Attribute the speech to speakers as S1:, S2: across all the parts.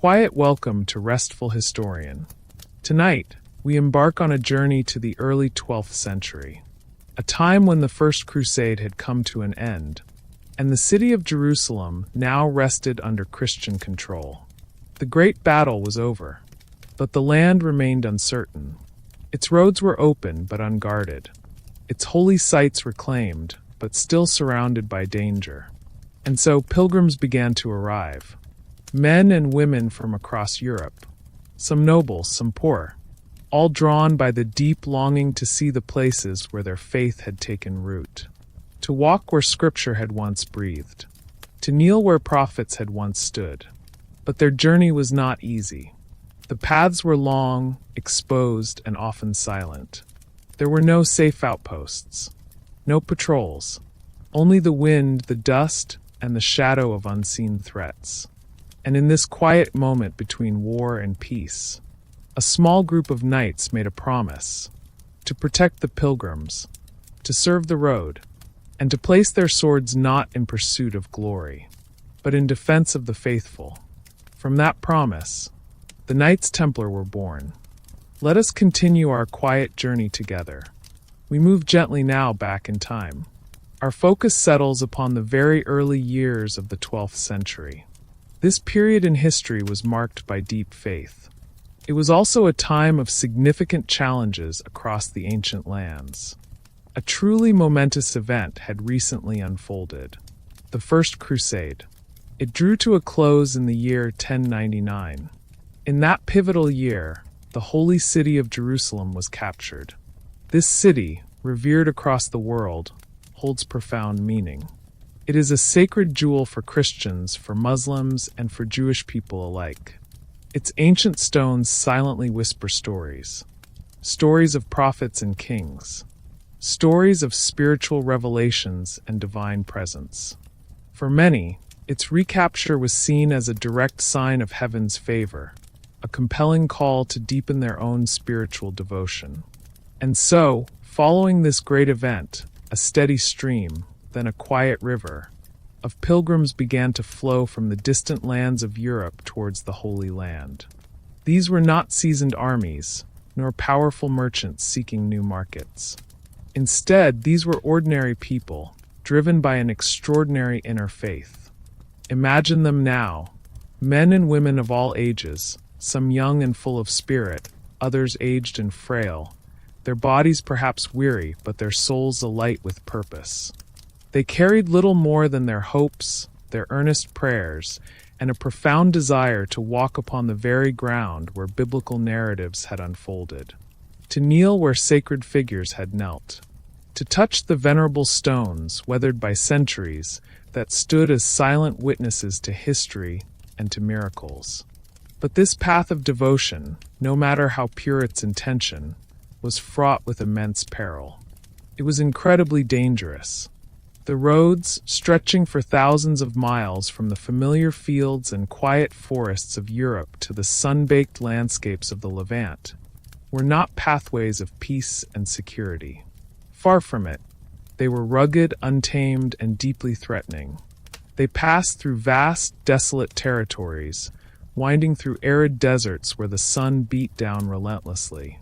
S1: quiet welcome to Restful Historian. Tonight, we embark on a journey to the early 12th century, a time when the First Crusade had come to an end, and the city of Jerusalem now rested under Christian control. The great battle was over, but the land remained uncertain. Its roads were open but unguarded, its holy sites reclaimed but still surrounded by danger. And so pilgrims began to arrive. Men and women from across Europe, some noble, some poor, all drawn by the deep longing to see the places where their faith had taken root, to walk where Scripture had once breathed, to kneel where prophets had once stood. But their journey was not easy. The paths were long, exposed, and often silent. There were no safe outposts, no patrols, only the wind, the dust, and the shadow of unseen threats. And in this quiet moment between war and peace, a small group of knights made a promise to protect the pilgrims, to serve the road, and to place their swords not in pursuit of glory, but in defense of the faithful. From that promise, the Knights Templar were born. Let us continue our quiet journey together. We move gently now back in time. Our focus settles upon the very early years of the 12th century. This period in history was marked by deep faith. It was also a time of significant challenges across the ancient lands. A truly momentous event had recently unfolded: the First Crusade. It drew to a close in the year 1099. In that pivotal year, the holy city of Jerusalem was captured. This city, revered across the world, holds profound meaning. It is a sacred jewel for Christians, for Muslims, and for Jewish people alike. Its ancient stones silently whisper stories. Stories of prophets and kings. Stories of spiritual revelations and divine presence. For many, its recapture was seen as a direct sign of heaven's favor, a compelling call to deepen their own spiritual devotion. And so, following this great event, a steady stream, then a quiet river, of pilgrims began to flow from the distant lands of Europe towards the Holy Land. These were not seasoned armies, nor powerful merchants seeking new markets. Instead, these were ordinary people, driven by an extraordinary inner faith. Imagine them now, men and women of all ages, some young and full of spirit, others aged and frail, their bodies perhaps weary, but their souls alight with purpose. They carried little more than their hopes, their earnest prayers, and a profound desire to walk upon the very ground where biblical narratives had unfolded, to kneel where sacred figures had knelt, to touch the venerable stones, weathered by centuries, that stood as silent witnesses to history and to miracles. But this path of devotion, no matter how pure its intention, was fraught with immense peril. It was incredibly dangerous. The roads, stretching for thousands of miles from the familiar fields and quiet forests of Europe to the sun-baked landscapes of the Levant, were not pathways of peace and security. Far from it, they were rugged, untamed, and deeply threatening. They passed through vast, desolate territories, winding through arid deserts where the sun beat down relentlessly.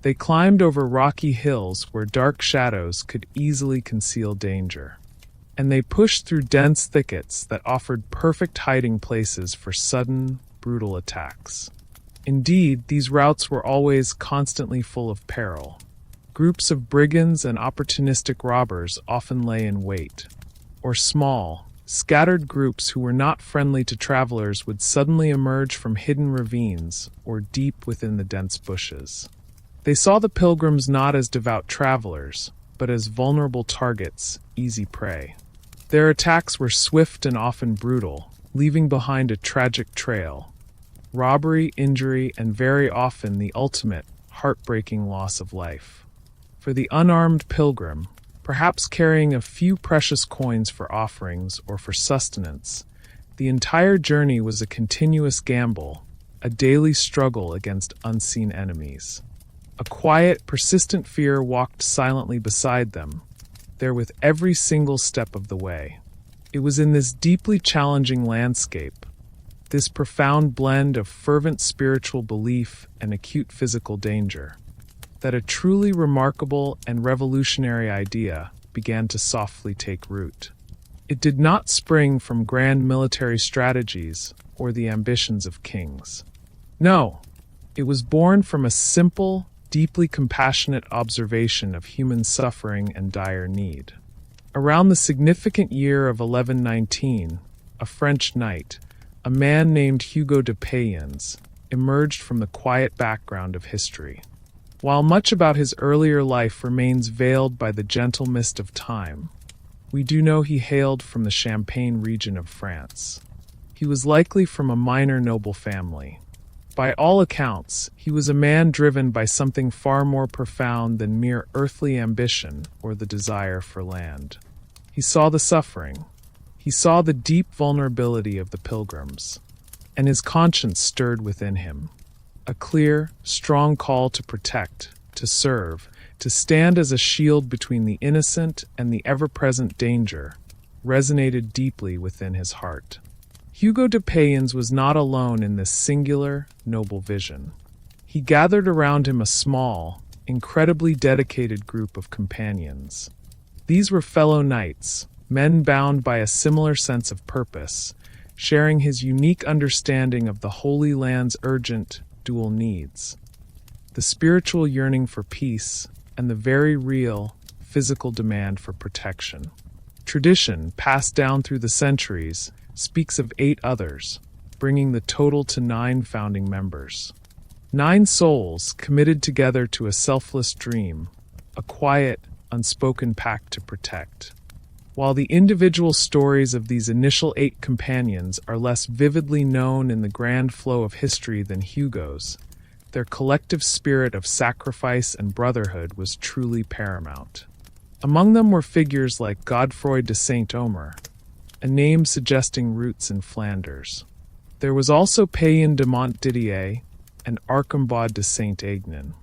S1: They climbed over rocky hills where dark shadows could easily conceal danger. And they pushed through dense thickets that offered perfect hiding places for sudden, brutal attacks. Indeed, these routes were always constantly full of peril. Groups of brigands and opportunistic robbers often lay in wait, or small, scattered groups who were not friendly to travelers would suddenly emerge from hidden ravines or deep within the dense bushes. They saw the pilgrims not as devout travelers, but as vulnerable targets, easy prey. Their attacks were swift and often brutal, leaving behind a tragic trail: robbery, injury, and very often the ultimate, heartbreaking loss of life. For the unarmed pilgrim, perhaps carrying a few precious coins for offerings or for sustenance, the entire journey was a continuous gamble, a daily struggle against unseen enemies. A quiet, persistent fear walked silently beside them, there with every single step of the way. It was in this deeply challenging landscape, this profound blend of fervent spiritual belief and acute physical danger, that a truly remarkable and revolutionary idea began to softly take root. It did not spring from grand military strategies or the ambitions of kings. No, it was born from a simple, deeply compassionate observation of human suffering and dire need. Around the significant year of 1119, a French knight, a man named Hugo de Payens, emerged from the quiet background of history. While much about his earlier life remains veiled by the gentle mist of time, we do know he hailed from the Champagne region of France. He was likely from a minor noble family. By all accounts, he was a man driven by something far more profound than mere earthly ambition or the desire for land. He saw the suffering. He saw the deep vulnerability of the pilgrims, and his conscience stirred within him. A clear, strong call to protect, to serve, to stand as a shield between the innocent and the ever-present danger, resonated deeply within his heart. Hugo de Payens was not alone in this singular, noble vision. He gathered around him a small, incredibly dedicated group of companions. These were fellow knights, men bound by a similar sense of purpose, sharing his unique understanding of the Holy Land's urgent, dual needs: the spiritual yearning for peace and the very real, physical demand for protection. Tradition, passed down through the centuries, speaks of 8 others, bringing the total to 9 founding members. 9 souls committed together to a selfless dream, a quiet, unspoken pact to protect. While the individual stories of these initial 8 companions are less vividly known in the grand flow of history than Hugo's, their collective spirit of sacrifice and brotherhood was truly paramount. Among them were figures like Godefroy de Saint-Omer, a name suggesting roots in Flanders. There was also Payen de Montdidier and Archambaud de Saint-Aignan,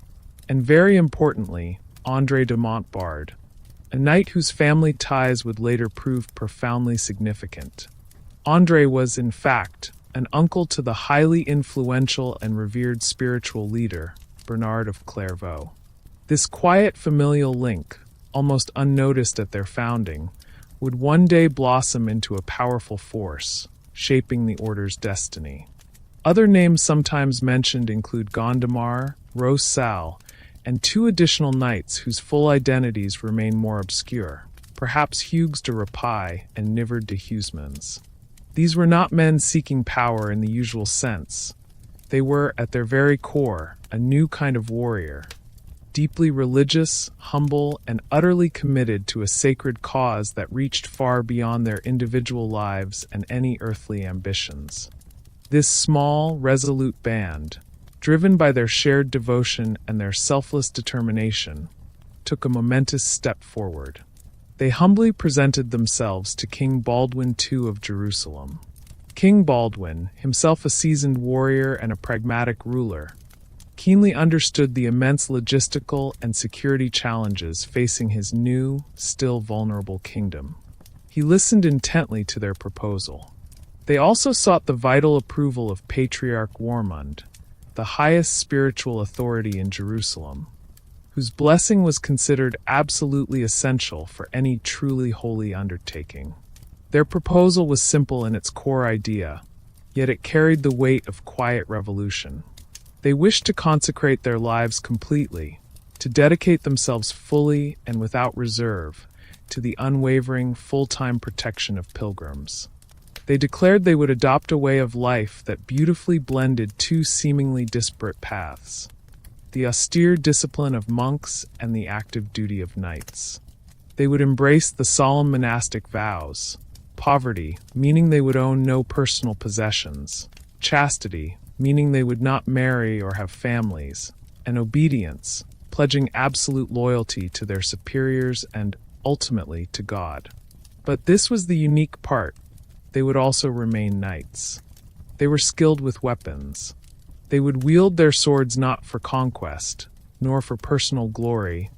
S1: and very importantly, André de Montbard, a knight whose family ties would later prove profoundly significant. André was, in fact, an uncle to the highly influential and revered spiritual leader, Bernard of Clairvaux. This quiet familial link, almost unnoticed at their founding, would one day blossom into a powerful force, shaping the order's destiny. Other names sometimes mentioned include Gondomar, Rose-Sal, and 2 additional knights whose full identities remain more obscure, perhaps Hugues de Rapay and Nivard de Huysmans. These were not men seeking power in the usual sense. They were, at their very core, a new kind of warrior, deeply religious, humble, and utterly committed to a sacred cause that reached far beyond their individual lives and any earthly ambitions. This small, resolute band, driven by their shared devotion and their selfless determination, took a momentous step forward. They humbly presented themselves to King Baldwin II of Jerusalem. King Baldwin, himself a seasoned warrior and a pragmatic ruler, keenly understood the immense logistical and security challenges facing his new, still vulnerable kingdom. He listened intently to their proposal. They also sought the vital approval of Patriarch Warmund, the highest spiritual authority in Jerusalem, whose blessing was considered absolutely essential for any truly holy undertaking. Their proposal was simple in its core idea, yet it carried the weight of quiet revolution. They wished to consecrate their lives completely, to dedicate themselves fully and without reserve to the unwavering, full-time protection of pilgrims. They declared they would adopt a way of life that beautifully blended 2 seemingly disparate paths: the austere discipline of monks and the active duty of knights. They would embrace the solemn monastic vows: poverty, meaning they would own no personal possessions; chastity, meaning they would not marry or have families; and obedience, pledging absolute loyalty to their superiors and, ultimately, to God. But this was the unique part: they would also remain knights. They were skilled with weapons. They would wield their swords not for conquest, nor for personal glory,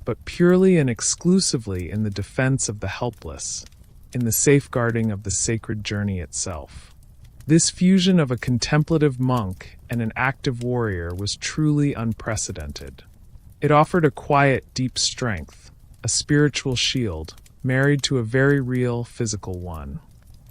S1: but purely and exclusively in the defense of the helpless, in the safeguarding of the sacred journey itself. This fusion of a contemplative monk and an active warrior was truly unprecedented. It offered a quiet, deep strength, a spiritual shield, married to a very real physical one.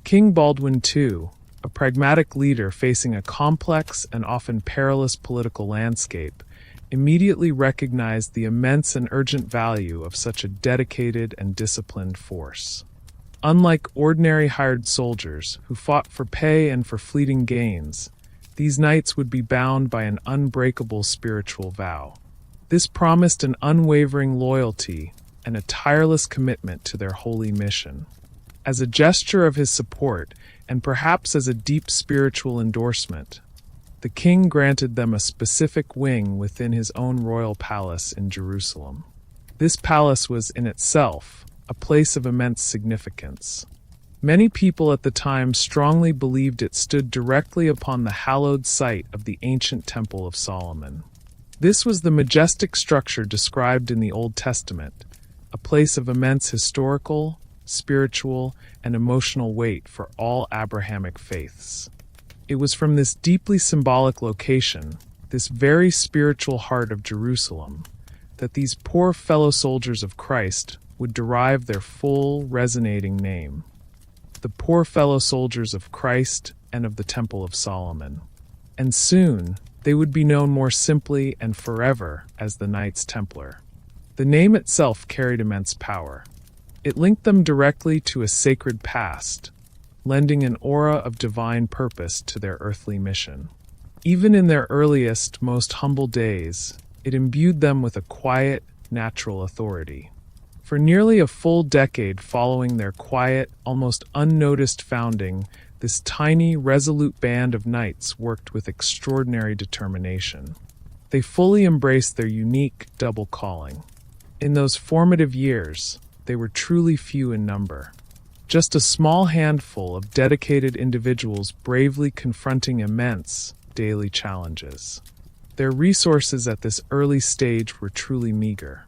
S1: King Baldwin II, a pragmatic leader facing a complex and often perilous political landscape, immediately recognized the immense and urgent value of such a dedicated and disciplined force. Unlike ordinary hired soldiers who fought for pay and for fleeting gains, these knights would be bound by an unbreakable spiritual vow. This promised an unwavering loyalty and a tireless commitment to their holy mission. As a gesture of his support, and perhaps as a deep spiritual endorsement, the king granted them a specific wing within his own royal palace in Jerusalem. This palace was in itself a place of immense significance. Many people at the time strongly believed it stood directly upon the hallowed site of the ancient Temple of Solomon. This was the majestic structure described in the Old Testament, a place of immense historical, spiritual, and emotional weight for all Abrahamic faiths. It was from this deeply symbolic location, this very spiritual heart of Jerusalem, that these poor fellow soldiers of Christ would derive their full, resonating name: the poor fellow soldiers of Christ and of the Temple of Solomon. And soon, they would be known more simply and forever as the Knights Templar. The name itself carried immense power. It linked them directly to a sacred past, lending an aura of divine purpose to their earthly mission. Even in their earliest, most humble days, it imbued them with a quiet, natural authority. For nearly a full decade following their quiet, almost unnoticed founding, this tiny, resolute band of knights worked with extraordinary determination. They fully embraced their unique double calling. In those formative years, they were truly few in number. Just a small handful of dedicated individuals bravely confronting immense daily challenges. Their resources at this early stage were truly meager.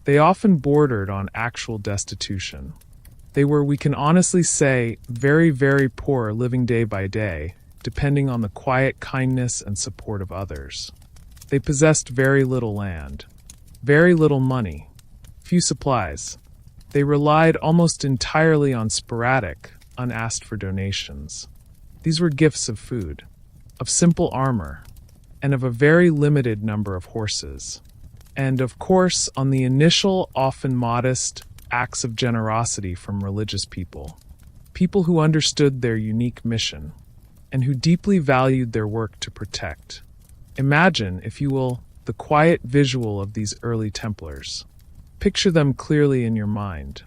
S1: They often bordered on actual destitution. They were, we can honestly say, very, very poor living day by day, depending on the quiet kindness and support of others. They possessed very little land, very little money, few supplies. They relied almost entirely on sporadic, unasked-for donations. These were gifts of food, of simple armor, and of a very limited number of horses. And, of course, on the initial, often modest, acts of generosity from religious people who understood their unique mission, and who deeply valued their work to protect. Imagine, if you will, the quiet visual of these early Templars. Picture them clearly in your mind.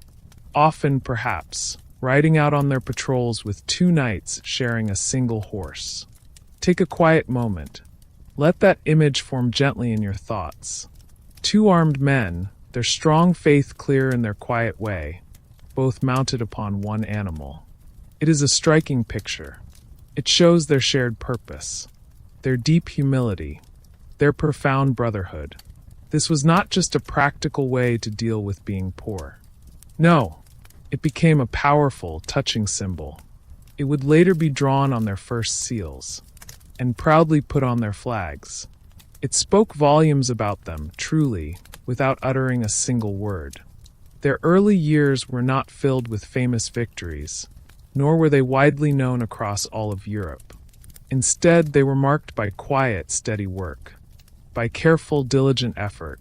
S1: Often, perhaps, riding out on their patrols with two knights sharing a single horse. Take a quiet moment. Let that image form gently in your thoughts. Two armed men, their strong faith clear in their quiet way, both mounted upon one animal. It is a striking picture. It shows their shared purpose, their deep humility, their profound brotherhood. This was not just a practical way to deal with being poor. No, it became a powerful, touching symbol. It would later be drawn on their first seals, and proudly put on their flags. It spoke volumes about them, truly, without uttering a single word. Their early years were not filled with famous victories, nor were they widely known across all of Europe. Instead, they were marked by quiet, steady work, by careful, diligent effort,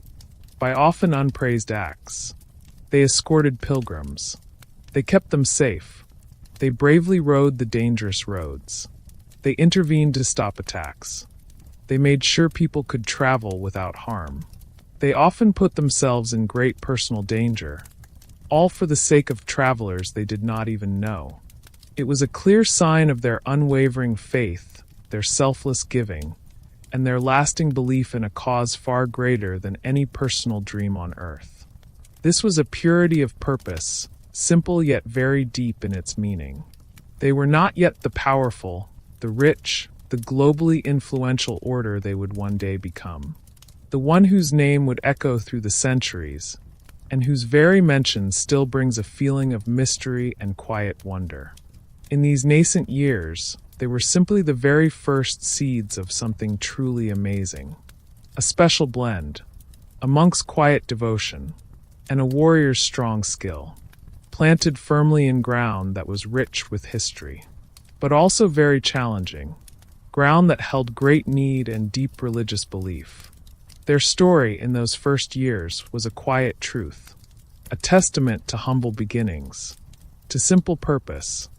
S1: by often unpraised acts. They escorted pilgrims. They kept them safe. They bravely rode the dangerous roads. They intervened to stop attacks. They made sure people could travel without harm. They often put themselves in great personal danger, all for the sake of travelers they did not even know. It was a clear sign of their unwavering faith, their selfless giving, and their lasting belief in a cause far greater than any personal dream on earth. This was a purity of purpose, simple yet very deep in its meaning. They were not yet the powerful, the rich, the globally influential order they would one day become. The one whose name would echo through the centuries, and whose very mention still brings a feeling of mystery and quiet wonder. In these nascent years, They were simply the very first seeds of something truly amazing. A special blend, a monk's quiet devotion, and a warrior's strong skill, planted firmly in ground that was rich with history, but also very challenging, ground that held great need and deep religious belief. Their story in those first years was a quiet truth, a testament to humble beginnings, to simple purpose.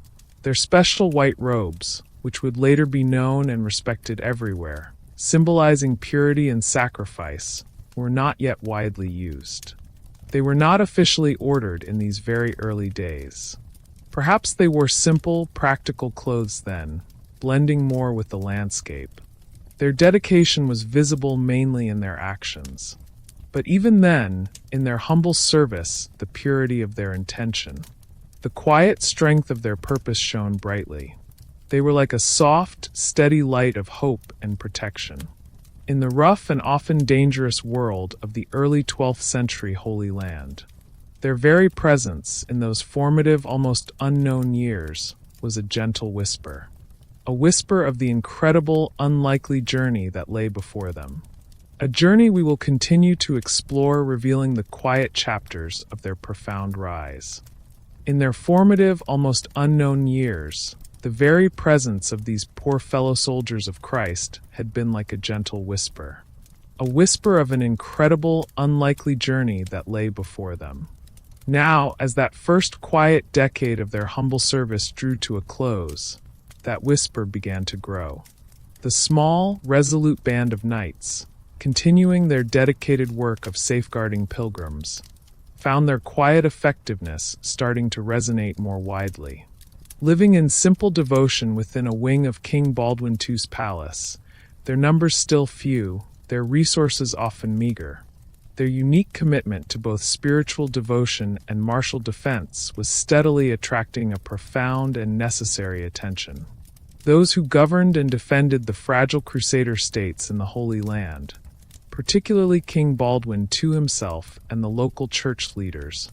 S1: Their special white robes, which would later be known and respected everywhere, symbolizing purity and sacrifice, were not yet widely used. They were not officially ordered in these very early days. Perhaps they wore simple, practical clothes then, blending more with the landscape. Their dedication was visible mainly in their actions. But even then, in their humble service, the purity of their intention, the quiet strength of their purpose shone brightly. They were like a soft, steady light of hope and protection. In the rough and often dangerous world of the early 12th century Holy Land, their very presence in those formative, almost unknown years was a gentle whisper. A whisper of the incredible, unlikely journey that lay before them. A journey we will continue to explore, revealing the quiet chapters of their profound rise. In their formative, almost unknown years, the very presence of these poor fellow soldiers of Christ had been like a gentle whisper. A whisper of an incredible, unlikely journey that lay before them. Now, as that first quiet decade of their humble service drew to a close, that whisper began to grow. The small, resolute band of knights, continuing their dedicated work of safeguarding pilgrims, found their quiet effectiveness starting to resonate more widely. Living in simple devotion within a wing of King Baldwin II's palace, their numbers still few, their resources often meager. Their unique commitment to both spiritual devotion and martial defense was steadily attracting a profound and necessary attention. Those who governed and defended the fragile Crusader states in the Holy Land, particularly King Baldwin II himself and the local church leaders,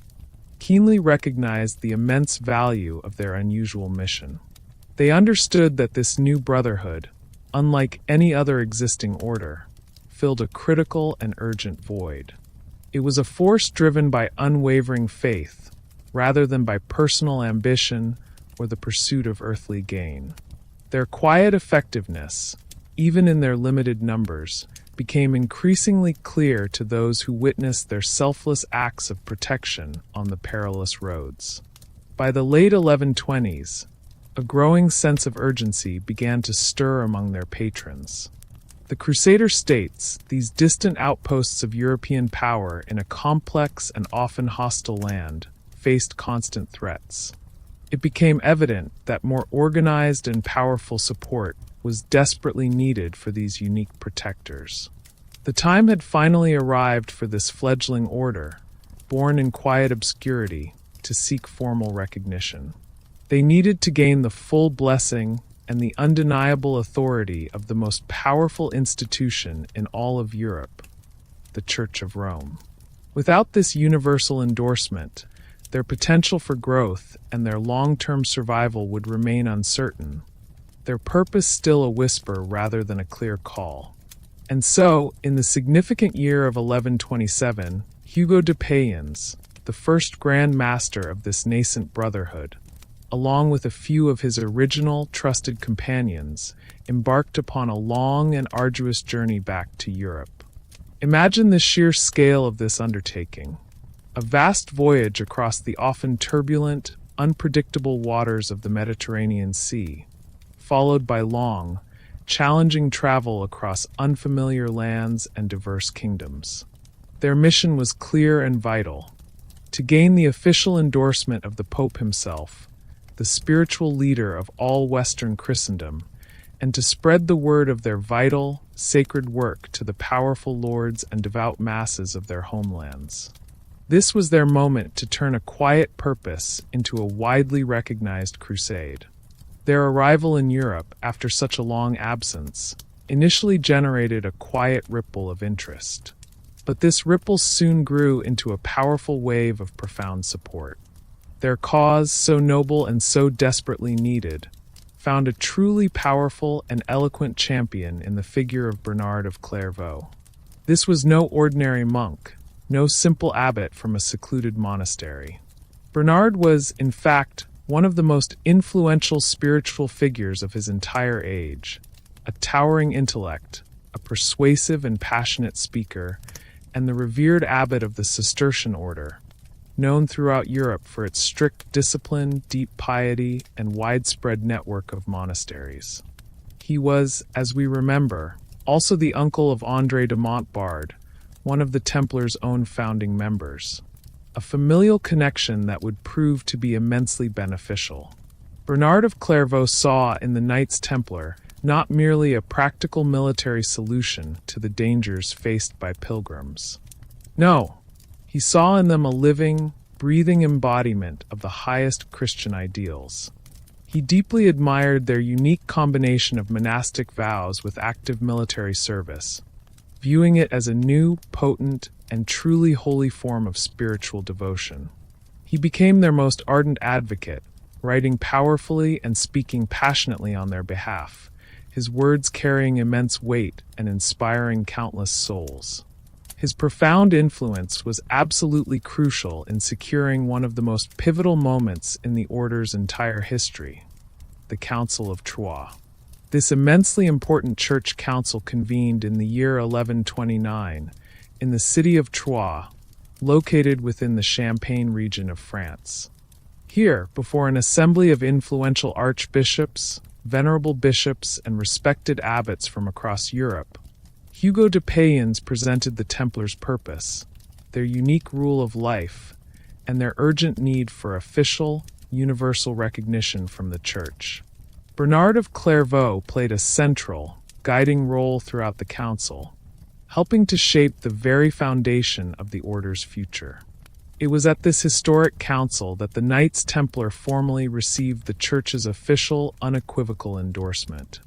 S1: keenly recognized the immense value of their unusual mission. They understood that this new brotherhood, unlike any other existing order, filled a critical and urgent void. It was a force driven by unwavering faith, rather than by personal ambition or the pursuit of earthly gain. Their quiet effectiveness, even in their limited numbers, became increasingly clear to those who witnessed their selfless acts of protection on the perilous roads. By the late 1120s, a growing sense of urgency began to stir among their patrons. The Crusader states, these distant outposts of European power in a complex and often hostile land, faced constant threats. It became evident that more organized and powerful support was desperately needed for these unique protectors. The time had finally arrived for this fledgling order, born in quiet obscurity, to seek formal recognition. They needed to gain the full blessing and the undeniable authority of the most powerful institution in all of Europe, the Church of Rome. Without this universal endorsement, their potential for growth and their long-term survival would remain uncertain, their purpose still a whisper rather than a clear call. And so, in the significant year of 1127, Hugo de Payens, the first Grand Master of this nascent brotherhood, along with a few of his original, trusted companions, embarked upon a long and arduous journey back to Europe. Imagine the sheer scale of this undertaking. A vast voyage across the often turbulent, unpredictable waters of the Mediterranean Sea, followed by long, challenging travel across unfamiliar lands and diverse kingdoms. Their mission was clear and vital: to gain the official endorsement of the Pope himself, the spiritual leader of all Western Christendom, and to spread the word of their vital, sacred work to the powerful lords and devout masses of their homelands. This was their moment to turn a quiet purpose into a widely recognized crusade. Their arrival in Europe, after such a long absence, initially generated a quiet ripple of interest. But this ripple soon grew into a powerful wave of profound support. Their cause, so noble and so desperately needed, found a truly powerful and eloquent champion in the figure of Bernard of Clairvaux. This was no ordinary monk, no simple abbot from a secluded monastery. Bernard was, in fact, one of the most influential spiritual figures of his entire age, a towering intellect, a persuasive and passionate speaker, and the revered abbot of the Cistercian order, known throughout Europe for its strict discipline, deep piety, and widespread network of monasteries. He was, as we remember, also the uncle of André de Montbard, one of the Templars' own founding members, a familial connection that would prove to be immensely beneficial. Bernard of Clairvaux saw in the Knights Templar not merely a practical military solution to the dangers faced by pilgrims. No, he saw in them a living, breathing embodiment of the highest Christian ideals. He deeply admired their unique combination of monastic vows with active military service, viewing it as a new, potent, and truly holy form of spiritual devotion. He became their most ardent advocate, writing powerfully and speaking passionately on their behalf, his words carrying immense weight and inspiring countless souls. His profound influence was absolutely crucial in securing one of the most pivotal moments in the Order's entire history, the Council of Troyes. This immensely important church council convened in the year 1129 in the city of Troyes, located within the Champagne region of France. Here, before an assembly of influential archbishops, venerable bishops, and respected abbots from across Europe, Hugo de Payens presented the Templars' purpose, their unique rule of life, and their urgent need for official, universal recognition from the Church. Bernard of Clairvaux played a central, guiding role throughout the council, helping to shape the very foundation of the Order's future. It was at this historic council that the Knights Templar formally received the Church's official, unequivocal endorsement.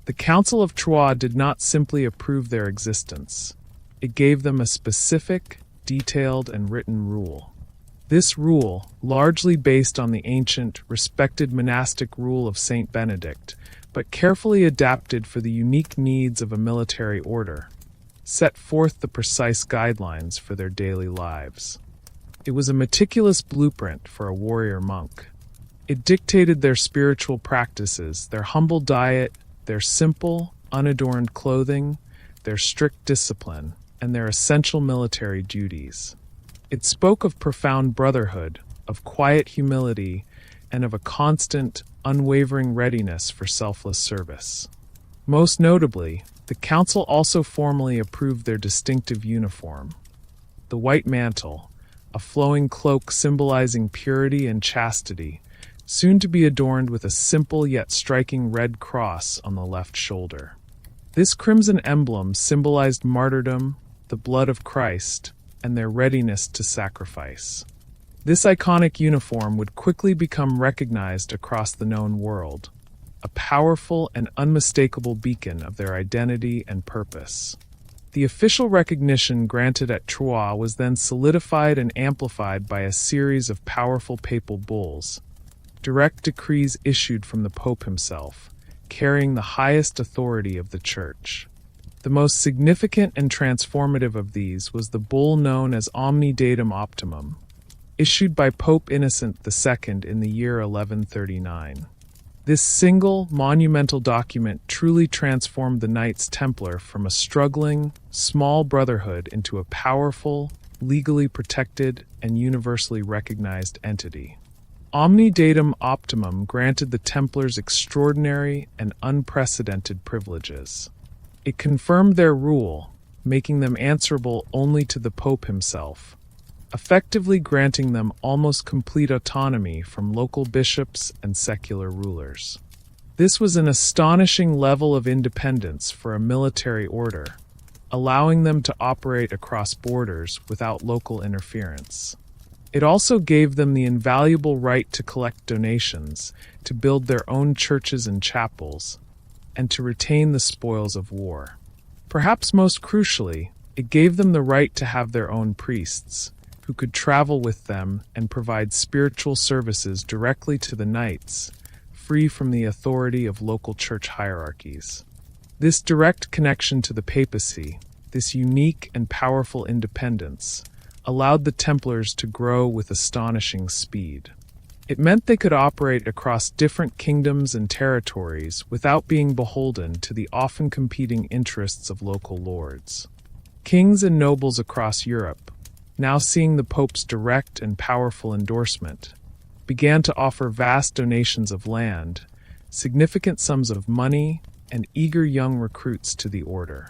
S1: The Council of Troyes did not simply approve their existence. It gave them a specific, detailed, and written rule. This rule, largely based on the ancient, respected monastic rule of Saint Benedict, but carefully adapted for the unique needs of a military order, set forth the precise guidelines for their daily lives. It was a meticulous blueprint for a warrior monk. It dictated their spiritual practices, their humble diet, their simple, unadorned clothing, their strict discipline, and their essential military duties. It spoke of profound brotherhood, of quiet humility, and of a constant, unwavering readiness for selfless service. Most notably, the council also formally approved their distinctive uniform. The white mantle, a flowing cloak symbolizing purity and chastity, soon to be adorned with a simple yet striking red cross on the left shoulder. This crimson emblem symbolized martyrdom, the blood of Christ, and their readiness to sacrifice. This iconic uniform would quickly become recognized across the known world, a powerful and unmistakable beacon of their identity and purpose. The official recognition granted at Troyes was then solidified and amplified by a series of powerful papal bulls, direct decrees issued from the Pope himself, carrying the highest authority of the Church. The most significant and transformative of these was the bull known as Omni Datum Optimum, issued by Pope Innocent II in the year 1139. This single, monumental document truly transformed the Knights Templar from a struggling, small brotherhood into a powerful, legally protected, and universally recognized entity. Omni Datum Optimum granted the Templars extraordinary and unprecedented privileges. It confirmed their rule, making them answerable only to the Pope himself, effectively granting them almost complete autonomy from local bishops and secular rulers. This was an astonishing level of independence for a military order, allowing them to operate across borders without local interference. It also gave them the invaluable right to collect donations, to build their own churches and chapels, and to retain the spoils of war. Perhaps most crucially, it gave them the right to have their own priests, who could travel with them and provide spiritual services directly to the knights, free from the authority of local church hierarchies. This direct connection to the papacy, this unique and powerful independence, allowed the Templars to grow with astonishing speed. It meant they could operate across different kingdoms and territories without being beholden to the often competing interests of local lords. Kings and nobles across Europe, now seeing the Pope's direct and powerful endorsement, began to offer vast donations of land, significant sums of money, and eager young recruits to the order.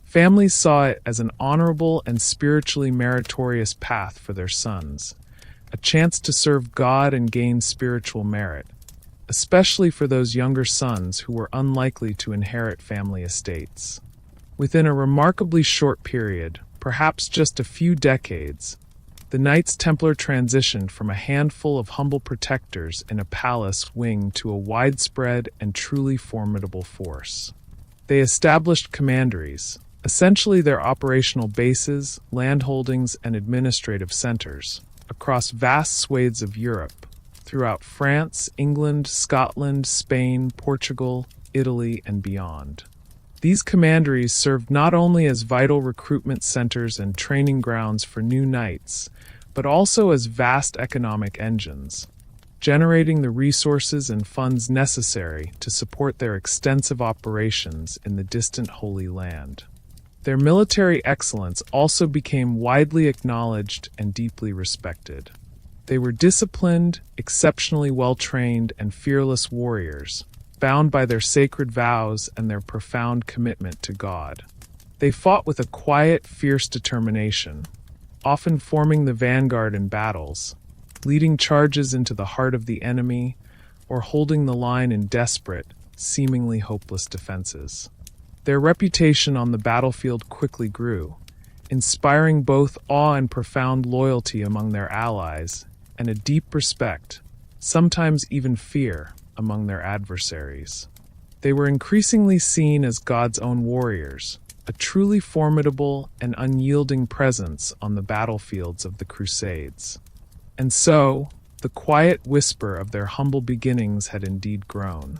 S1: Families saw it as an honorable and spiritually meritorious path for their sons, a chance to serve God and gain spiritual merit, especially for those younger sons who were unlikely to inherit family estates. Within a remarkably short period, perhaps just a few decades, the Knights Templar transitioned from a handful of humble protectors in a palace wing to a widespread and truly formidable force. They established commanderies, essentially their operational bases, landholdings, and administrative centers, across vast swathes of Europe, throughout France, England, Scotland, Spain, Portugal, Italy, and beyond. These commanderies served not only as vital recruitment centers and training grounds for new knights, but also as vast economic engines, generating the resources and funds necessary to support their extensive operations in the distant Holy Land. Their military excellence also became widely acknowledged and deeply respected. They were disciplined, exceptionally well-trained, and fearless warriors, bound by their sacred vows and their profound commitment to God. They fought with a quiet, fierce determination, often forming the vanguard in battles, leading charges into the heart of the enemy, or holding the line in desperate, seemingly hopeless defenses. Their reputation on the battlefield quickly grew, inspiring both awe and profound loyalty among their allies, and a deep respect, sometimes even fear, among their adversaries. They were increasingly seen as God's own warriors, a truly formidable and unyielding presence on the battlefields of the Crusades. And so, the quiet whisper of their humble beginnings had indeed grown.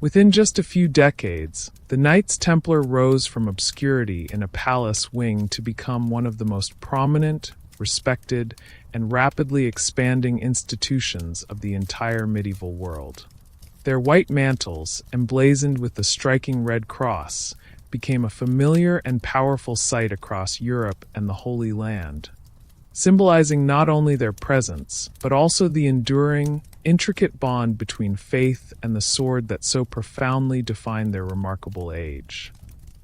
S1: Within just a few decades, the Knights Templar rose from obscurity in a palace wing to become one of the most prominent, respected, and rapidly expanding institutions of the entire medieval world. Their white mantles, emblazoned with the striking red cross, became a familiar and powerful sight across Europe and the Holy Land, symbolizing not only their presence, but also the enduring, intricate bond between faith and the sword that so profoundly defined their remarkable age.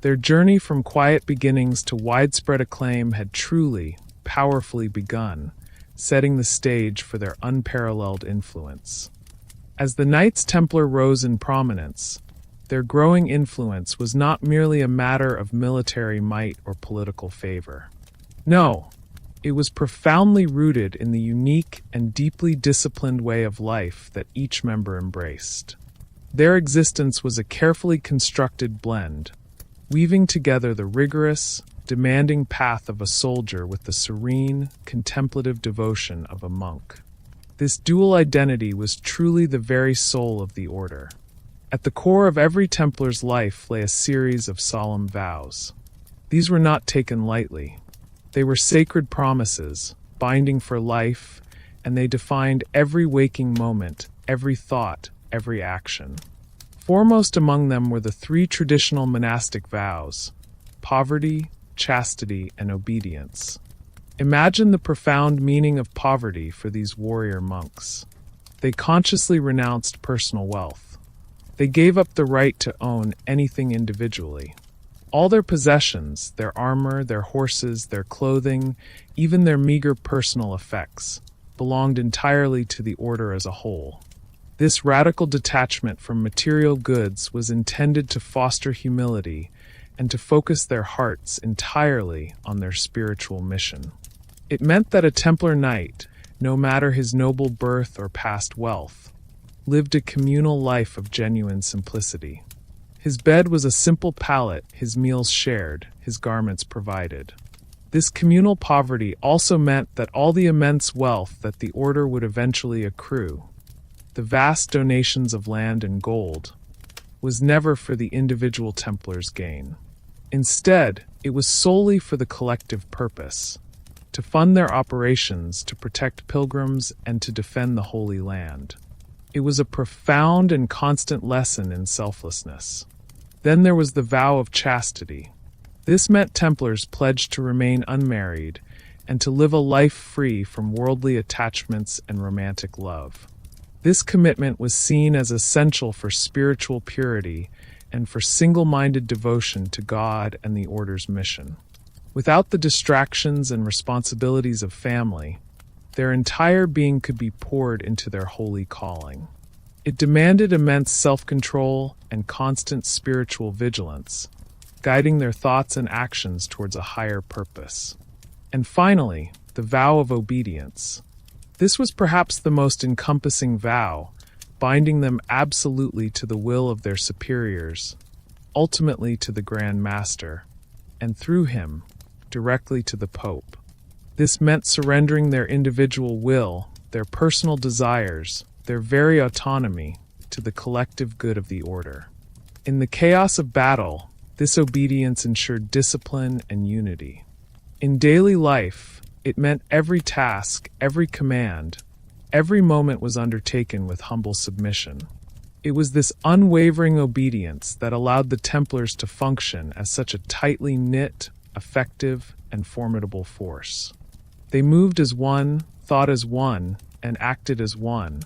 S1: Their journey from quiet beginnings to widespread acclaim had truly, powerfully begun, setting the stage for their unparalleled influence. As the Knights Templar rose in prominence, their growing influence was not merely a matter of military might or political favor. No, it was profoundly rooted in the unique and deeply disciplined way of life that each member embraced. Their existence was a carefully constructed blend, weaving together the rigorous, demanding path of a soldier with the serene, contemplative devotion of a monk. This dual identity was truly the very soul of the order. At the core of every Templar's life lay a series of solemn vows. These were not taken lightly. They were sacred promises, binding for life, and they defined every waking moment, every thought, every action. Foremost among them were the three traditional monastic vows: poverty, chastity, and obedience. Imagine the profound meaning of poverty for these warrior monks. They consciously renounced personal wealth. They gave up the right to own anything individually. All their possessions, their armor, their horses, their clothing, even their meager personal effects, belonged entirely to the order as a whole. This radical detachment from material goods was intended to foster humility and to focus their hearts entirely on their spiritual mission. It meant that a Templar knight, no matter his noble birth or past wealth, lived a communal life of genuine simplicity. His bed was a simple pallet, his meals shared, his garments provided. This communal poverty also meant that all the immense wealth that the order would eventually accrue, the vast donations of land and gold, was never for the individual Templars' gain. Instead, it was solely for the collective purpose, to fund their operations, to protect pilgrims, and to defend the Holy Land. It was a profound and constant lesson in selflessness. Then there was the vow of chastity. This meant Templars pledged to remain unmarried and to live a life free from worldly attachments and romantic love. This commitment was seen as essential for spiritual purity and for single-minded devotion to God and the Order's mission. Without the distractions and responsibilities of family, their entire being could be poured into their holy calling. It demanded immense self-control and constant spiritual vigilance, guiding their thoughts and actions towards a higher purpose. And finally, the vow of obedience. This was perhaps the most encompassing vow, binding them absolutely to the will of their superiors, ultimately to the Grand Master, and through him, directly to the Pope. This meant surrendering their individual will, their personal desires, their very autonomy, to the collective good of the Order. In the chaos of battle, this obedience ensured discipline and unity. In daily life, it meant every task, every command, every moment was undertaken with humble submission. It was this unwavering obedience that allowed the Templars to function as such a tightly knit, effective, and formidable force. They moved as one, thought as one, and acted as one,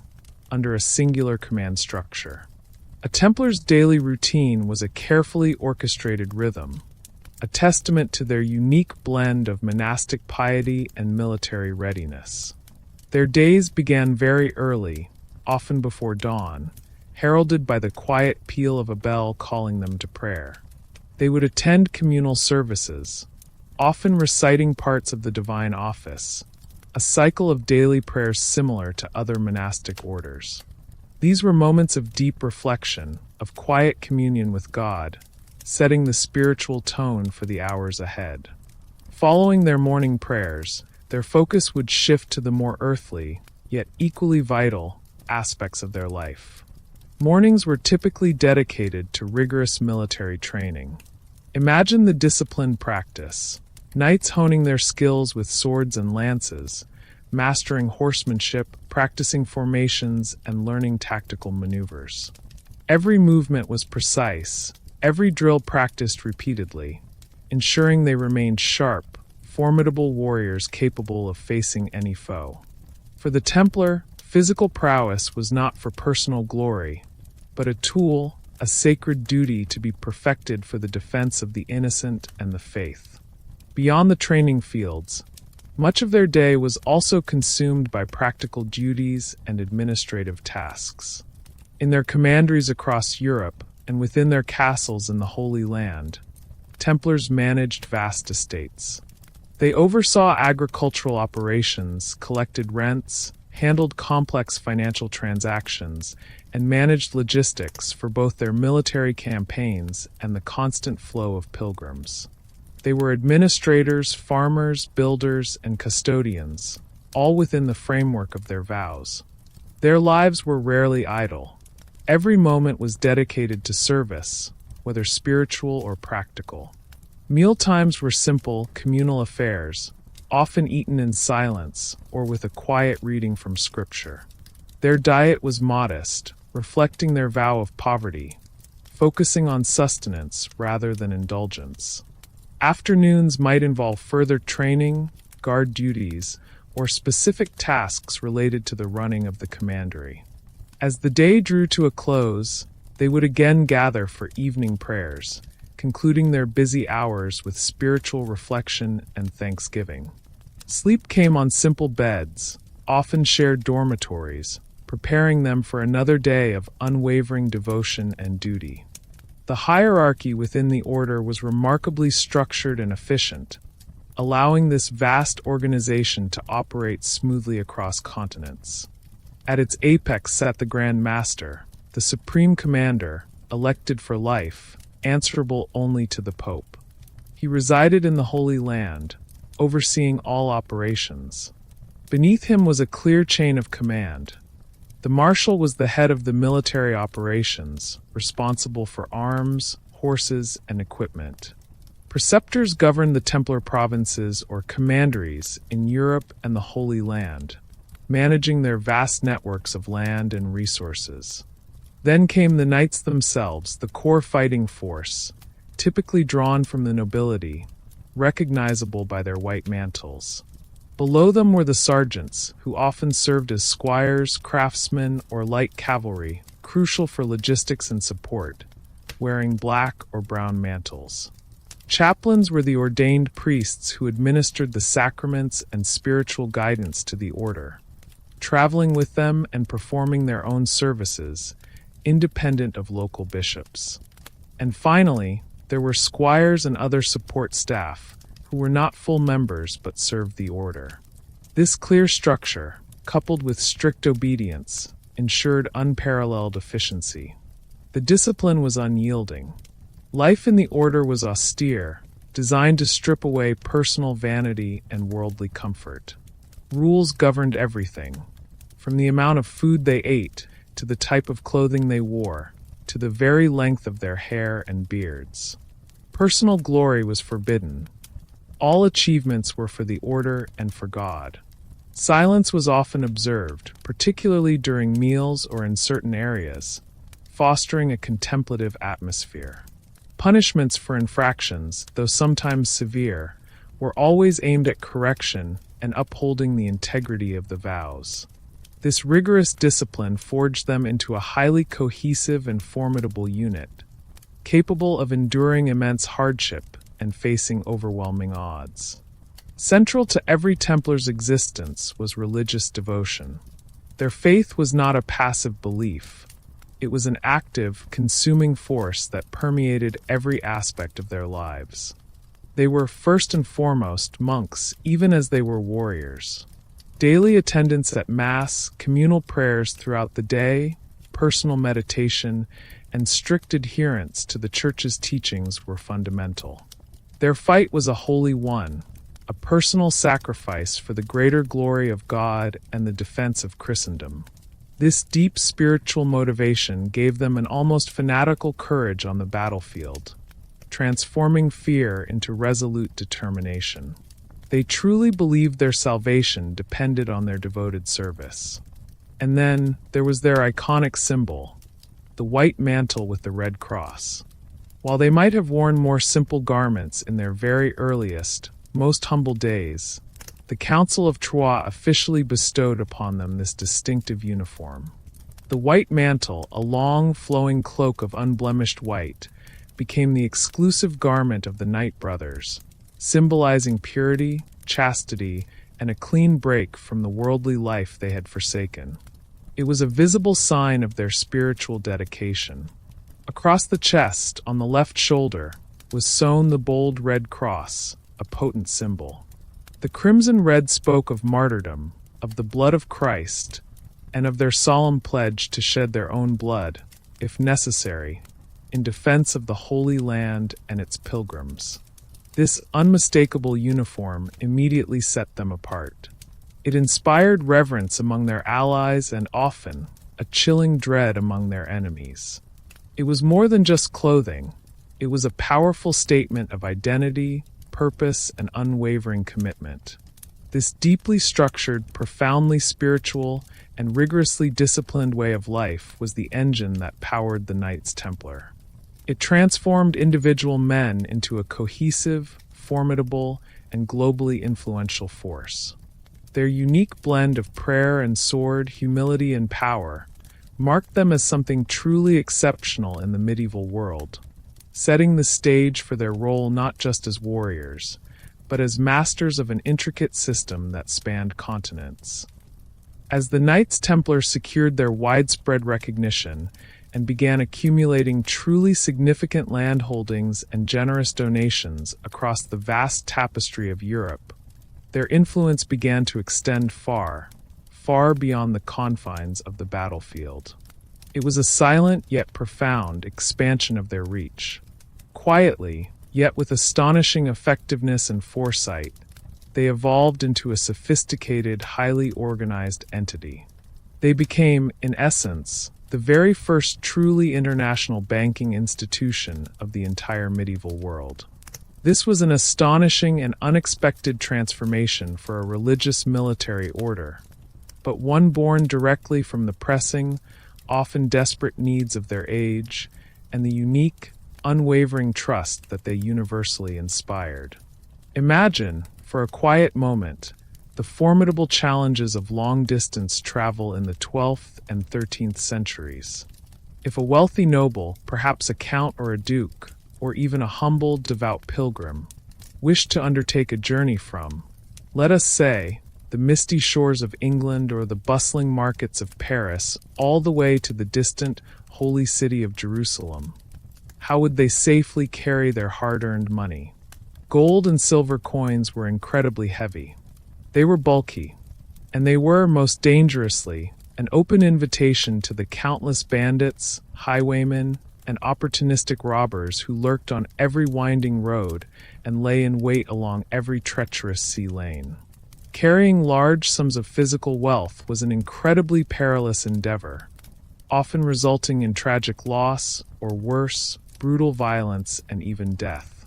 S1: under a singular command structure. A Templar's daily routine was a carefully orchestrated rhythm, a testament to their unique blend of monastic piety and military readiness. Their days began very early, often before dawn, heralded by the quiet peal of a bell calling them to prayer. They would attend communal services, often reciting parts of the divine office, a cycle of daily prayers similar to other monastic orders. These were moments of deep reflection, of quiet communion with God, setting the spiritual tone for the hours ahead. Following their morning prayers, their focus would shift to the more earthly, yet equally vital, aspects of their life. Mornings were typically dedicated to rigorous military training. Imagine the disciplined practice: knights honing their skills with swords and lances, mastering horsemanship, practicing formations, and learning tactical maneuvers. Every movement was precise, every drill practiced repeatedly, ensuring they remained sharp, formidable warriors capable of facing any foe. For the Templar, physical prowess was not for personal glory, but a tool, a sacred duty to be perfected for the defense of the innocent and the faith. Beyond the training fields, much of their day was also consumed by practical duties and administrative tasks. In their commanderies across Europe and within their castles in the Holy Land, Templars managed vast estates. They oversaw agricultural operations, collected rents, handled complex financial transactions, and managed logistics for both their military campaigns and the constant flow of pilgrims. They were administrators, farmers, builders, and custodians, all within the framework of their vows. Their lives were rarely idle. Every moment was dedicated to service, whether spiritual or practical. Mealtimes were simple, communal affairs, often eaten in silence or with a quiet reading from Scripture. Their diet was modest, reflecting their vow of poverty, focusing on sustenance rather than indulgence. Afternoons might involve further training, guard duties, or specific tasks related to the running of the commandery. As the day drew to a close, they would again gather for evening prayers, concluding their busy hours with spiritual reflection and thanksgiving. Sleep came on simple beds, often shared dormitories, preparing them for another day of unwavering devotion and duty. The hierarchy within the order was remarkably structured and efficient, allowing this vast organization to operate smoothly across continents. At its apex sat the Grand Master, the Supreme Commander, elected for life, answerable only to the Pope. He resided in the Holy Land, overseeing all operations. Beneath him was a clear chain of command. The marshal was the head of the military operations, responsible for arms, horses, and equipment. Preceptors governed the Templar provinces or commanderies in Europe and the Holy Land, managing their vast networks of land and resources. Then came the knights themselves, the core fighting force, typically drawn from the nobility, recognizable by their white mantles. Below them were the sergeants, who often served as squires, craftsmen, or light cavalry, crucial for logistics and support, wearing black or brown mantles. Chaplains were the ordained priests who administered the sacraments and spiritual guidance to the order, traveling with them and performing their own services, independent of local bishops. And finally, there were squires and other support staff, who were not full members but served the order. This clear structure, coupled with strict obedience, ensured unparalleled efficiency. The discipline was unyielding. Life in the order was austere, designed to strip away personal vanity and worldly comfort. Rules governed everything, from the amount of food they ate, to the type of clothing they wore, to the very length of their hair and beards. Personal glory was forbidden. All achievements were for the order and for God. Silence was often observed, particularly during meals or in certain areas, fostering a contemplative atmosphere. Punishments for infractions, though sometimes severe, were always aimed at correction and upholding the integrity of the vows. This rigorous discipline forged them into a highly cohesive and formidable unit, capable of enduring immense hardship and facing overwhelming odds. Central to every Templar's existence was religious devotion. Their faith was not a passive belief. It was an active, consuming force that permeated every aspect of their lives. They were first and foremost monks, even as they were warriors. Daily attendance at Mass, communal prayers throughout the day, personal meditation, and strict adherence to the Church's teachings were fundamental. Their fight was a holy one, a personal sacrifice for the greater glory of God and the defense of Christendom. This deep spiritual motivation gave them an almost fanatical courage on the battlefield, transforming fear into resolute determination. They truly believed their salvation depended on their devoted service. And then there was their iconic symbol, the white mantle with the red cross. While they might have worn more simple garments in their very earliest, most humble days, the Council of Troyes officially bestowed upon them this distinctive uniform. The white mantle, a long, flowing cloak of unblemished white, became the exclusive garment of the Knight brothers, symbolizing purity, chastity, and a clean break from the worldly life they had forsaken. It was a visible sign of their spiritual dedication. Across the chest, on the left shoulder, was sewn the bold red cross, a potent symbol. The crimson red spoke of martyrdom, of the blood of Christ, and of their solemn pledge to shed their own blood, if necessary, in defense of the Holy Land and its pilgrims. This unmistakable uniform immediately set them apart. It inspired reverence among their allies and often a chilling dread among their enemies. It was more than just clothing. It was a powerful statement of identity, purpose, and unwavering commitment. This deeply structured, profoundly spiritual, and rigorously disciplined way of life was the engine that powered the Knights Templar. It transformed individual men into a cohesive, formidable, and globally influential force. Their unique blend of prayer and sword, humility and power, marked them as something truly exceptional in the medieval world, setting the stage for their role not just as warriors, but as masters of an intricate system that spanned continents. As the Knights Templar secured their widespread recognition and began accumulating truly significant landholdings and generous donations across the vast tapestry of Europe, their influence began to extend far, far beyond the confines of the battlefield. It was a silent yet profound expansion of their reach. Quietly, yet with astonishing effectiveness and foresight, they evolved into a sophisticated, highly organized entity. They became, in essence, the very first truly international banking institution of the entire medieval world. This was an astonishing and unexpected transformation for a religious military order, but one born directly from the pressing, often desperate needs of their age and the unique, unwavering trust that they universally inspired. Imagine, for a quiet moment, the formidable challenges of long-distance travel in the 12th and 13th centuries. If a wealthy noble, perhaps a count or a duke, or even a humble, devout pilgrim, wished to undertake a journey from, let us say, the misty shores of England or the bustling markets of Paris, all the way to the distant, holy city of Jerusalem, how would they safely carry their hard-earned money? Gold and silver coins were incredibly heavy. They were bulky, and they were, most dangerously, an open invitation to the countless bandits, highwaymen, and opportunistic robbers who lurked on every winding road and lay in wait along every treacherous sea lane. Carrying large sums of physical wealth was an incredibly perilous endeavor, often resulting in tragic loss, or worse, brutal violence and even death.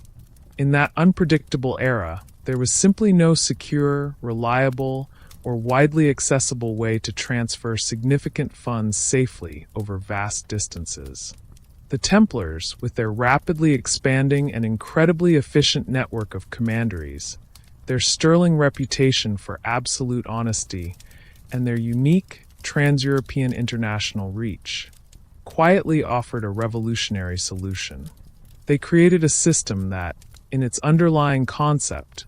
S1: In that unpredictable era, there was simply no secure, reliable, or widely accessible way to transfer significant funds safely over vast distances. The Templars, with their rapidly expanding and incredibly efficient network of commanderies, their sterling reputation for absolute honesty, and their unique trans-European international reach, quietly offered a revolutionary solution. They created a system that, in its underlying concept,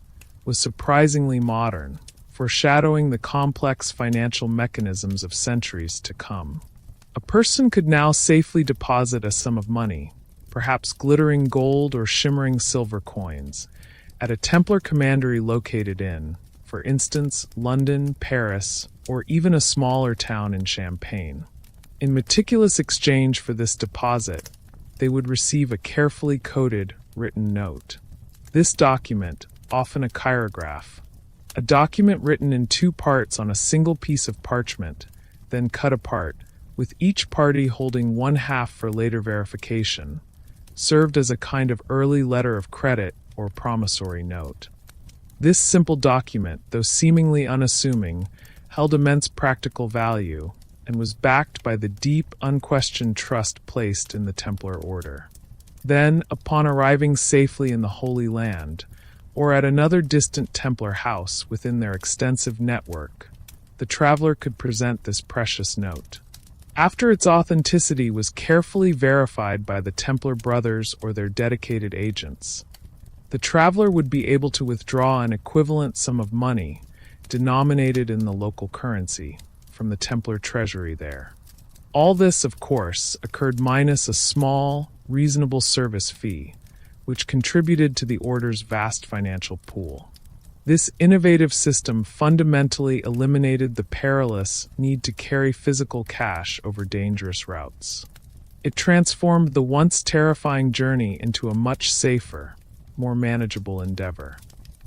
S1: was surprisingly modern, foreshadowing the complex financial mechanisms of centuries to come. A person could now safely deposit a sum of money, perhaps glittering gold or shimmering silver coins, at a Templar commandery located in, for instance, London, Paris, or even a smaller town in Champagne. In meticulous exchange for this deposit, they would receive a carefully coded, written note. This document, often a chirograph, a document written in two parts on a single piece of parchment, then cut apart, with each party holding one half for later verification, served as a kind of early letter of credit or promissory note. This simple document, though seemingly unassuming, held immense practical value and was backed by the deep, unquestioned trust placed in the Templar order. Then, upon arriving safely in the Holy Land, or at another distant Templar house within their extensive network, the traveler could present this precious note. After its authenticity was carefully verified by the Templar brothers or their dedicated agents, the traveler would be able to withdraw an equivalent sum of money, denominated in the local currency, from the Templar treasury there. All this, of course, occurred minus a small, reasonable service fee, which contributed to the order's vast financial pool. This innovative system fundamentally eliminated the perilous need to carry physical cash over dangerous routes. It transformed the once terrifying journey into a much safer, more manageable endeavor.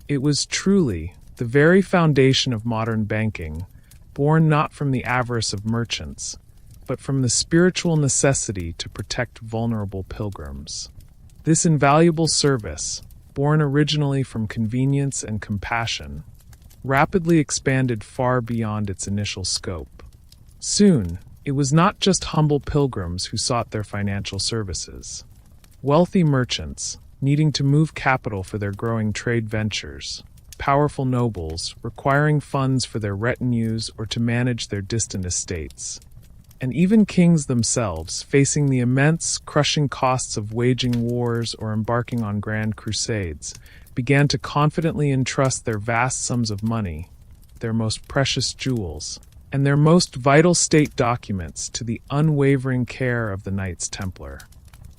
S1: It was truly the very foundation of modern banking, born not from the avarice of merchants, but from the spiritual necessity to protect vulnerable pilgrims. This invaluable service, born originally from convenience and compassion, rapidly expanded far beyond its initial scope. Soon, it was not just humble pilgrims who sought their financial services. Wealthy merchants, needing to move capital for their growing trade ventures, powerful nobles, requiring funds for their retinues or to manage their distant estates, and even kings themselves, facing the immense, crushing costs of waging wars or embarking on grand crusades, began to confidently entrust their vast sums of money, their most precious jewels, and their most vital state documents to the unwavering care of the Knights Templar.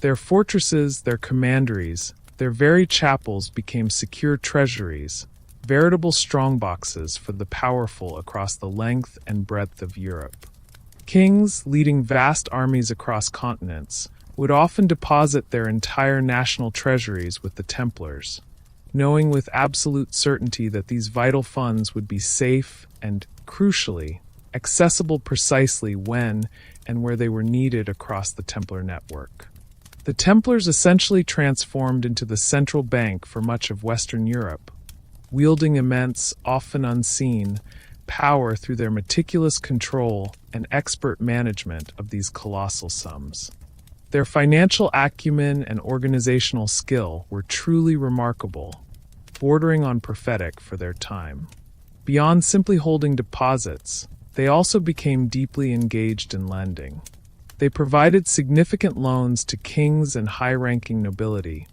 S1: Their fortresses, their commanderies, their very chapels became secure treasuries, veritable strongboxes for the powerful across the length and breadth of Europe. Kings, leading vast armies across continents, would often deposit their entire national treasuries with the Templars, knowing with absolute certainty that these vital funds would be safe and, crucially, accessible precisely when and where they were needed across the Templar network. The Templars essentially transformed into the central bank for much of Western Europe, wielding immense, often unseen, power through their meticulous control and expert management of these colossal sums. Their financial acumen and organizational skill were truly remarkable, bordering on prophetic for their time. Beyond simply holding deposits, they also became deeply engaged in lending. They provided significant loans to kings and high-ranking nobility,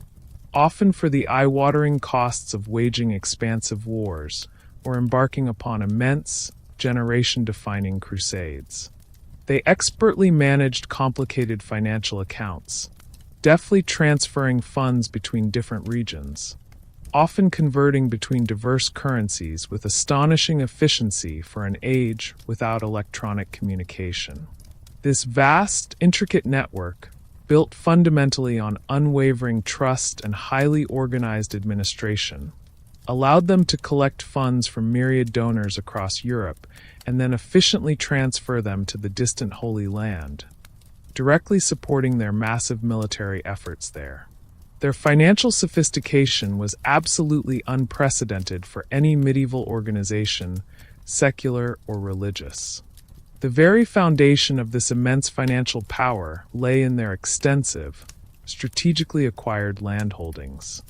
S1: often for the eye-watering costs of waging expansive wars or embarking upon immense, generation-defining crusades. They expertly managed complicated financial accounts, deftly transferring funds between different regions, often converting between diverse currencies with astonishing efficiency for an age without electronic communication. This vast, intricate network, built fundamentally on unwavering trust and highly organized administration, allowed them to collect funds from myriad donors across Europe and then efficiently transfer them to the distant Holy Land, directly supporting their massive military efforts there. Their financial sophistication was absolutely unprecedented for any medieval organization, secular or religious. The very foundation of this immense financial power lay in their extensive, strategically acquired landholdings.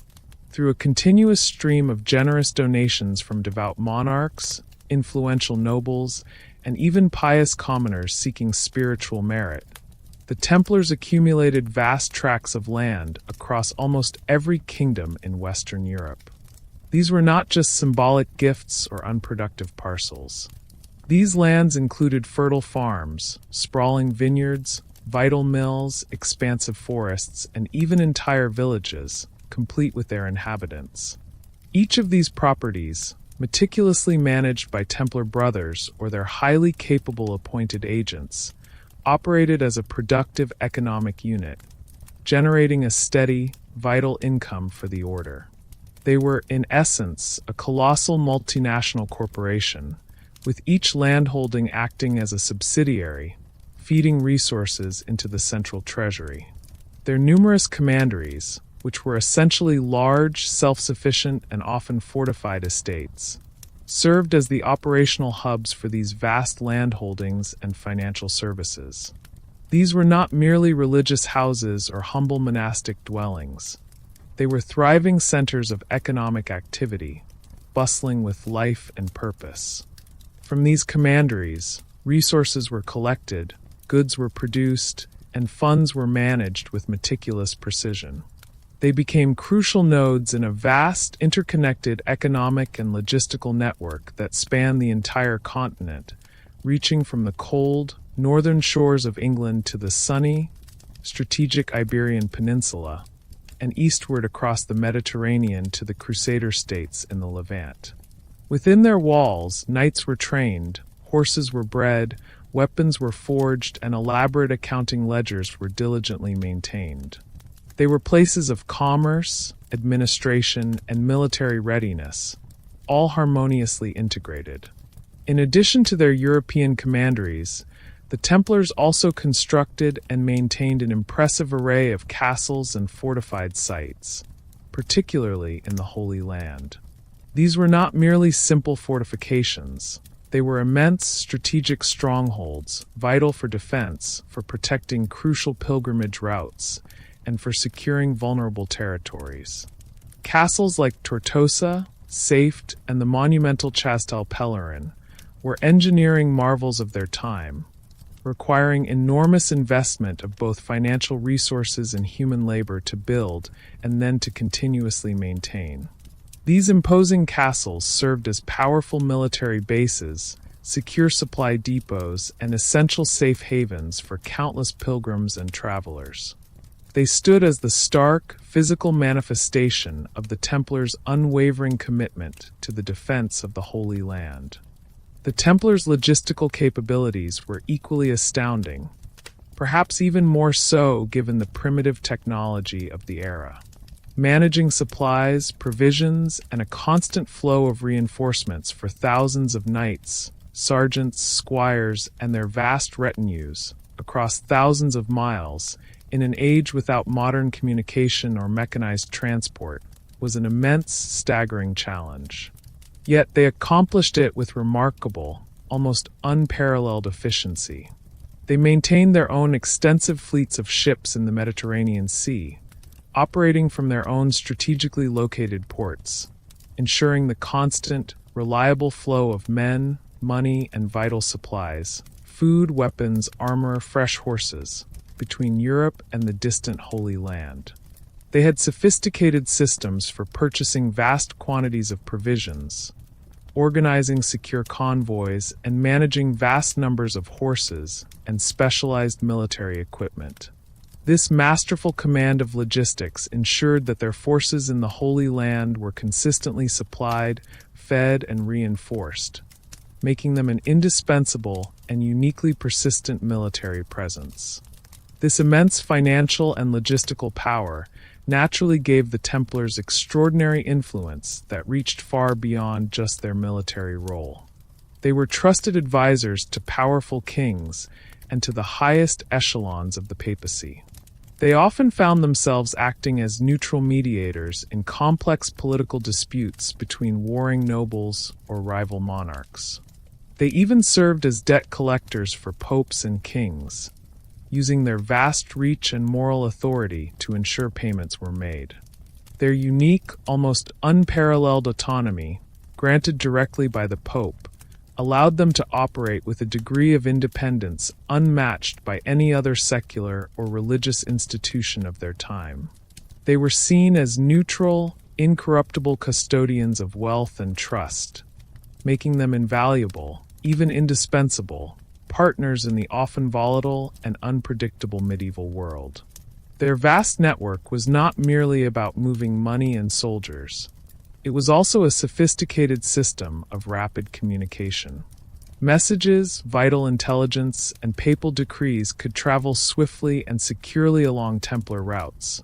S1: Through a continuous stream of generous donations from devout monarchs, influential nobles, and even pious commoners seeking spiritual merit, the Templars accumulated vast tracts of land across almost every kingdom in Western Europe. These were not just symbolic gifts or unproductive parcels. These lands included fertile farms, sprawling vineyards, vital mills, expansive forests, and even entire villages, complete with their inhabitants. Each of these properties, meticulously managed by Templar brothers or their highly capable appointed agents, operated as a productive economic unit, generating a steady, vital income for the order. They were, in essence, a colossal multinational corporation, with each landholding acting as a subsidiary, feeding resources into the central treasury. Their numerous commanderies, which were essentially large, self-sufficient, and often fortified estates, served as the operational hubs for these vast landholdings and financial services. These were not merely religious houses or humble monastic dwellings. They were thriving centers of economic activity, bustling with life and purpose. From these commanderies, resources were collected, goods were produced, and funds were managed with meticulous precision. They became crucial nodes in a vast, interconnected economic and logistical network that spanned the entire continent, reaching from the cold, northern shores of England to the sunny, strategic Iberian Peninsula, and eastward across the Mediterranean to the Crusader states in the Levant. Within their walls, knights were trained, horses were bred, weapons were forged, and elaborate accounting ledgers were diligently maintained. They were places of commerce, administration, and military readiness, all harmoniously integrated. In addition to their European commanderies, the Templars also constructed and maintained an impressive array of castles and fortified sites, particularly in the Holy Land. These were not merely simple fortifications. They were immense strategic strongholds, vital for defense, for protecting crucial pilgrimage routes, and for securing vulnerable territories. Castles like Tortosa, Safed, and the monumental Chastel Pellerin were engineering marvels of their time, requiring enormous investment of both financial resources and human labor to build and then to continuously maintain. These imposing castles served as powerful military bases, secure supply depots, and essential safe havens for countless pilgrims and travelers. They stood as the stark, physical manifestation of the Templars' unwavering commitment to the defense of the Holy Land. The Templars' logistical capabilities were equally astounding, perhaps even more so given the primitive technology of the era. Managing supplies, provisions, and a constant flow of reinforcements for thousands of knights, sergeants, squires, and their vast retinues, across thousands of miles, in an age without modern communication or mechanized transport, was an immense, staggering challenge. Yet they accomplished it with remarkable, almost unparalleled efficiency. They maintained their own extensive fleets of ships in the Mediterranean Sea, operating from their own strategically located ports, ensuring the constant, reliable flow of men, money, and vital supplies, food, weapons, armor, fresh horses, between Europe and the distant Holy Land. They had sophisticated systems for purchasing vast quantities of provisions, organizing secure convoys, and managing vast numbers of horses and specialized military equipment. This masterful command of logistics ensured that their forces in the Holy Land were consistently supplied, fed, and reinforced, making them an indispensable and uniquely persistent military presence. This immense financial and logistical power naturally gave the Templars extraordinary influence that reached far beyond just their military role. They were trusted advisors to powerful kings and to the highest echelons of the papacy. They often found themselves acting as neutral mediators in complex political disputes between warring nobles or rival monarchs. They even served as debt collectors for popes and kings, using their vast reach and moral authority to ensure payments were made. Their unique, almost unparalleled autonomy, granted directly by the Pope, allowed them to operate with a degree of independence unmatched by any other secular or religious institution of their time. They were seen as neutral, incorruptible custodians of wealth and trust, making them invaluable, even indispensable, partners in the often volatile and unpredictable medieval world. Their vast network was not merely about moving money and soldiers. It was also a sophisticated system of rapid communication. Messages, vital intelligence, and papal decrees could travel swiftly and securely along Templar routes,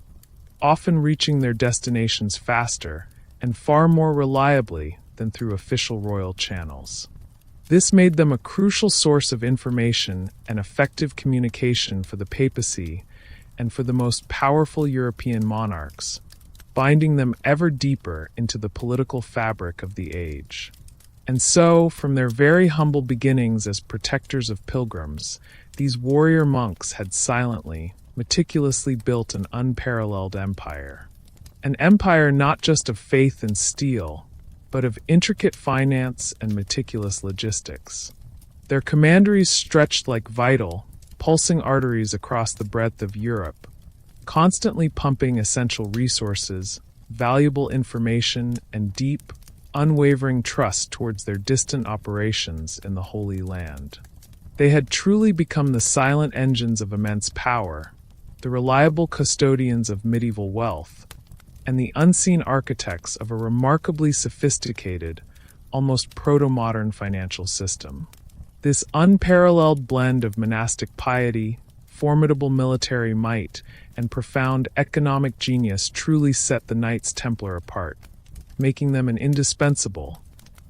S1: often reaching their destinations faster and far more reliably than through official royal channels. This made them a crucial source of information and effective communication for the papacy and for the most powerful European monarchs, binding them ever deeper into the political fabric of the age. And so, from their very humble beginnings as protectors of pilgrims, these warrior monks had silently, meticulously built an unparalleled empire. An empire not just of faith and steel, but of intricate finance and meticulous logistics. Their commanderies stretched like vital, pulsing arteries across the breadth of Europe, constantly pumping essential resources, valuable information, and deep, unwavering trust towards their distant operations in the Holy Land. They had truly become the silent engines of immense power, the reliable custodians of medieval wealth, and the unseen architects of a remarkably sophisticated, almost proto-modern financial system. This unparalleled blend of monastic piety, formidable military might, and profound economic genius truly set the Knights Templar apart, making them an indispensable,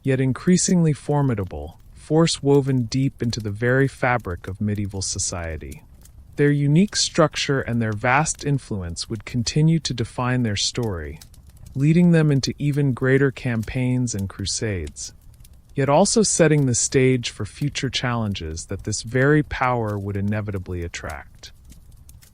S1: yet increasingly formidable, force woven deep into the very fabric of medieval society. Their unique structure and their vast influence would continue to define their story, leading them into even greater campaigns and crusades, yet also setting the stage for future challenges that this very power would inevitably attract.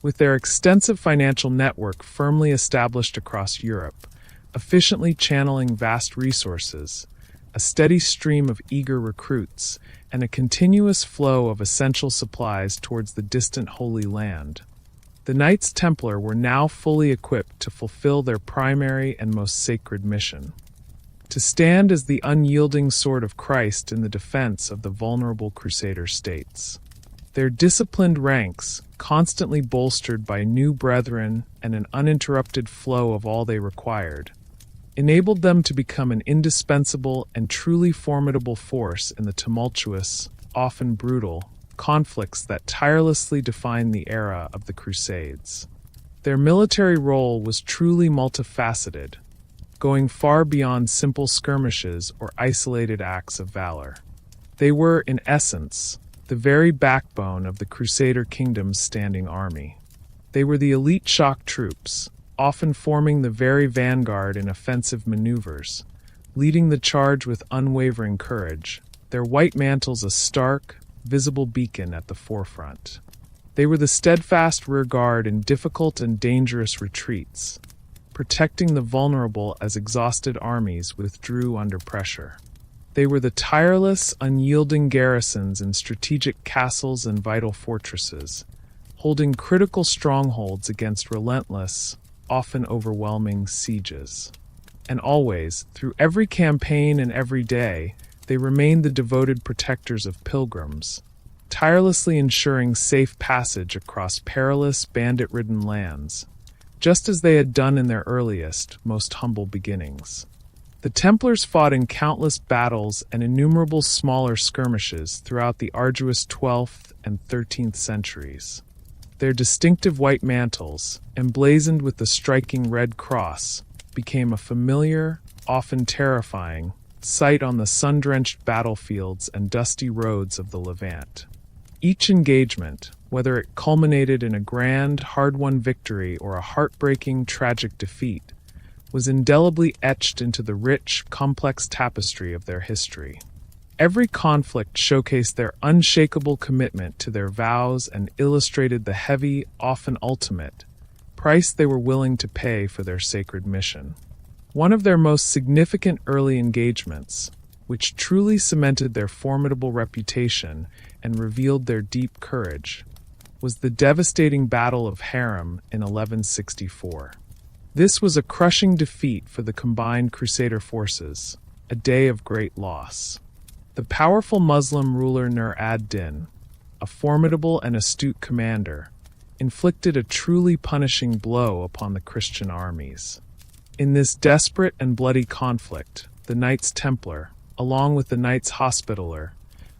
S1: With their extensive financial network firmly established across Europe, efficiently channeling vast resources, a steady stream of eager recruits, and a continuous flow of essential supplies towards the distant Holy Land, the Knights Templar were now fully equipped to fulfill their primary and most sacred mission: to stand as the unyielding sword of Christ in the defense of the vulnerable Crusader states. Their disciplined ranks, constantly bolstered by new brethren and an uninterrupted flow of all they required, enabled them to become an indispensable and truly formidable force in the tumultuous, often brutal, conflicts that tirelessly defined the era of the Crusades. Their military role was truly multifaceted, going far beyond simple skirmishes or isolated acts of valor. They were, in essence, the very backbone of the Crusader kingdom's standing army. They were the elite shock troops, often forming the very vanguard in offensive maneuvers, leading the charge with unwavering courage, their white mantles a stark, visible beacon at the forefront. They were the steadfast rear guard in difficult and dangerous retreats, protecting the vulnerable as exhausted armies withdrew under pressure. They were the tireless, unyielding garrisons in strategic castles and vital fortresses, holding critical strongholds against relentless, often overwhelming sieges. And always, through every campaign and every day, they remained the devoted protectors of pilgrims, tirelessly ensuring safe passage across perilous, bandit-ridden lands, just as they had done in their earliest, most humble beginnings. The Templars fought in countless battles and innumerable smaller skirmishes throughout the arduous 12th and 13th centuries. Their distinctive white mantles, emblazoned with the striking red cross, became a familiar, often terrifying, sight on the sun-drenched battlefields and dusty roads of the Levant. Each engagement, whether it culminated in a grand, hard-won victory or a heartbreaking, tragic defeat, was indelibly etched into the rich, complex tapestry of their history. Every conflict showcased their unshakable commitment to their vows and illustrated the heavy, often ultimate, price they were willing to pay for their sacred mission. One of their most significant early engagements, which truly cemented their formidable reputation and revealed their deep courage, was the devastating Battle of Harem in 1164. This was a crushing defeat for the combined Crusader forces, a day of great loss. The powerful Muslim ruler Nur ad-Din, a formidable and astute commander, inflicted a truly punishing blow upon the Christian armies. In this desperate and bloody conflict, the Knights Templar, along with the Knights Hospitaller,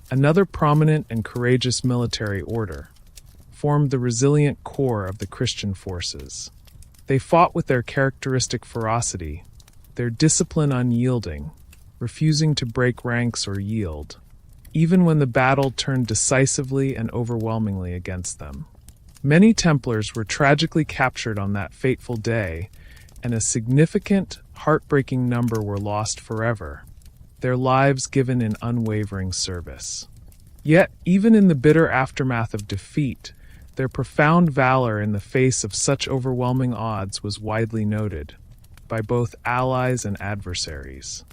S1: another prominent and courageous military order, formed the resilient core of the Christian forces. They fought with their characteristic ferocity, their discipline unyielding, refusing to break ranks or yield, even when the battle turned decisively and overwhelmingly against them. Many Templars were tragically captured on that fateful day, and a significant, heartbreaking number were lost forever, their lives given in unwavering service. Yet, even in the bitter aftermath of defeat, their profound valor in the face of such overwhelming odds was widely noted, by both allies and adversaries.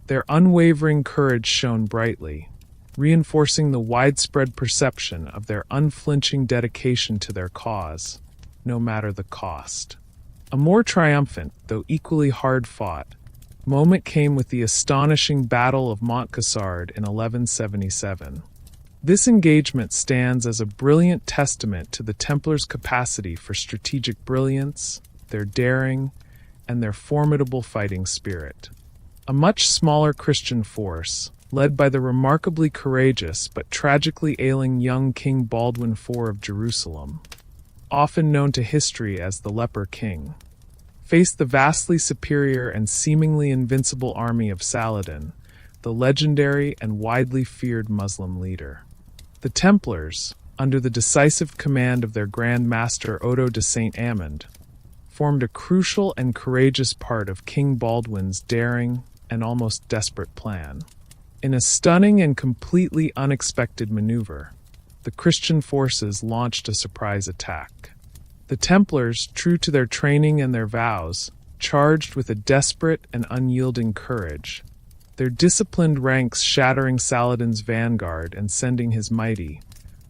S1: Their unwavering courage shone brightly, reinforcing the widespread perception of their unflinching dedication to their cause, no matter the cost. A more triumphant, though equally hard-fought, moment came with the astonishing Battle of Montcassard in 1177. This engagement stands as a brilliant testament to the Templars' capacity for strategic brilliance, their daring, and their formidable fighting spirit. A much smaller Christian force, led by the remarkably courageous but tragically ailing young King Baldwin IV of Jerusalem, often known to history as the Leper King, faced the vastly superior and seemingly invincible army of Saladin, the legendary and widely feared Muslim leader. The Templars, under the decisive command of their Grand Master Odo de Saint Amand, formed a crucial and courageous part of King Baldwin's daring and almost desperate plan. In a stunning and completely unexpected maneuver, the Christian forces launched a surprise attack. The Templars, true to their training and their vows, charged with a desperate and unyielding courage, their disciplined ranks shattering Saladin's vanguard and sending his mighty,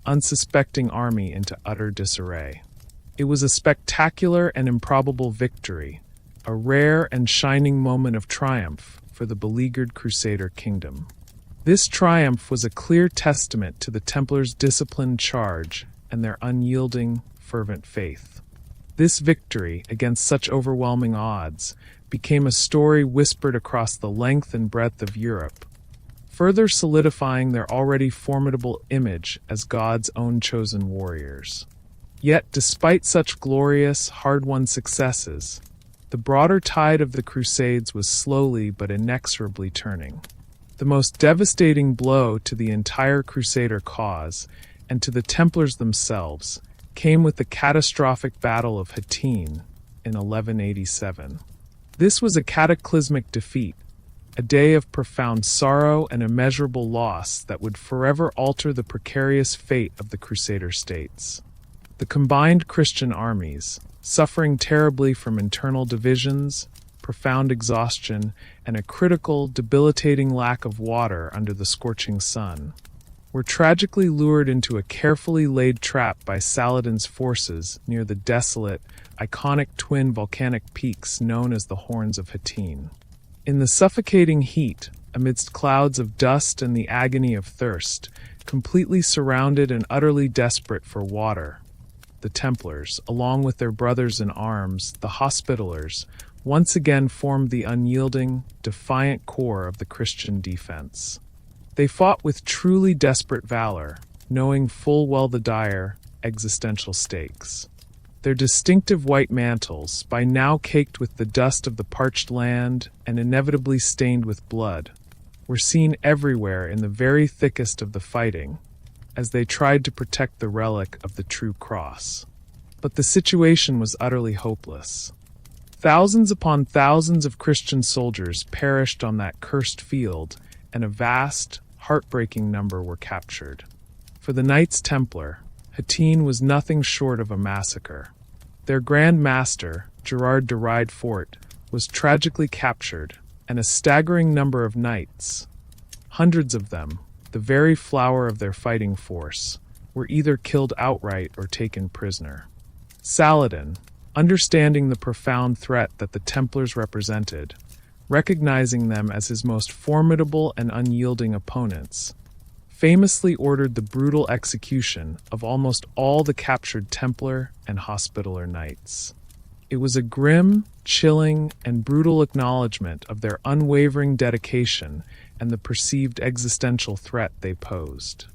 S1: unsuspecting army into utter disarray. It was a spectacular and improbable victory, a rare and shining moment of triumph for the beleaguered Crusader kingdom. This triumph was a clear testament to the Templars' disciplined charge and their unyielding, fervent faith. This victory, against such overwhelming odds, became a story whispered across the length and breadth of Europe, further solidifying their already formidable image as God's own chosen warriors. Yet, despite such glorious, hard-won successes, the broader tide of the Crusades was slowly but inexorably turning. The most devastating blow to the entire Crusader cause, and to the Templars themselves, came with the catastrophic Battle of Hattin in 1187. This was a cataclysmic defeat, a day of profound sorrow and immeasurable loss that would forever alter the precarious fate of the Crusader states. The combined Christian armies, suffering terribly from internal divisions, profound exhaustion, and a critical, debilitating lack of water under the scorching sun, were tragically lured into a carefully laid trap by Saladin's forces near the desolate, iconic twin volcanic peaks known as the Horns of Hattin. In the suffocating heat, amidst clouds of dust and the agony of thirst, completely surrounded and utterly desperate for water, the Templars, along with their brothers in arms, the Hospitallers, once again formed the unyielding, defiant core of the Christian defense. They fought with truly desperate valor, knowing full well the dire, existential stakes. Their distinctive white mantles, by now caked with the dust of the parched land and inevitably stained with blood, were seen everywhere in the very thickest of the fighting, as they tried to protect the relic of the true cross. But the situation was utterly hopeless. Thousands upon thousands of Christian soldiers perished on that cursed field, and a vast, heartbreaking number were captured. For the Knights Templar, Hattin was nothing short of a massacre. Their Grand Master, Gerard de Ridefort, was tragically captured, and a staggering number of knights, hundreds of them, the very flower of their fighting force, were either killed outright or taken prisoner. Saladin, understanding the profound threat that the Templars represented, recognizing them as his most formidable and unyielding opponents, famously ordered the brutal execution of almost all the captured Templar and Hospitaller knights. It was a grim, chilling, and brutal acknowledgement of their unwavering dedication and the perceived existential threat they posed.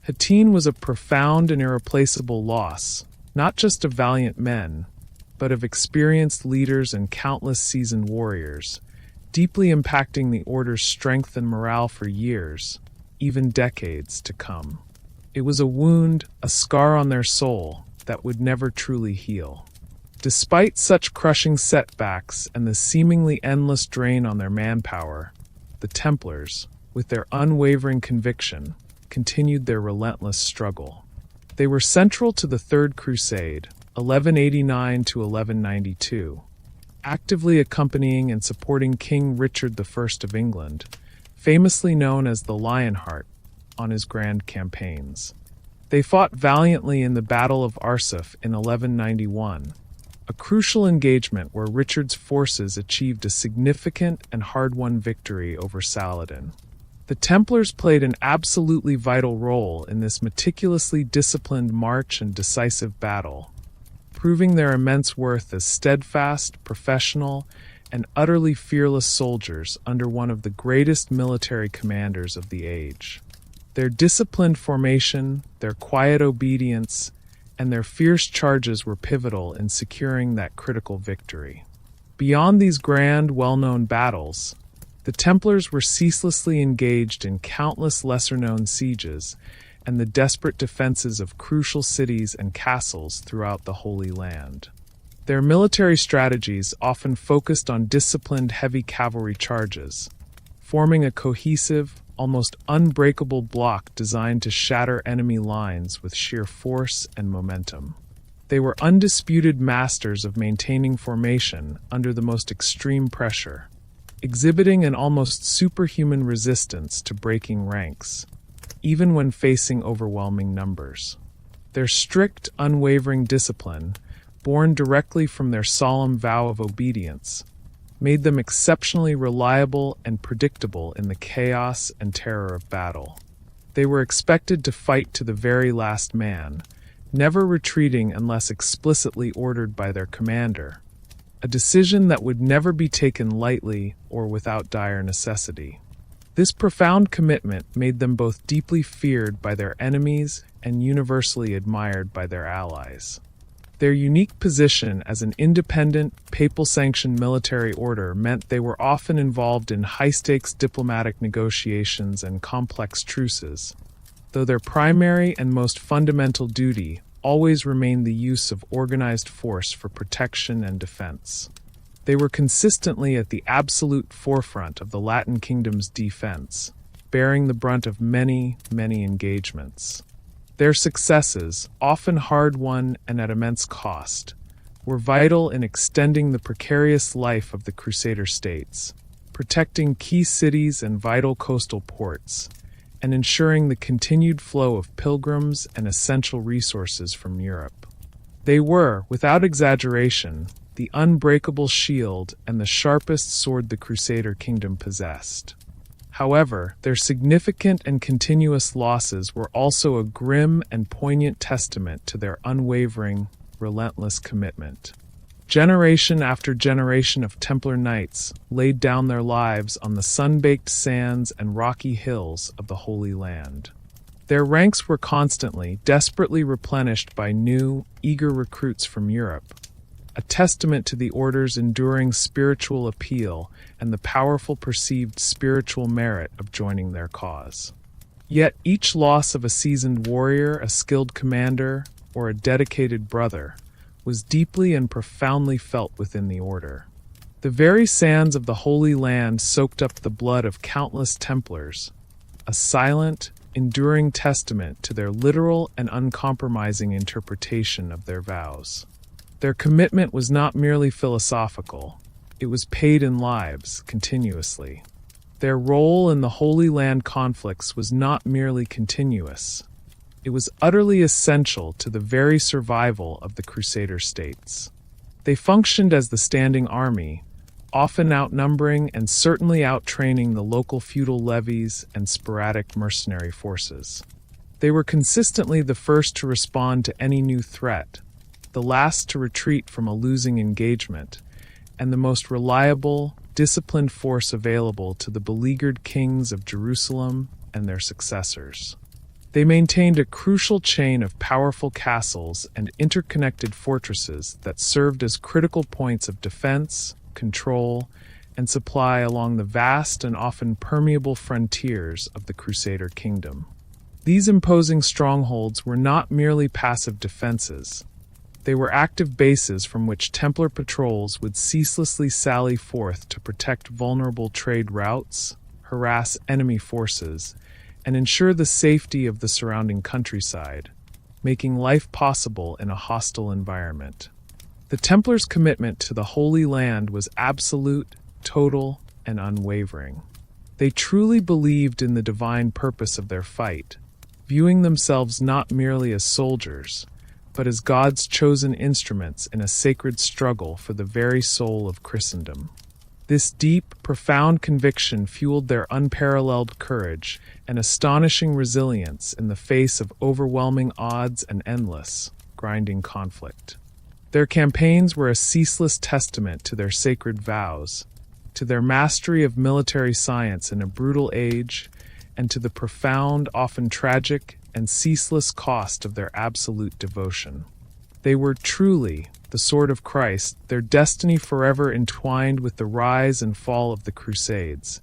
S1: Hattin was a profound and irreplaceable loss, not just of valiant men, but of experienced leaders and countless seasoned warriors, deeply impacting the Order's strength and morale for years, even decades to come. It was a wound, a scar on their soul, that would never truly heal. Despite such crushing setbacks and the seemingly endless drain on their manpower, the Templars, with their unwavering conviction, continued their relentless struggle. They were central to the Third Crusade, 1189 to 1192, actively accompanying and supporting King Richard I of England, famously known as the Lionheart, on his grand campaigns. They fought valiantly in the Battle of Arsuf in 1191, a crucial engagement where Richard's forces achieved a significant and hard-won victory over Saladin. The Templars played an absolutely vital role in this meticulously disciplined march and decisive battle, proving their immense worth as steadfast, professional, and utterly fearless soldiers under one of the greatest military commanders of the age. Their disciplined formation, their quiet obedience, and their fierce charges were pivotal in securing that critical victory. Beyond these grand, well-known battles, the Templars were ceaselessly engaged in countless lesser-known sieges and the desperate defenses of crucial cities and castles throughout the Holy Land. Their military strategies often focused on disciplined heavy cavalry charges, forming a cohesive, almost unbreakable block designed to shatter enemy lines with sheer force and momentum. They were undisputed masters of maintaining formation under the most extreme pressure, exhibiting an almost superhuman resistance to breaking ranks, even when facing overwhelming numbers. Their strict, unwavering discipline, born directly from their solemn vow of obedience, made them exceptionally reliable and predictable in the chaos and terror of battle. They were expected to fight to the very last man, never retreating unless explicitly ordered by their commander, a decision that would never be taken lightly or without dire necessity. This profound commitment made them both deeply feared by their enemies and universally admired by their allies. Their unique position as an independent, papal-sanctioned military order meant they were often involved in high-stakes diplomatic negotiations and complex truces, though their primary and most fundamental duty always remained the use of organized force for protection and defense. They were consistently at the absolute forefront of the Latin Kingdom's defense, bearing the brunt of many, many engagements. Their successes, often hard-won and at immense cost, were vital in extending the precarious life of the Crusader states, protecting key cities and vital coastal ports, and ensuring the continued flow of pilgrims and essential resources from Europe. They were, without exaggeration, the unbreakable shield and the sharpest sword the Crusader kingdom possessed. However, their significant and continuous losses were also a grim and poignant testament to their unwavering, relentless commitment. Generation after generation of Templar knights laid down their lives on the sun-baked sands and rocky hills of the Holy Land. Their ranks were constantly, desperately replenished by new, eager recruits from Europe, a testament to the Order's enduring spiritual appeal and the powerful perceived spiritual merit of joining their cause. Yet each loss of a seasoned warrior, a skilled commander, or a dedicated brother was deeply and profoundly felt within the Order. The very sands of the Holy Land soaked up the blood of countless Templars, a silent, enduring testament to their literal and uncompromising interpretation of their vows. Their commitment was not merely philosophical, it was paid in lives, continuously. Their role in the Holy Land conflicts was not merely continuous, it was utterly essential to the very survival of the Crusader states. They functioned as the standing army, often outnumbering and certainly outtraining the local feudal levies and sporadic mercenary forces. They were consistently the first to respond to any new threat, the last to retreat from a losing engagement, and the most reliable, disciplined force available to the beleaguered kings of Jerusalem and their successors. They maintained a crucial chain of powerful castles and interconnected fortresses that served as critical points of defense, control, and supply along the vast and often permeable frontiers of the Crusader kingdom. These imposing strongholds were not merely passive defenses. They were active bases from which Templar patrols would ceaselessly sally forth to protect vulnerable trade routes, harass enemy forces, and ensure the safety of the surrounding countryside, making life possible in a hostile environment. The Templars' commitment to the Holy Land was absolute, total, and unwavering. They truly believed in the divine purpose of their fight, viewing themselves not merely as soldiers, but as God's chosen instruments in a sacred struggle for the very soul of Christendom. This deep, profound conviction fueled their unparalleled courage and astonishing resilience in the face of overwhelming odds and endless, grinding conflict. Their campaigns were a ceaseless testament to their sacred vows, to their mastery of military science in a brutal age, and to the profound, often tragic, and ceaseless cost of their absolute devotion. They were truly the sword of Christ, their destiny forever entwined with the rise and fall of the Crusades,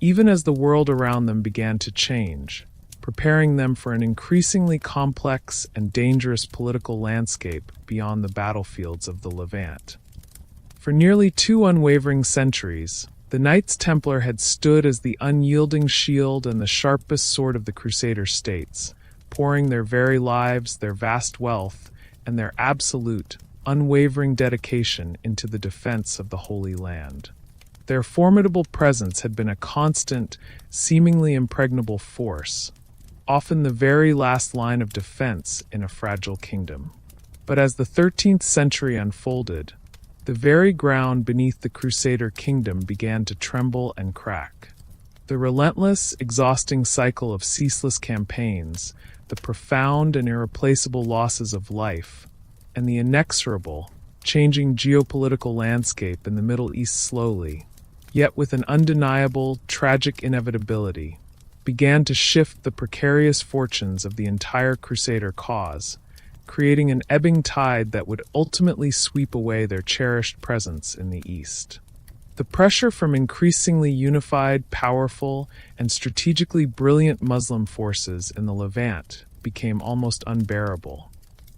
S1: even as the world around them began to change, preparing them for an increasingly complex and dangerous political landscape beyond the battlefields of the Levant. For nearly 2 unwavering centuries, the Knights Templar had stood as the unyielding shield and the sharpest sword of the Crusader states, pouring their very lives, their vast wealth, and their absolute, unwavering dedication into the defense of the Holy Land. Their formidable presence had been a constant, seemingly impregnable force, often the very last line of defense in a fragile kingdom. But as the 13th century unfolded, the very ground beneath the Crusader kingdom began to tremble and crack. The relentless, exhausting cycle of ceaseless campaigns, the profound and irreplaceable losses of life, and the inexorable, changing geopolitical landscape in the Middle East slowly, yet with an undeniable, tragic inevitability, began to shift the precarious fortunes of the entire Crusader cause creating an ebbing tide that would ultimately sweep away their cherished presence in the East. The pressure from increasingly unified, powerful, and strategically brilliant Muslim forces in the Levant became almost unbearable.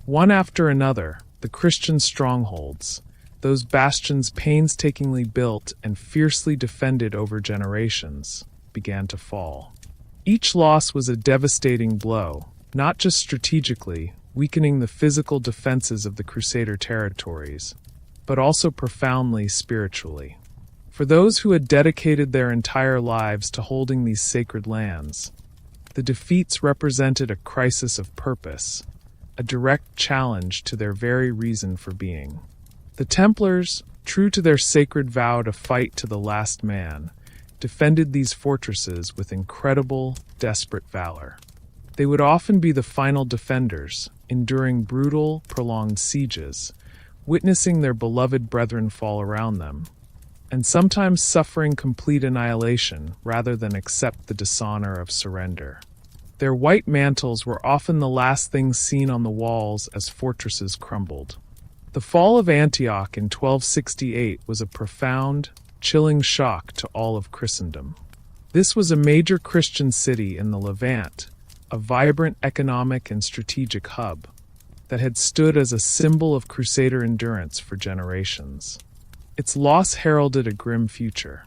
S1: One after another, the Christian strongholds, those bastions painstakingly built and fiercely defended over generations, began to fall. Each loss was a devastating blow, not just strategically, weakening the physical defenses of the Crusader territories, but also profoundly spiritually. For those who had dedicated their entire lives to holding these sacred lands, the defeats represented a crisis of purpose, a direct challenge to their very reason for being. The Templars, true to their sacred vow to fight to the last man, defended these fortresses with incredible, desperate valor. They would often be the final defenders, enduring brutal, prolonged sieges, witnessing their beloved brethren fall around them, and sometimes suffering complete annihilation rather than accept the dishonor of surrender. Their white mantles were often the last things seen on the walls as fortresses crumbled. The fall of Antioch in 1268 was a profound, chilling shock to all of Christendom. This was a major Christian city in the Levant, a vibrant economic and strategic hub that had stood as a symbol of Crusader endurance for generations. Its loss heralded a grim future.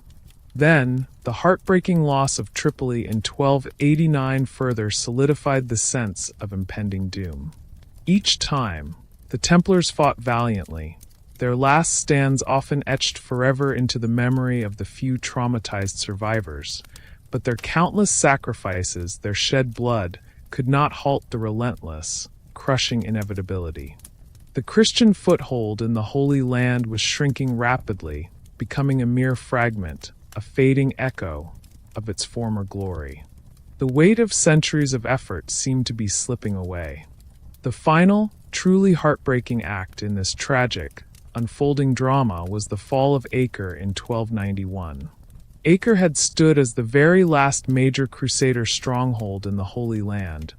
S1: Then, the heartbreaking loss of Tripoli in 1289 further solidified the sense of impending doom. Each time, the Templars fought valiantly, their last stands often etched forever into the memory of the few traumatized survivors, but their countless sacrifices, their shed blood, could not halt the relentless, crushing inevitability. The Christian foothold in the Holy Land was shrinking rapidly, becoming a mere fragment, a fading echo of its former glory. The weight of centuries of effort seemed to be slipping away. The final, truly heartbreaking act in this tragic, unfolding drama was the fall of Acre in 1291. Acre had stood as the very last major Crusader stronghold in the Holy Land,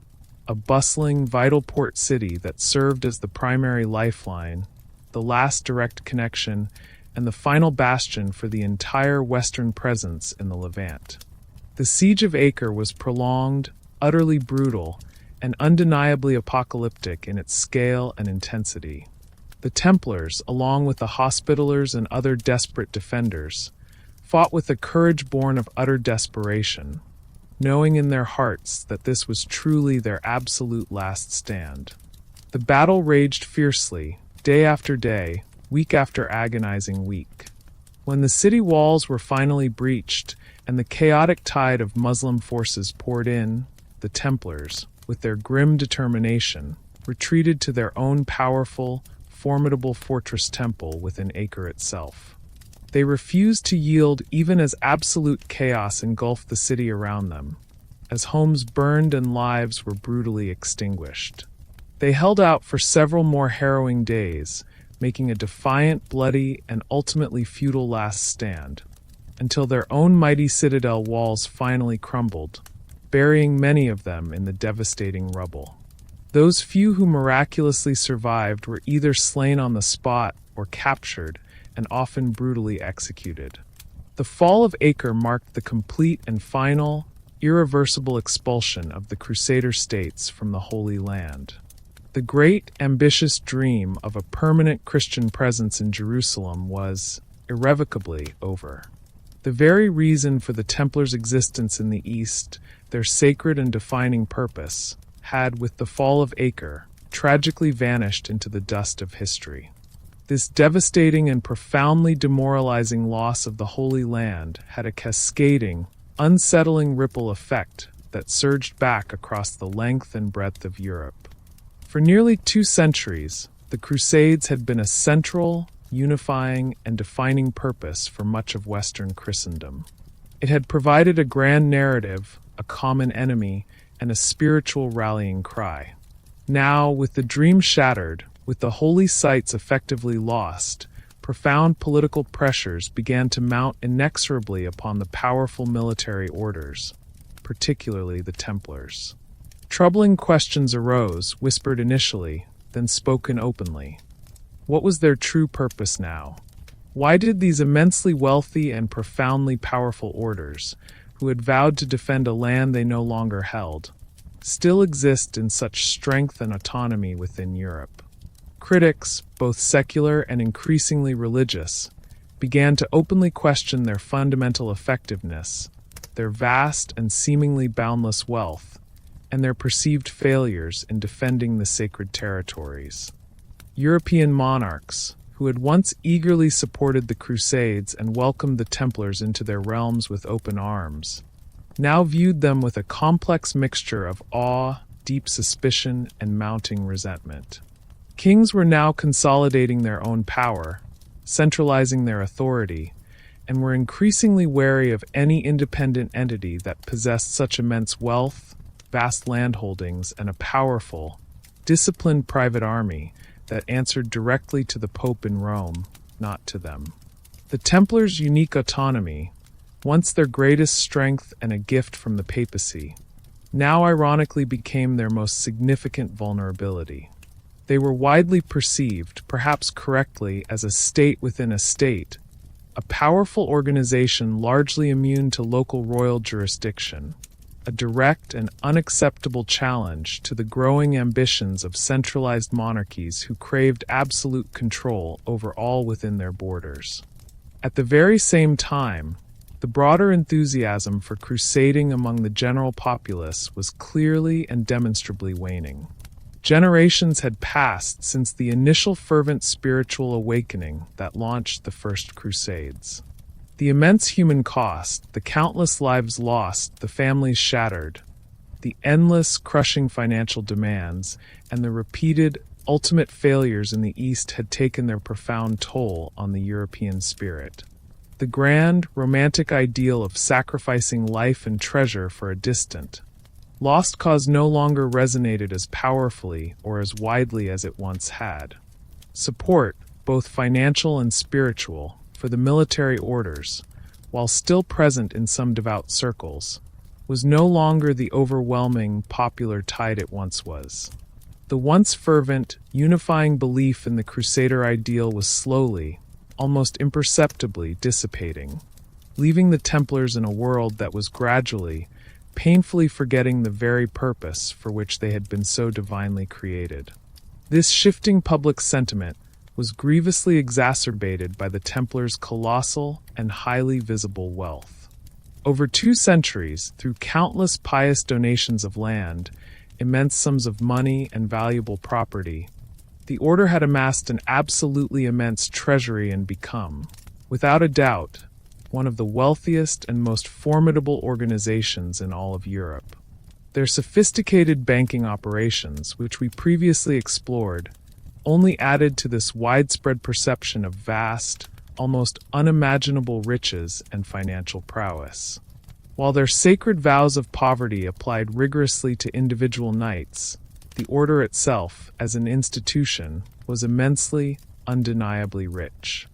S1: a bustling, vital port city that served as the primary lifeline, the last direct connection, and the final bastion for the entire Western presence in the Levant. The siege of Acre was prolonged, utterly brutal, and undeniably apocalyptic in its scale and intensity. The Templars, along with the Hospitallers and other desperate defenders, fought with a courage born of utter desperation, knowing in their hearts that this was truly their absolute last stand. The battle raged fiercely, day after day, week after agonizing week. When the city walls were finally breached and the chaotic tide of Muslim forces poured in, the Templars, with their grim determination, retreated to their own powerful, formidable fortress temple within Acre itself. They refused to yield even as absolute chaos engulfed the city around them, as homes burned and lives were brutally extinguished. They held out for several more harrowing days, making a defiant, bloody, and ultimately futile last stand, until their own mighty citadel walls finally crumbled, burying many of them in the devastating rubble. Those few who miraculously survived were either slain on the spot or captured, and often brutally executed. The fall of Acre marked the complete and final, irreversible expulsion of the Crusader states from the Holy Land. The great, ambitious dream of a permanent Christian presence in Jerusalem was irrevocably over. The very reason for the Templars' existence in the East, their sacred and defining purpose, had, with the fall of Acre, tragically vanished into the dust of history. This devastating and profoundly demoralizing loss of the Holy Land had a cascading, unsettling ripple effect that surged back across the length and breadth of Europe. For nearly 2 centuries, the Crusades had been a central, unifying, and defining purpose for much of Western Christendom. It had provided a grand narrative, a common enemy, and a spiritual rallying cry. Now, with the dream shattered, with the holy sites effectively lost, profound political pressures began to mount inexorably upon the powerful military orders, particularly the Templars. Troubling questions arose, whispered initially, than spoken openly. What was their true purpose now? Why did these immensely wealthy and profoundly powerful orders, who had vowed to defend a land they no longer held, still exist in such strength and autonomy within Europe? Critics, both secular and increasingly religious, began to openly question their fundamental effectiveness, their vast and seemingly boundless wealth, and their perceived failures in defending the sacred territories. European monarchs, who had once eagerly supported the Crusades and welcomed the Templars into their realms with open arms, now viewed them with a complex mixture of awe, deep suspicion, and mounting resentment. Kings were now consolidating their own power, centralizing their authority, and were increasingly wary of any independent entity that possessed such immense wealth, vast landholdings, and a powerful, disciplined private army that answered directly to the Pope in Rome, not to them. The Templars' unique autonomy, once their greatest strength and a gift from the papacy, now ironically became their most significant vulnerability. They were widely perceived, perhaps correctly, as a state within a state, a powerful organization largely immune to local royal jurisdiction, a direct and unacceptable challenge to the growing ambitions of centralized monarchies who craved absolute control over all within their borders. At the very same time, the broader enthusiasm for crusading among the general populace was clearly and demonstrably waning. Generations had passed since the initial fervent spiritual awakening that launched the First Crusades. The immense human cost, the countless lives lost, the families shattered, the endless, crushing financial demands, and the repeated, ultimate failures in the East had taken their profound toll on the European spirit. The grand, romantic ideal of sacrificing life and treasure for a distant, lost cause no longer resonated as powerfully or as widely as it once had. Support, both financial and spiritual, for the military orders, while still present in some devout circles, was no longer the overwhelming popular tide it once was. The once fervent, unifying belief in the Crusader ideal was slowly, almost imperceptibly, dissipating, leaving the Templars in a world that was gradually, painfully forgetting the very purpose for which they had been so divinely created. This shifting public sentiment was grievously exacerbated by the Templars' colossal and highly visible wealth. Over 2 centuries, through countless pious donations of land, immense sums of money, and valuable property, the order had amassed an absolutely immense treasury and become, without a doubt, one of the wealthiest and most formidable organizations in all of Europe. Their sophisticated banking operations, which we previously explored, only added to this widespread perception of vast, almost unimaginable riches and financial prowess. While their sacred vows of poverty applied rigorously to individual knights, the order itself, as an institution, was immensely, undeniably rich.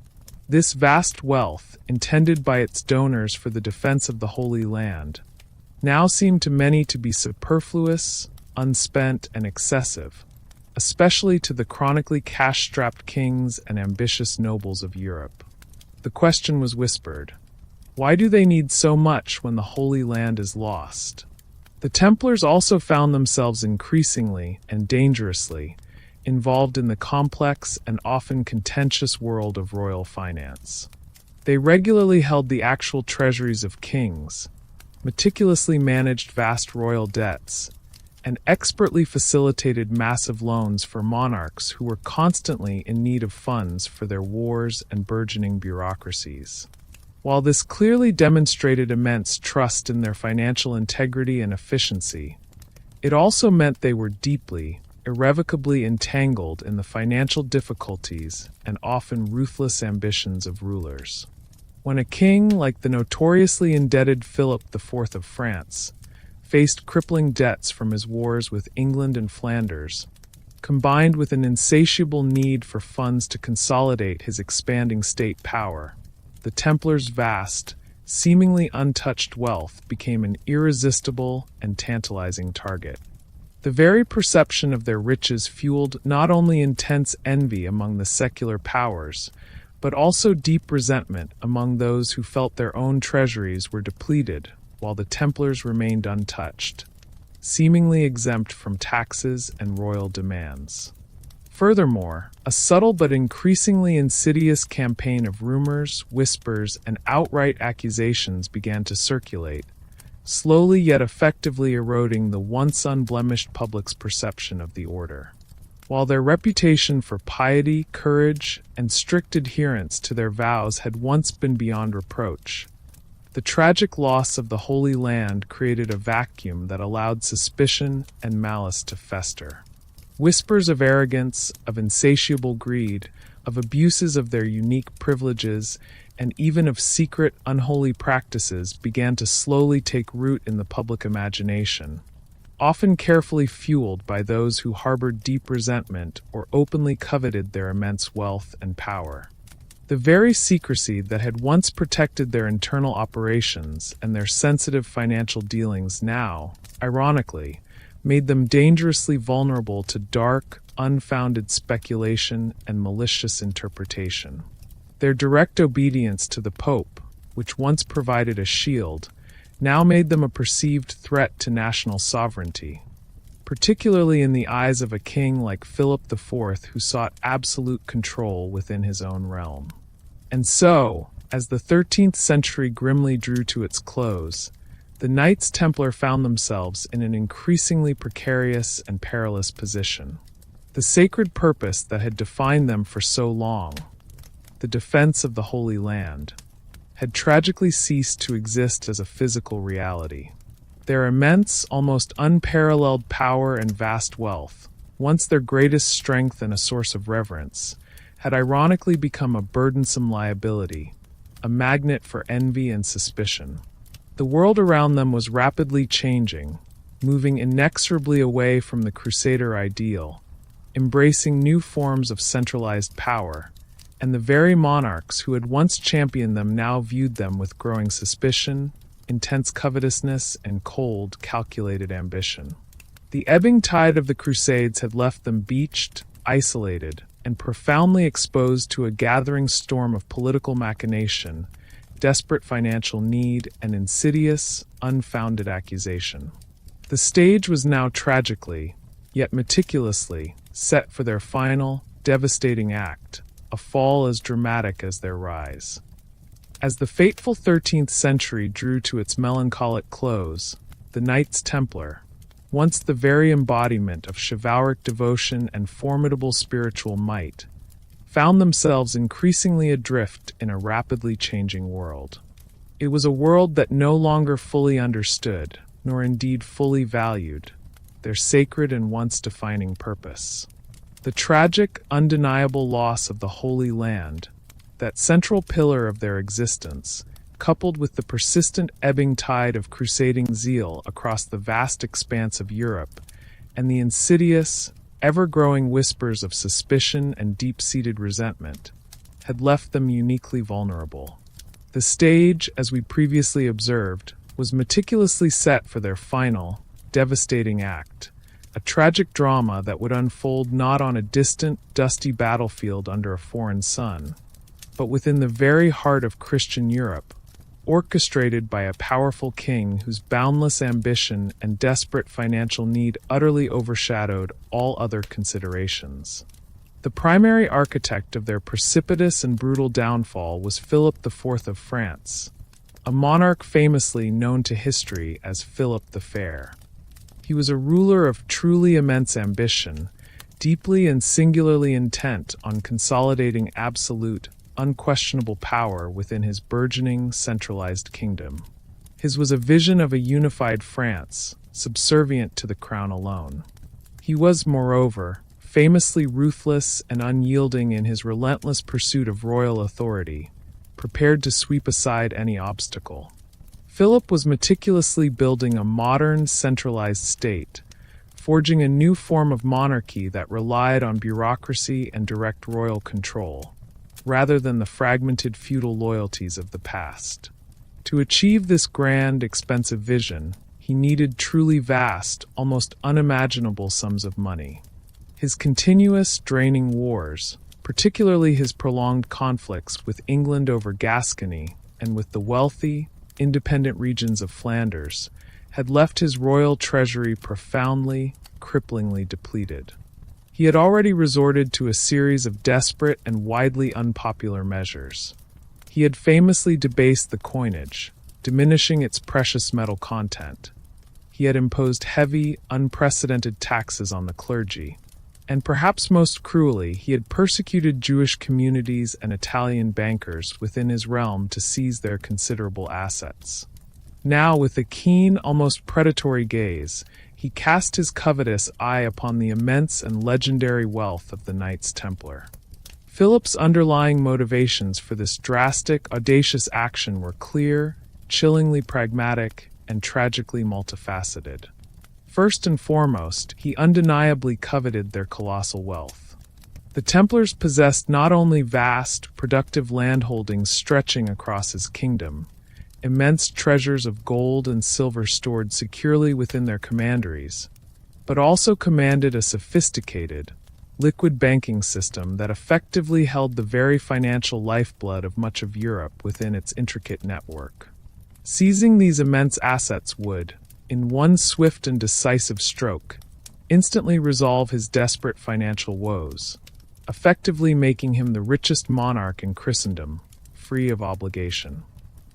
S1: This vast wealth, intended by its donors for the defense of the Holy Land, now seemed to many to be superfluous, unspent, and excessive, especially to the chronically cash-strapped kings and ambitious nobles of Europe. The question was whispered, why do they need so much when the Holy Land is lost? The Templars also found themselves increasingly and dangerously involved in the complex and often contentious world of royal finance. They regularly held the actual treasuries of kings, meticulously managed vast royal debts, and expertly facilitated massive loans for monarchs who were constantly in need of funds for their wars and burgeoning bureaucracies. While this clearly demonstrated immense trust in their financial integrity and efficiency, it also meant they were deeply, irrevocably entangled in the financial difficulties and often ruthless ambitions of rulers. When a king like the notoriously indebted Philip IV of France faced crippling debts from his wars with England and Flanders, combined with an insatiable need for funds to consolidate his expanding state power, the Templars' vast, seemingly untouched wealth became an irresistible and tantalizing target. The very perception of their riches fueled not only intense envy among the secular powers, but also deep resentment among those who felt their own treasuries were depleted while the Templars remained untouched, seemingly exempt from taxes and royal demands. Furthermore, a subtle but increasingly insidious campaign of rumors, whispers, and outright accusations began to circulate, slowly yet effectively eroding the once unblemished public's perception of the order. While their reputation for piety, courage, and strict adherence to their vows had once been beyond reproach, the tragic loss of the Holy Land created a vacuum that allowed suspicion and malice to fester. Whispers of arrogance, of insatiable greed, of abuses of their unique privileges, and even of secret, unholy practices began to slowly take root in the public imagination, often carefully fueled by those who harbored deep resentment or openly coveted their immense wealth and power. The very secrecy that had once protected their internal operations and their sensitive financial dealings now, ironically, made them dangerously vulnerable to dark, unfounded speculation and malicious interpretation. Their direct obedience to the Pope, which once provided a shield, now made them a perceived threat to national sovereignty, particularly in the eyes of a king like Philip IV who sought absolute control within his own realm. And so, as the 13th century grimly drew to its close, the Knights Templar found themselves in an increasingly precarious and perilous position. The sacred purpose that had defined them for so long, the defense of the Holy Land, had tragically ceased to exist as a physical reality. Their immense, almost unparalleled power and vast wealth, once their greatest strength and a source of reverence, had ironically become a burdensome liability, a magnet for envy and suspicion. The world around them was rapidly changing, moving inexorably away from the Crusader ideal, embracing new forms of centralized power, and the very monarchs who had once championed them now viewed them with growing suspicion, intense covetousness, and cold, calculated ambition. The ebbing tide of the Crusades had left them beached, isolated, and profoundly exposed to a gathering storm of political machination, desperate financial need, and insidious, unfounded accusation. The stage was now tragically, yet meticulously, set for their final, devastating act, a fall as dramatic as their rise. As the fateful 13th century drew to its melancholic close, the Knights Templar, once the very embodiment of chivalric devotion and formidable spiritual might, found themselves increasingly adrift in a rapidly changing world. It was a world that no longer fully understood, nor indeed fully valued, their sacred and once defining purpose. The tragic, undeniable loss of the Holy Land, that central pillar of their existence, coupled with the persistent ebbing tide of crusading zeal across the vast expanse of Europe, and the insidious, ever-growing whispers of suspicion and deep-seated resentment, had left them uniquely vulnerable. The stage, as we previously observed, was meticulously set for their final, devastating act, a tragic drama that would unfold not on a distant, dusty battlefield under a foreign sun, but within the very heart of Christian Europe, orchestrated by a powerful king whose boundless ambition and desperate financial need utterly overshadowed all other considerations. The primary architect of their precipitous and brutal downfall was Philip IV of France, a monarch famously known to history as Philip the Fair. He was a ruler of truly immense ambition, deeply and singularly intent on consolidating absolute, unquestionable power within his burgeoning, centralized kingdom. His was a vision of a unified France, subservient to the crown alone. He was, moreover, famously ruthless and unyielding in his relentless pursuit of royal authority, prepared to sweep aside any obstacle. Philip was meticulously building a modern, centralized state, forging a new form of monarchy that relied on bureaucracy and direct royal control, rather than the fragmented feudal loyalties of the past. To achieve this grand, expensive vision, he needed truly vast, almost unimaginable sums of money. His continuous, draining wars, particularly his prolonged conflicts with England over Gascony and with the wealthy, independent regions of Flanders, had left his royal treasury profoundly, cripplingly depleted. He had already resorted to a series of desperate and widely unpopular measures. He had famously debased the coinage, diminishing its precious metal content. He had imposed heavy, unprecedented taxes on the clergy, and perhaps most cruelly, he had persecuted Jewish communities and Italian bankers within his realm to seize their considerable assets. Now, with a keen, almost predatory gaze, he cast his covetous eye upon the immense and legendary wealth of the Knights Templar. Philip's underlying motivations for this drastic, audacious action were clear, chillingly pragmatic, and tragically multifaceted. First and foremost, he undeniably coveted their colossal wealth. The Templars possessed not only vast, productive landholdings stretching across his kingdom, immense treasures of gold and silver stored securely within their commanderies, but also commanded a sophisticated, liquid banking system that effectively held the very financial lifeblood of much of Europe within its intricate network. Seizing these immense assets would, in one swift and decisive stroke, instantly resolve his desperate financial woes, effectively making him the richest monarch in Christendom, free of obligation.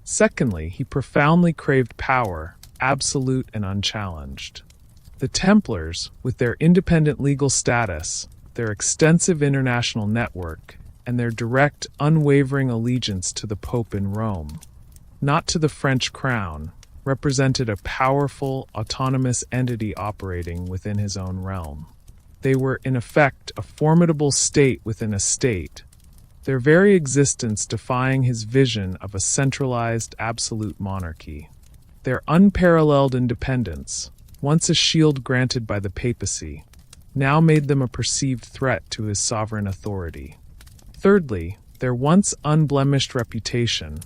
S1: Secondly, he profoundly craved power, absolute and unchallenged. The Templars, with their independent legal status, their extensive international network, and their direct, unwavering allegiance to the Pope in Rome, not to the French crown, represented a powerful, autonomous entity operating within his own realm. They were, in effect, a formidable state within a state, their very existence defying his vision of a centralized, absolute monarchy. Their unparalleled independence, once a shield granted by the papacy, now made them a perceived threat to his sovereign authority. Thirdly, their once unblemished reputation,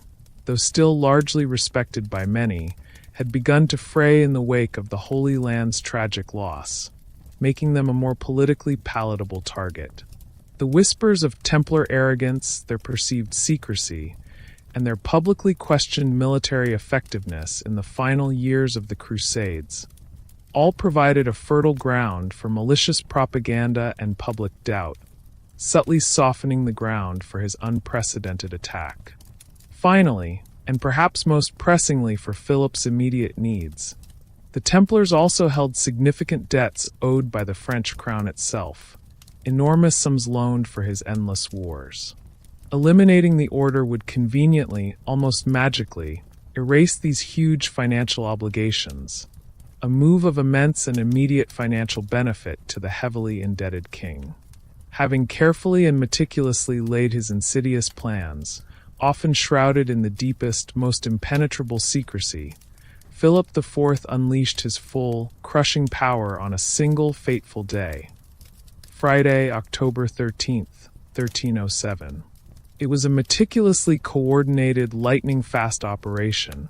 S1: though still largely respected by many, had begun to fray in the wake of the Holy Land's tragic loss, making them a more politically palatable target. The whispers of Templar arrogance, their perceived secrecy, and their publicly questioned military effectiveness in the final years of the Crusades all provided a fertile ground for malicious propaganda and public doubt, subtly softening the ground for his unprecedented attack. Finally, and perhaps most pressingly for Philip's immediate needs, the Templars also held significant debts owed by the French crown itself, enormous sums loaned for his endless wars. Eliminating the order would conveniently, almost magically, erase these huge financial obligations, a move of immense and immediate financial benefit to the heavily indebted king. Having carefully and meticulously laid his insidious plans, often shrouded in the deepest, most impenetrable secrecy, Philip IV unleashed his full, crushing power on a single fateful day, Friday, October 13th, 1307. It was a meticulously coordinated, lightning-fast operation,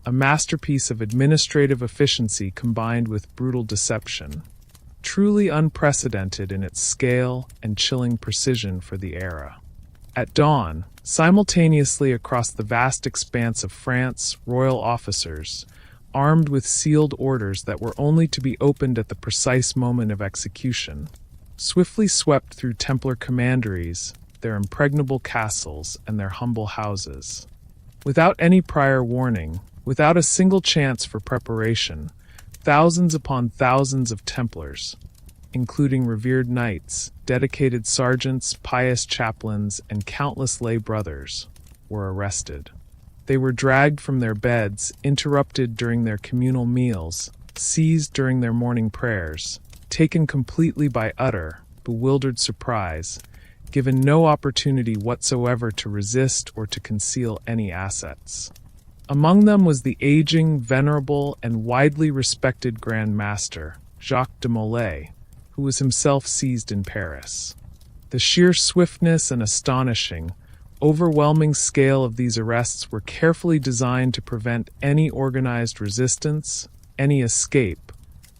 S1: a masterpiece of administrative efficiency combined with brutal deception, truly unprecedented in its scale and chilling precision for the era. At dawn, simultaneously across the vast expanse of France, royal officers, armed with sealed orders that were only to be opened at the precise moment of execution, swiftly swept through Templar commanderies, their impregnable castles, and their humble houses. Without any prior warning, without a single chance for preparation, thousands upon thousands of Templars, including revered knights, dedicated sergeants, pious chaplains, and countless lay brothers, were arrested. They were dragged from their beds, interrupted during their communal meals, seized during their morning prayers, taken completely by utter, bewildered surprise, given no opportunity whatsoever to resist or to conceal any assets. Among them was the aging, venerable, and widely respected Grand Master, Jacques de Molay, who was himself seized in Paris. The sheer swiftness and astonishing, overwhelming scale of these arrests were carefully designed to prevent any organized resistance, any escape,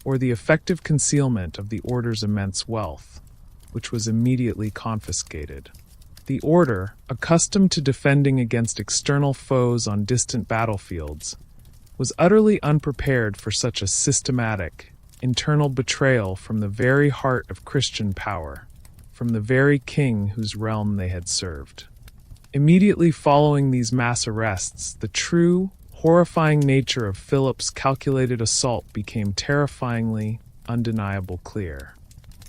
S1: or the effective concealment of the Order's immense wealth, which was immediately confiscated. The Order, accustomed to defending against external foes on distant battlefields, was utterly unprepared for such a systematic, internal betrayal from the very heart of Christian power, from the very king whose realm they had served. Immediately following these mass arrests, the true, horrifying nature of Philip's calculated assault became terrifyingly, undeniably clear.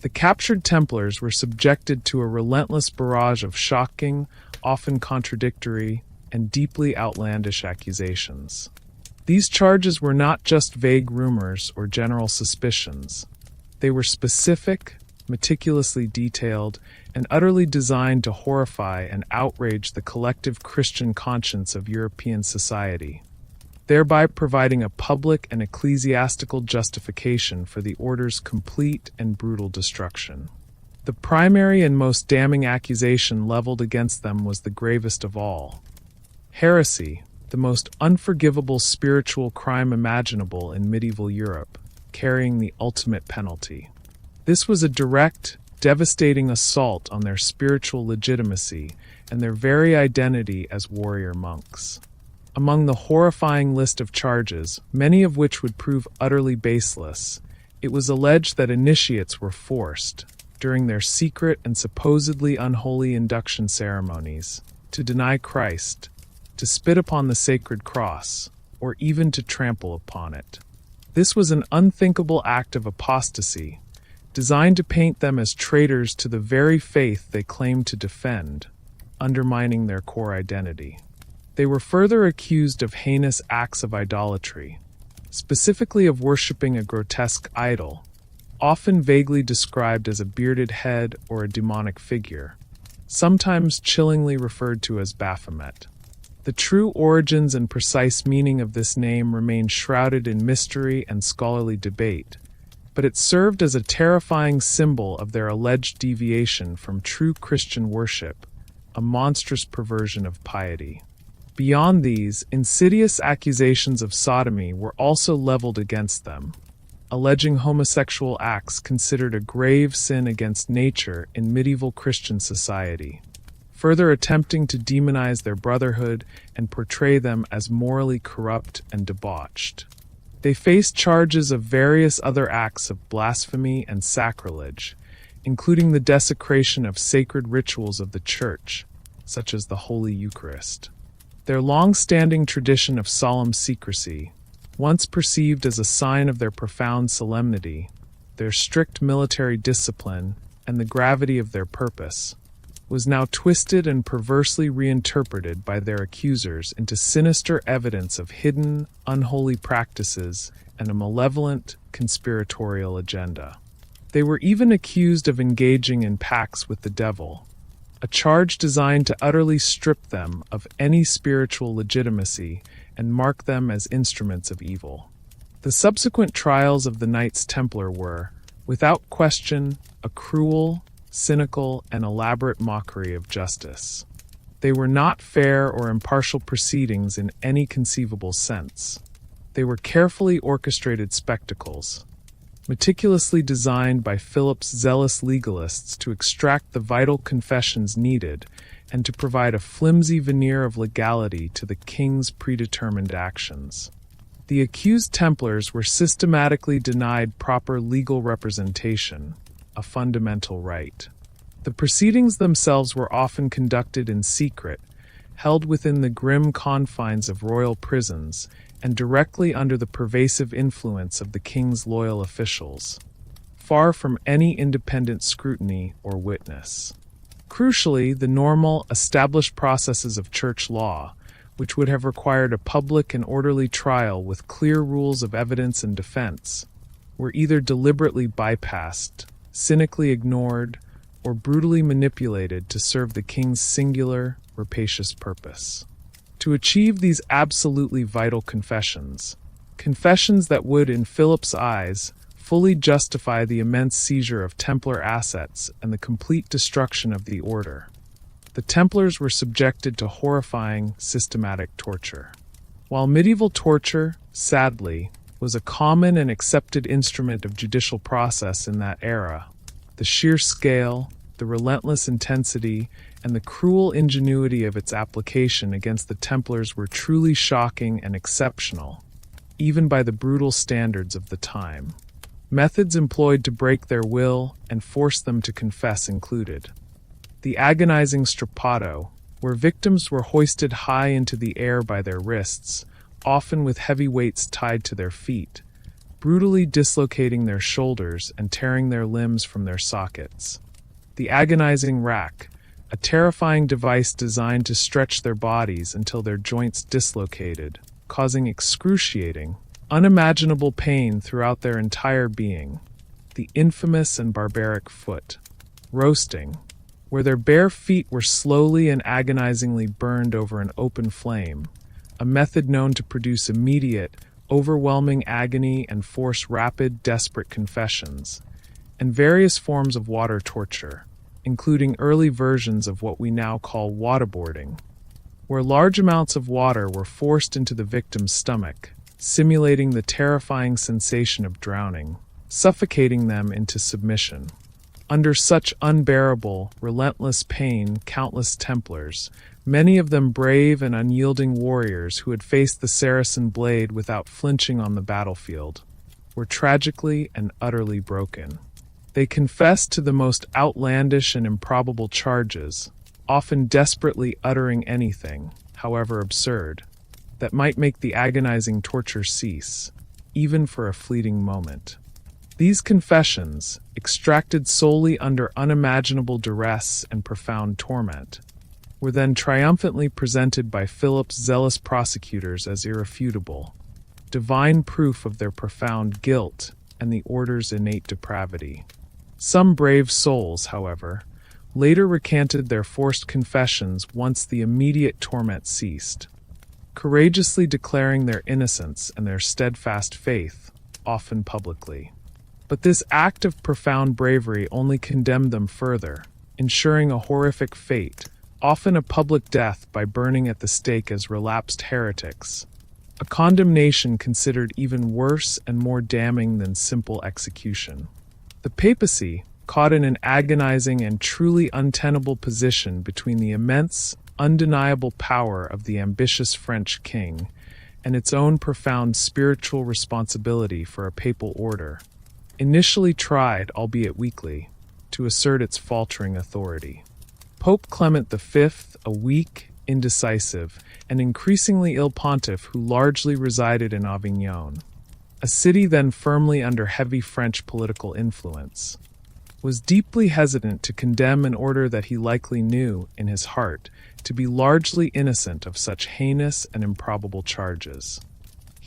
S1: The captured Templars were subjected to a relentless barrage of shocking, often contradictory, and deeply outlandish accusations. These charges were not just vague rumors or general suspicions. They were specific, meticulously detailed, and utterly designed to horrify and outrage the collective Christian conscience of European society, thereby providing a public and ecclesiastical justification for the Order's complete and brutal destruction. The primary and most damning accusation leveled against them was the gravest of all: heresy, the most unforgivable spiritual crime imaginable in medieval Europe, carrying the ultimate penalty. This was a direct, devastating assault on their spiritual legitimacy and their very identity as warrior monks. Among the horrifying list of charges, many of which would prove utterly baseless, it was alleged that initiates were forced, during their secret and supposedly unholy induction ceremonies, to deny Christ, to spit upon the sacred cross, or even to trample upon it. This was an unthinkable act of apostasy, designed to paint them as traitors to the very faith they claimed to defend, undermining their core identity. They were further accused of heinous acts of idolatry, specifically of worshipping a grotesque idol, often vaguely described as a bearded head or a demonic figure, sometimes chillingly referred to as Baphomet. The true origins and precise meaning of this name remain shrouded in mystery and scholarly debate, but it served as a terrifying symbol of their alleged deviation from true Christian worship, a monstrous perversion of piety. Beyond these, insidious accusations of sodomy were also leveled against them, alleging homosexual acts considered a grave sin against nature in medieval Christian society, further attempting to demonize their brotherhood and portray them as morally corrupt and debauched. They faced charges of various other acts of blasphemy and sacrilege, including the desecration of sacred rituals of the Church, such as the Holy Eucharist. Their long-standing tradition of solemn secrecy, once perceived as a sign of their profound solemnity, their strict military discipline, and the gravity of their purpose, was now twisted and perversely reinterpreted by their accusers into sinister evidence of hidden, unholy practices and a malevolent, conspiratorial agenda. They were even accused of engaging in pacts with the devil, a charge designed to utterly strip them of any spiritual legitimacy and mark them as instruments of evil. The subsequent trials of the Knights Templar were, without question, a cruel, cynical, and elaborate mockery of justice. They were not fair or impartial proceedings in any conceivable sense. They were carefully orchestrated spectacles, meticulously designed by Philip's zealous legalists to extract the vital confessions needed and to provide a flimsy veneer of legality to the king's predetermined actions. The accused Templars were systematically denied proper legal representation, a fundamental right. The proceedings themselves were often conducted in secret, held within the grim confines of royal prisons, and directly under the pervasive influence of the king's loyal officials, far from any independent scrutiny or witness. Crucially, the normal, established processes of church law, which would have required a public and orderly trial with clear rules of evidence and defense, were either deliberately bypassed, cynically ignored, or brutally manipulated to serve the king's singular, rapacious purpose. To achieve these absolutely vital confessions that would, in Philip's eyes, fully justify the immense seizure of Templar assets and the complete destruction of the order, the Templars were subjected to horrifying, systematic torture. While medieval torture, sadly, was a common and accepted instrument of judicial process in that era. The sheer scale, the relentless intensity, and the cruel ingenuity of its application against the Templars were truly shocking and exceptional, even by the brutal standards of the time. Methods employed to break their will and force them to confess included the agonizing strappato, where victims were hoisted high into the air by their wrists, often with heavy weights tied to their feet, brutally dislocating their shoulders and tearing their limbs from their sockets. The agonizing rack, a terrifying device designed to stretch their bodies until their joints dislocated, causing excruciating, unimaginable pain throughout their entire being. The infamous and barbaric foot. Roasting, where their bare feet were slowly and agonizingly burned over an open flame, a method known to produce immediate, overwhelming agony and force rapid, desperate confessions, and various forms of water torture, including early versions of what we now call waterboarding, where large amounts of water were forced into the victim's stomach, simulating the terrifying sensation of drowning, suffocating them into submission. Under such unbearable, relentless pain, countless Templars, many of them brave and unyielding warriors who had faced the Saracen blade without flinching on the battlefield, were tragically and utterly broken. They confessed to the most outlandish and improbable charges, often desperately uttering anything, however absurd, that might make the agonizing torture cease, even for a fleeting moment. These confessions, extracted solely under unimaginable duress and profound torment, were then triumphantly presented by Philip's zealous prosecutors as irrefutable, divine proof of their profound guilt and the order's innate depravity. Some brave souls, however, later recanted their forced confessions once the immediate torment ceased, courageously declaring their innocence and their steadfast faith, often publicly. But this act of profound bravery only condemned them further, ensuring a horrific fate, often a public death by burning at the stake as relapsed heretics, a condemnation considered even worse and more damning than simple execution. The papacy, caught in an agonizing and truly untenable position between the immense, undeniable power of the ambitious French king and its own profound spiritual responsibility for a papal order, initially tried, albeit weakly, to assert its faltering authority. Pope Clement V, a weak, indecisive, and increasingly ill pontiff who largely resided in Avignon, a city then firmly under heavy French political influence, was deeply hesitant to condemn an order that he likely knew, in his heart, to be largely innocent of such heinous and improbable charges.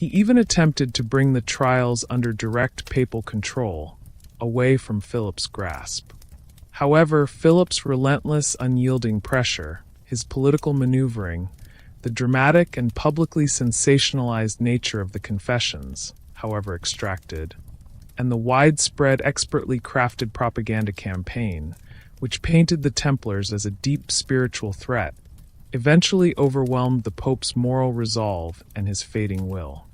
S1: He even attempted to bring the trials under direct papal control, away from Philip's grasp. However, Philip's relentless, unyielding pressure, his political maneuvering, the dramatic and publicly sensationalized nature of the confessions, however extracted, and the widespread, expertly crafted propaganda campaign, which painted the Templars as a deep spiritual threat, eventually overwhelmed the Pope's moral resolve and his fading will.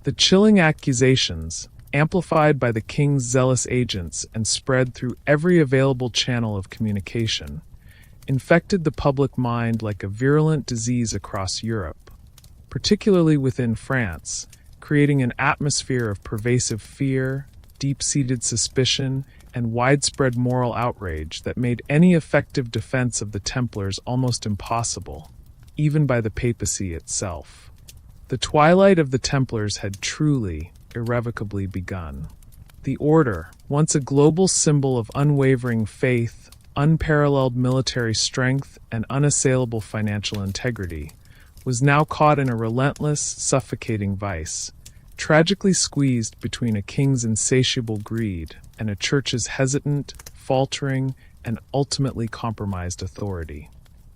S1: The chilling accusations, amplified by the king's zealous agents and spread through every available channel of communication, infected the public mind like a virulent disease across Europe, particularly within France, creating an atmosphere of pervasive fear, deep-seated suspicion, and widespread moral outrage that made any effective defense of the Templars almost impossible, even by the papacy itself. The twilight of the Templars had truly, irrevocably begun. The order, once a global symbol of unwavering faith, unparalleled military strength, and unassailable financial integrity, was now caught in a relentless, suffocating vice, tragically squeezed between a king's insatiable greed and a church's hesitant, faltering, and ultimately compromised authority.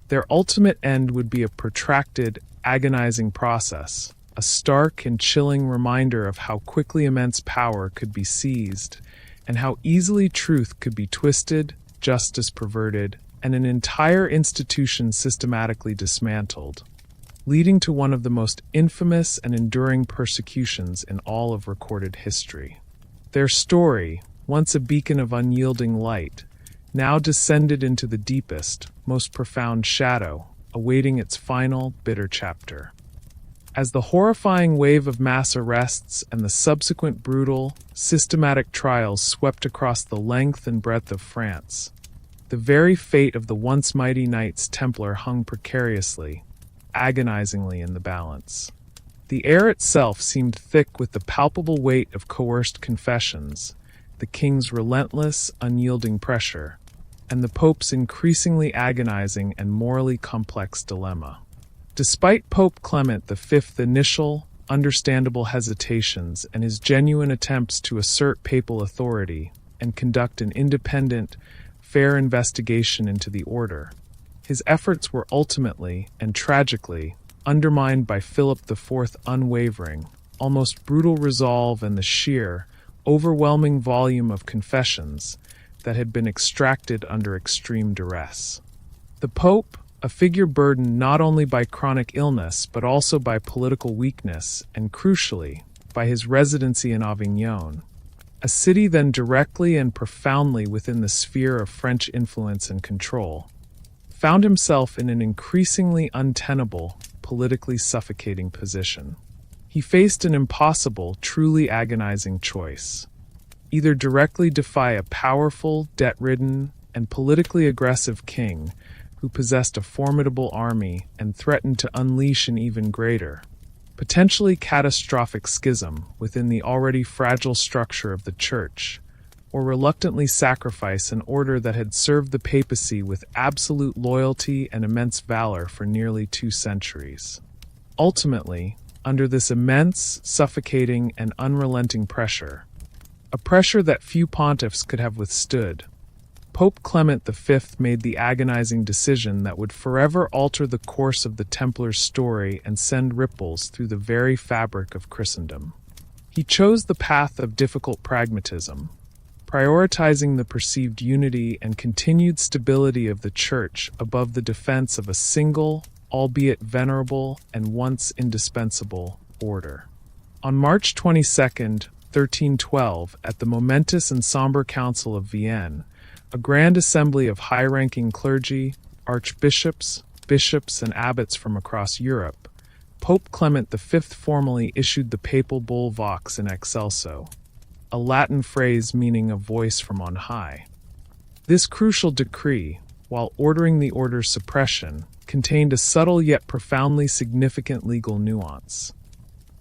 S1: Their ultimate end would be a protracted, agonizing process, a stark and chilling reminder of how quickly immense power could be seized, and how easily truth could be twisted, justice perverted, and an entire institution systematically dismantled. leading to one of the most infamous and enduring persecutions in all of recorded history. Their story, once a beacon of unyielding light, now descended into the deepest, most profound shadow, awaiting its final, bitter chapter. As the horrifying wave of mass arrests and the subsequent brutal, systematic trials swept across the length and breadth of France, the very fate of the once mighty Knights Templar hung precariously, agonizingly in the balance. The air itself seemed thick with the palpable weight of coerced confessions, the king's relentless, unyielding pressure, and the Pope's increasingly agonizing and morally complex dilemma. Despite Pope Clement V's initial, understandable hesitations and his genuine attempts to assert papal authority and conduct an independent, fair investigation into the order, his efforts were ultimately, and tragically, undermined by Philip IV's unwavering, almost brutal resolve and the sheer, overwhelming volume of confessions that had been extracted under extreme duress. The Pope, a figure burdened not only by chronic illness but also by political weakness and, crucially, by his residency in Avignon, a city then directly and profoundly within the sphere of French influence and control, found himself in an increasingly untenable, politically suffocating position. He faced an impossible, truly agonizing choice. Either directly defy a powerful, debt-ridden, and politically aggressive king who possessed a formidable army and threatened to unleash an even greater, potentially catastrophic schism within the already fragile structure of the Church, or reluctantly sacrifice an order that had served the papacy with absolute loyalty and immense valor for nearly 2 centuries. Ultimately, under this immense, suffocating, and unrelenting pressure, a pressure that few pontiffs could have withstood, Pope Clement V made the agonizing decision that would forever alter the course of the Templars' story and send ripples through the very fabric of Christendom. He chose the path of difficult pragmatism, prioritizing the perceived unity and continued stability of the Church above the defense of a single, albeit venerable and once indispensable, order. On March 22, 1312, at the momentous and somber Council of Vienne, a grand assembly of high-ranking clergy, archbishops, bishops, and abbots from across Europe, Pope Clement V formally issued the papal bull Vox in Excelso, a Latin phrase meaning a voice from on high. This crucial decree, while ordering the order's suppression, contained a subtle yet profoundly significant legal nuance.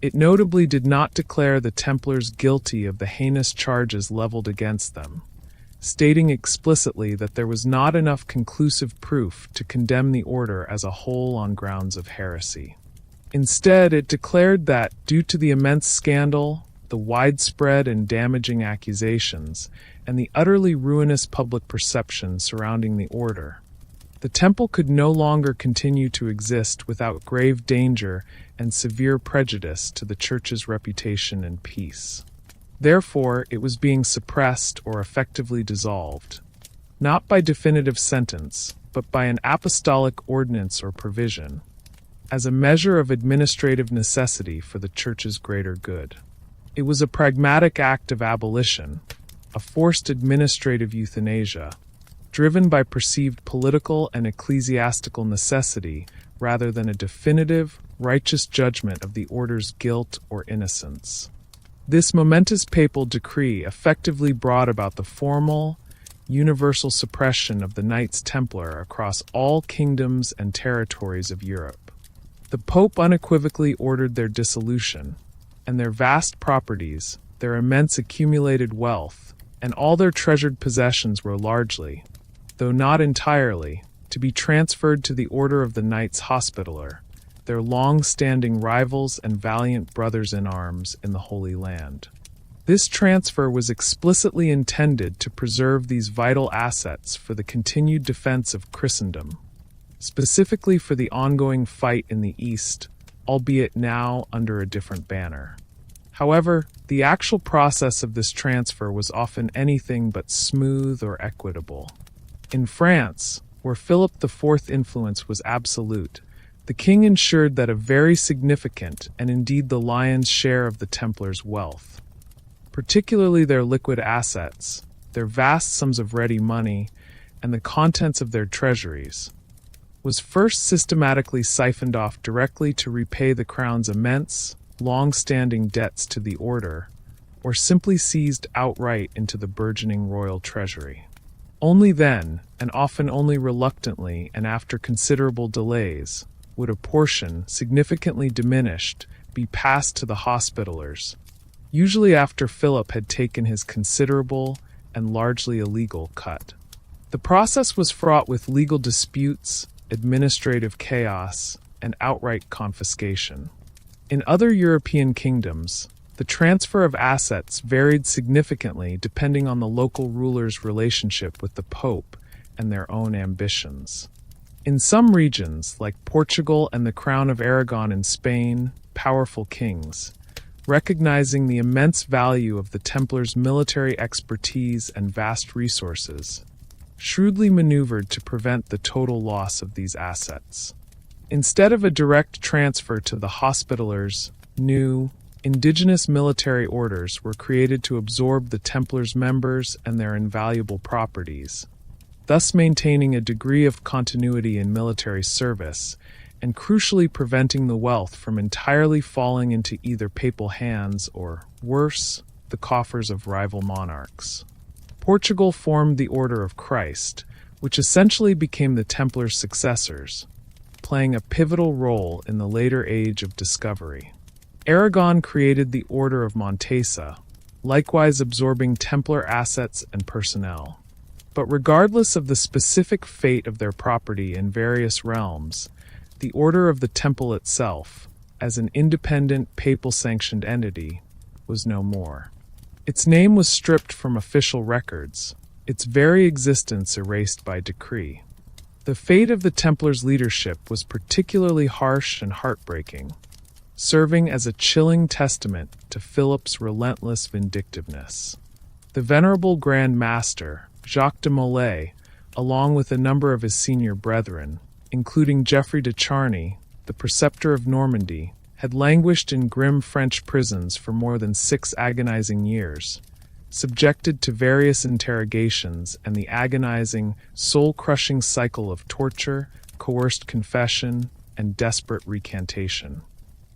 S1: It notably did not declare the Templars guilty of the heinous charges leveled against them, stating explicitly that there was not enough conclusive proof to condemn the order as a whole on grounds of heresy. Instead, it declared that, due to the immense scandal, the widespread and damaging accusations, and the utterly ruinous public perception surrounding the order, the temple could no longer continue to exist without grave danger and severe prejudice to the Church's reputation and peace. Therefore, it was being suppressed or effectively dissolved, not by definitive sentence, but by an apostolic ordinance or provision, as a measure of administrative necessity for the Church's greater good. It was a pragmatic act of abolition, a forced administrative euthanasia, driven by perceived political and ecclesiastical necessity rather than a definitive, righteous judgment of the order's guilt or innocence. This momentous papal decree effectively brought about the formal, universal suppression of the Knights Templar across all kingdoms and territories of Europe. The Pope unequivocally ordered their dissolution, and their vast properties, their immense accumulated wealth, and all their treasured possessions were largely, though not entirely, to be transferred to the Order of the Knights Hospitaller, their long-standing rivals and valiant brothers-in-arms in the Holy Land. This transfer was explicitly intended to preserve these vital assets for the continued defense of Christendom, specifically for the ongoing fight in the East, albeit now under a different banner. However, the actual process of this transfer was often anything but smooth or equitable. In France, where Philip IV's influence was absolute, The king ensured that a very significant, and indeed the lion's share of the Templars' wealth, particularly their liquid assets, their vast sums of ready money, and the contents of their treasuries, was first systematically siphoned off directly to repay the crown's immense, long-standing debts to the order, or simply seized outright into the burgeoning royal treasury. Only then, and often only reluctantly and after considerable delays, would a portion, significantly diminished, be passed to the Hospitallers, usually after Philip had taken his considerable and largely illegal cut. The process was fraught with legal disputes, administrative chaos, and outright confiscation. In other European kingdoms, the transfer of assets varied significantly depending on the local ruler's relationship with the Pope and their own ambitions. In some regions, like Portugal and the Crown of Aragon in Spain, powerful kings, recognizing the immense value of the Templars' military expertise and vast resources, shrewdly maneuvered to prevent the total loss of these assets. Instead of a direct transfer to the Hospitallers, new, indigenous military orders were created to absorb the Templars' members and their invaluable properties, thus maintaining a degree of continuity in military service and crucially preventing the wealth from entirely falling into either papal hands or, worse, the coffers of rival monarchs. Portugal formed the Order of Christ, which essentially became the Templars' successors, playing a pivotal role in the later age of discovery. Aragon created the Order of Montesa, likewise absorbing Templar assets and personnel. But regardless of the specific fate of their property in various realms, the Order of the Temple itself, as an independent papal-sanctioned entity, was no more. Its name was stripped from official records, its very existence erased by decree. The fate of the Templars' leadership was particularly harsh and heartbreaking, serving as a chilling testament to Philip's relentless vindictiveness. The venerable Grand Master, Jacques de Molay, along with a number of his senior brethren, including Geoffrey de Charny, the preceptor of Normandy, had languished in grim French prisons for more than 6 agonizing years, subjected to various interrogations and the agonizing, soul-crushing cycle of torture, coerced confession, and desperate recantation.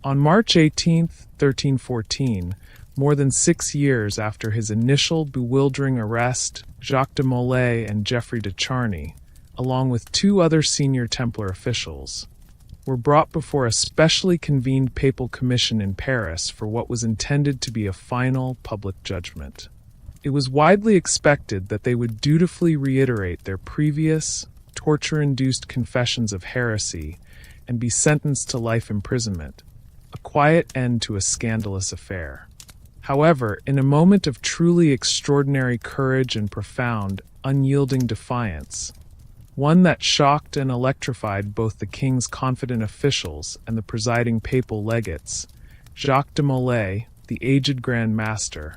S1: On March 18, 1314, more than 6 years after his initial bewildering arrest, Jacques de Molay and Geoffrey de Charny, along with 2 other senior Templar officials, were brought before a specially convened papal commission in Paris for what was intended to be a final public judgment. It was widely expected that they would dutifully reiterate their previous, torture-induced confessions of heresy and be sentenced to life imprisonment, a quiet end to a scandalous affair. However, in a moment of truly extraordinary courage and profound, unyielding defiance, one that shocked and electrified both the king's confident officials and the presiding papal legates, Jacques de Molay, the aged Grand Master,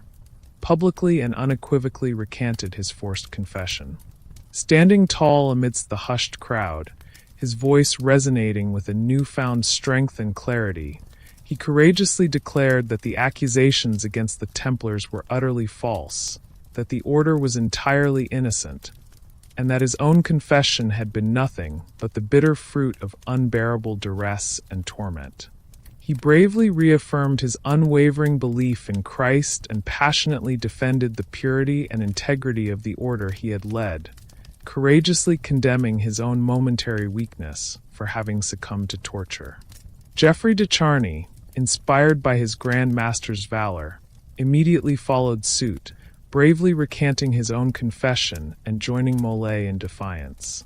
S1: publicly and unequivocally recanted his forced confession. Standing tall amidst the hushed crowd, his voice resonating with a newfound strength and clarity, he courageously declared that the accusations against the Templars were utterly false, that the order was entirely innocent, and that his own confession had been nothing but the bitter fruit of unbearable duress and torment. He bravely reaffirmed his unwavering belief in Christ and passionately defended the purity and integrity of the order he had led, courageously condemning his own momentary weakness for having succumbed to torture. Geoffrey de Charny, inspired by his Grand Master's valor, immediately followed suit, bravely recanting his own confession and joining Molay in defiance.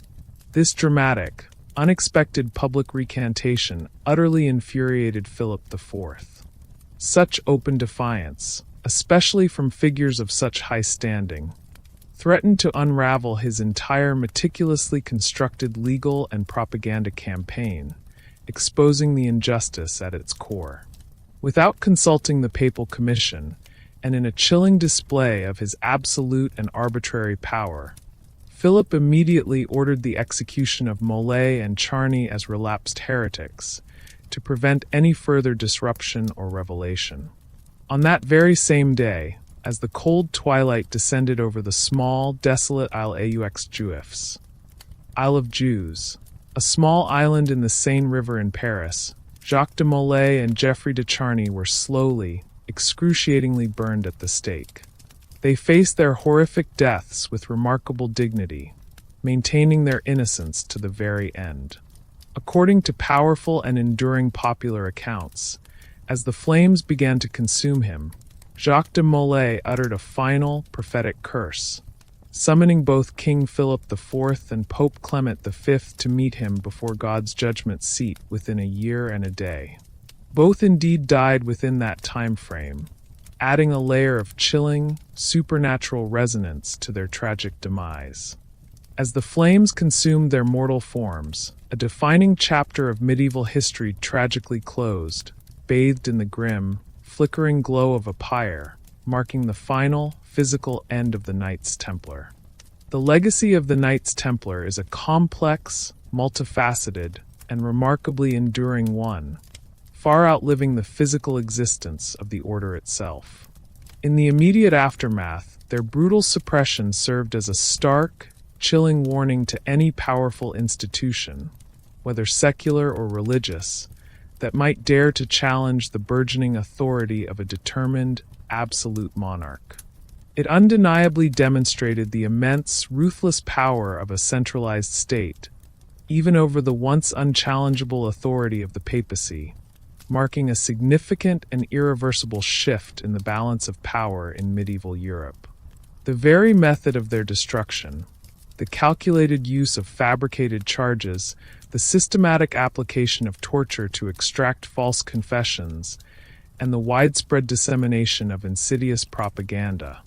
S1: This dramatic, unexpected public recantation utterly infuriated Philip IV. Such open defiance, especially from figures of such high standing, threatened to unravel his entire meticulously constructed legal and propaganda campaign, exposing the injustice at its core. Without consulting the papal commission, and in a chilling display of his absolute and arbitrary power, Philip immediately ordered the execution of Molay and Charney as relapsed heretics, to prevent any further disruption or revelation. On that very same day, as the cold twilight descended over the small, desolate Isle aux Juifs, Isle of Jews, a small island in the Seine River in Paris, Jacques de Molay and Geoffrey de Charney were slowly, excruciatingly burned at the stake. They faced their horrific deaths with remarkable dignity, maintaining their innocence to the very end. According to powerful and enduring popular accounts, as the flames began to consume him, Jacques de Molay uttered a final, prophetic curse, summoning both King Philip IV and Pope Clement V to meet him before God's judgment seat within a year and a day. Both indeed died within that time frame, adding a layer of chilling, supernatural resonance to their tragic demise. As the flames consumed their mortal forms, a defining chapter of medieval history tragically closed, bathed in the grim, flickering glow of a pyre, marking the final, physical end of the Knights Templar. The legacy of the Knights Templar is a complex, multifaceted, and remarkably enduring one, far outliving the physical existence of the order itself. In the immediate aftermath, their brutal suppression served as a stark, chilling warning to any powerful institution, whether secular or religious, that might dare to challenge the burgeoning authority of a determined, absolute monarch. It undeniably demonstrated the immense, ruthless power of a centralized state, even over the once unchallengeable authority of the papacy, marking a significant and irreversible shift in the balance of power in medieval Europe. The very method of their destruction, the calculated use of fabricated charges, the systematic application of torture to extract false confessions, and the widespread dissemination of insidious propaganda,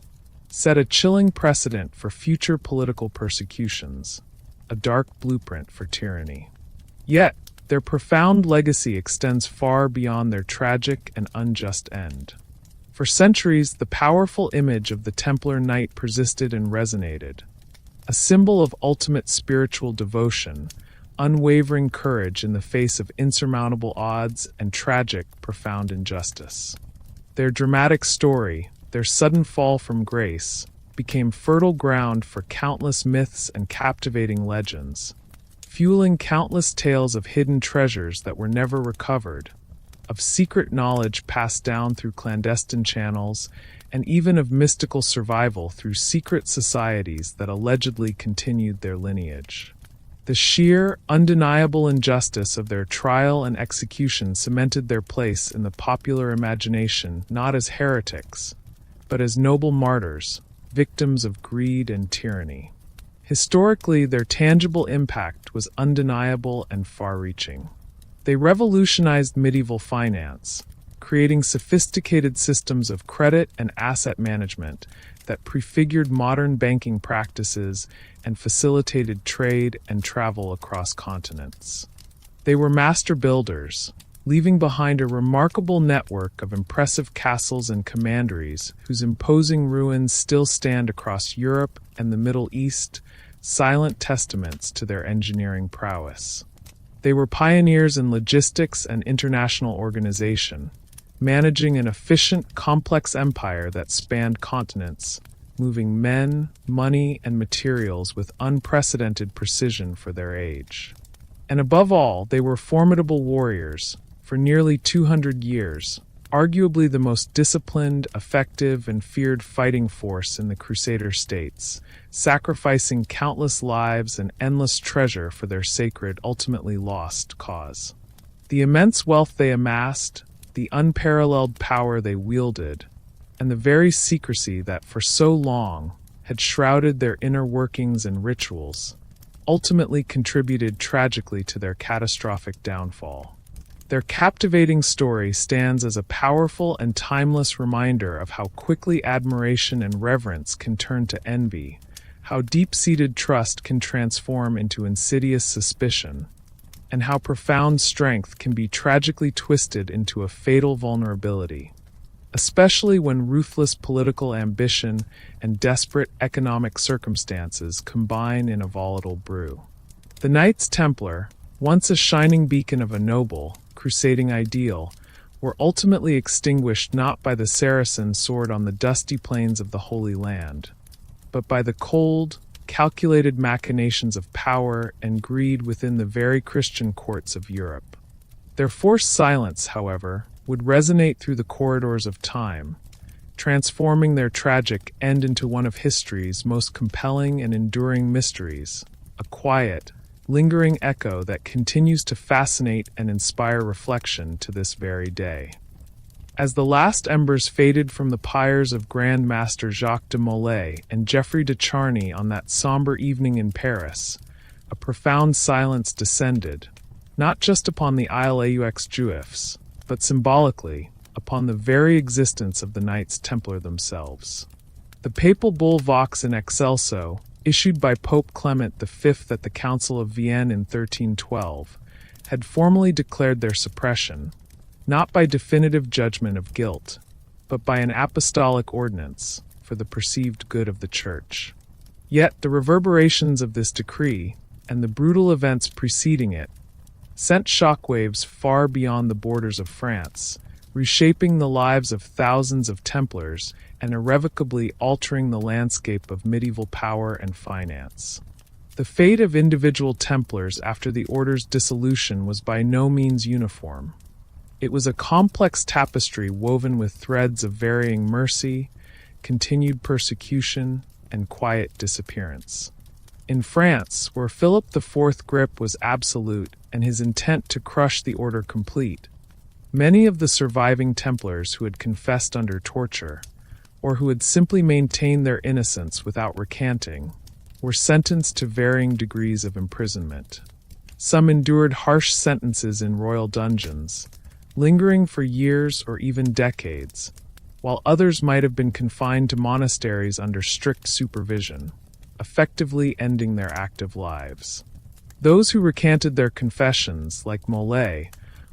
S1: set a chilling precedent for future political persecutions, a dark blueprint for tyranny. Yet, their profound legacy extends far beyond their tragic and unjust end. For centuries, the powerful image of the Templar Knight persisted and resonated, a symbol of ultimate spiritual devotion, unwavering courage in the face of insurmountable odds, and tragic, profound injustice. Their dramatic story, their sudden fall from grace, became fertile ground for countless myths and captivating legends, fueling countless tales of hidden treasures that were never recovered, of secret knowledge passed down through clandestine channels, and even of mystical survival through secret societies that allegedly continued their lineage. The sheer, undeniable injustice of their trial and execution cemented their place in the popular imagination not as heretics, but as noble martyrs, victims of greed and tyranny. Historically, their tangible impact was undeniable and far-reaching. They revolutionized medieval finance, creating sophisticated systems of credit and asset management that prefigured modern banking practices and facilitated trade and travel across continents. They were master builders, leaving behind a remarkable network of impressive castles and commanderies whose imposing ruins still stand across Europe and the Middle East, silent testaments to their engineering prowess. They were pioneers in logistics and international organization, managing an efficient, complex empire that spanned continents, moving men, money, and materials with unprecedented precision for their age. And above all, they were formidable warriors. For nearly 200 years, arguably the most disciplined, effective, and feared fighting force in the Crusader states, sacrificing countless lives and endless treasure for their sacred, ultimately lost cause. The immense wealth they amassed, the unparalleled power they wielded, and the very secrecy that for so long had shrouded their inner workings and rituals, ultimately contributed tragically to their catastrophic downfall. Their captivating story stands as a powerful and timeless reminder of how quickly admiration and reverence can turn to envy, how deep-seated trust can transform into insidious suspicion, and how profound strength can be tragically twisted into a fatal vulnerability. especially when ruthless political ambition and desperate economic circumstances combine in a volatile brew. The Knights Templar, once a shining beacon of a noble, crusading ideal, were ultimately extinguished not by the Saracen sword on the dusty plains of the Holy Land, but by the cold, calculated machinations of power and greed within the very Christian courts of Europe. Their forced silence, however, would resonate through the corridors of time, transforming their tragic end into one of history's most compelling and enduring mysteries, a quiet, lingering echo that continues to fascinate and inspire reflection to this very day. As the last embers faded from the pyres of Grand Master Jacques de Molay and Geoffrey de Charny on that somber evening in Paris, a profound silence descended, not just upon the Isle aux Juifs, but symbolically upon the very existence of the Knights Templar themselves. The papal bull Vox in Excelso, issued by Pope Clement V at the Council of Vienne in 1312, had formally declared their suppression, not by definitive judgment of guilt, but by an apostolic ordinance for the perceived good of the Church. Yet the reverberations of this decree, and the brutal events preceding it, sent shockwaves far beyond the borders of France, reshaping the lives of thousands of Templars and irrevocably altering the landscape of medieval power and finance. The fate of individual Templars after the order's dissolution was by no means uniform. It was a complex tapestry woven with threads of varying mercy, continued persecution, and quiet disappearance. In France, where Philip IV's grip was absolute and his intent to crush the order complete, many of the surviving Templars who had confessed under torture, or who had simply maintained their innocence without recanting, were sentenced to varying degrees of imprisonment. Some endured harsh sentences in royal dungeons, lingering for years or even decades, while others might have been confined to monasteries under strict supervision, effectively ending their active lives. Those who recanted their confessions, like Molay,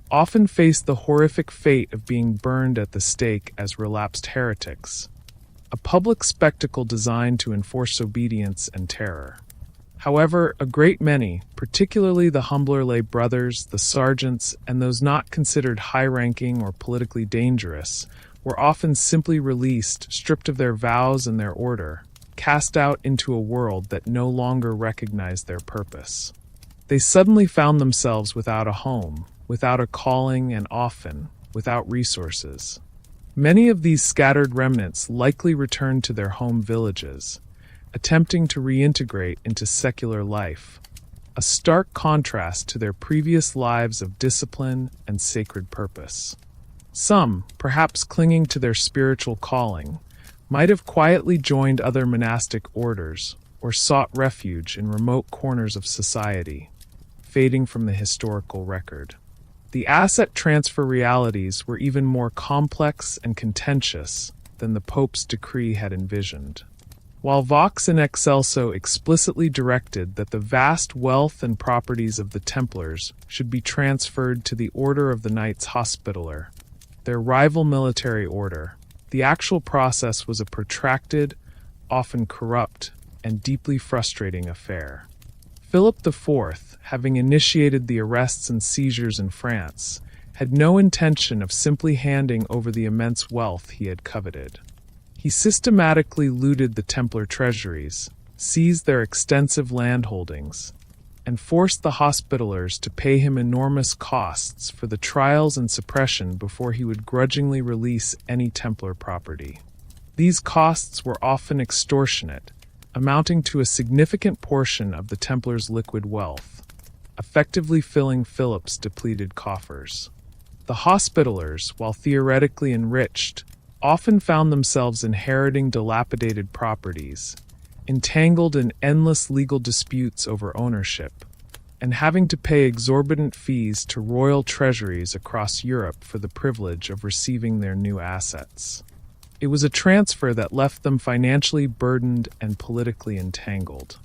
S1: often faced the horrific fate of being burned at the stake as relapsed heretics, a public spectacle designed to enforce obedience and terror. However, a great many, particularly the humbler lay brothers, the sergeants, and those not considered high-ranking or politically dangerous, were often simply released, stripped of their vows and their order, cast out into a world that no longer recognized their purpose. They suddenly found themselves without a home, without a calling, and often without resources. Many of these scattered remnants likely returned to their home villages, attempting to reintegrate into secular life, a stark contrast to their previous lives of discipline and sacred purpose. Some, perhaps clinging to their spiritual calling, might have quietly joined other monastic orders or sought refuge in remote corners of society, fading from the historical record. The asset transfer realities were even more complex and contentious than the Pope's decree had envisioned. While Vox in Excelso explicitly directed that the vast wealth and properties of the Templars should be transferred to the Order of the Knights Hospitaller, their rival military order, the actual process was a protracted, often corrupt, and deeply frustrating affair. Philip IV, having initiated the arrests and seizures in France, had no intention of simply handing over the immense wealth he had coveted. He systematically looted the Templar treasuries, seized their extensive landholdings, and forced the Hospitallers to pay him enormous costs for the trials and suppression before he would grudgingly release any Templar property. These costs were often extortionate, amounting to a significant portion of the Templars' liquid wealth, effectively filling Philip's depleted coffers. The Hospitallers, while theoretically enriched, often found themselves inheriting dilapidated properties, entangled in endless legal disputes over ownership, and having to pay exorbitant fees to royal treasuries across Europe for the privilege of receiving their new assets. It was a transfer that left them financially burdened and politically entangled.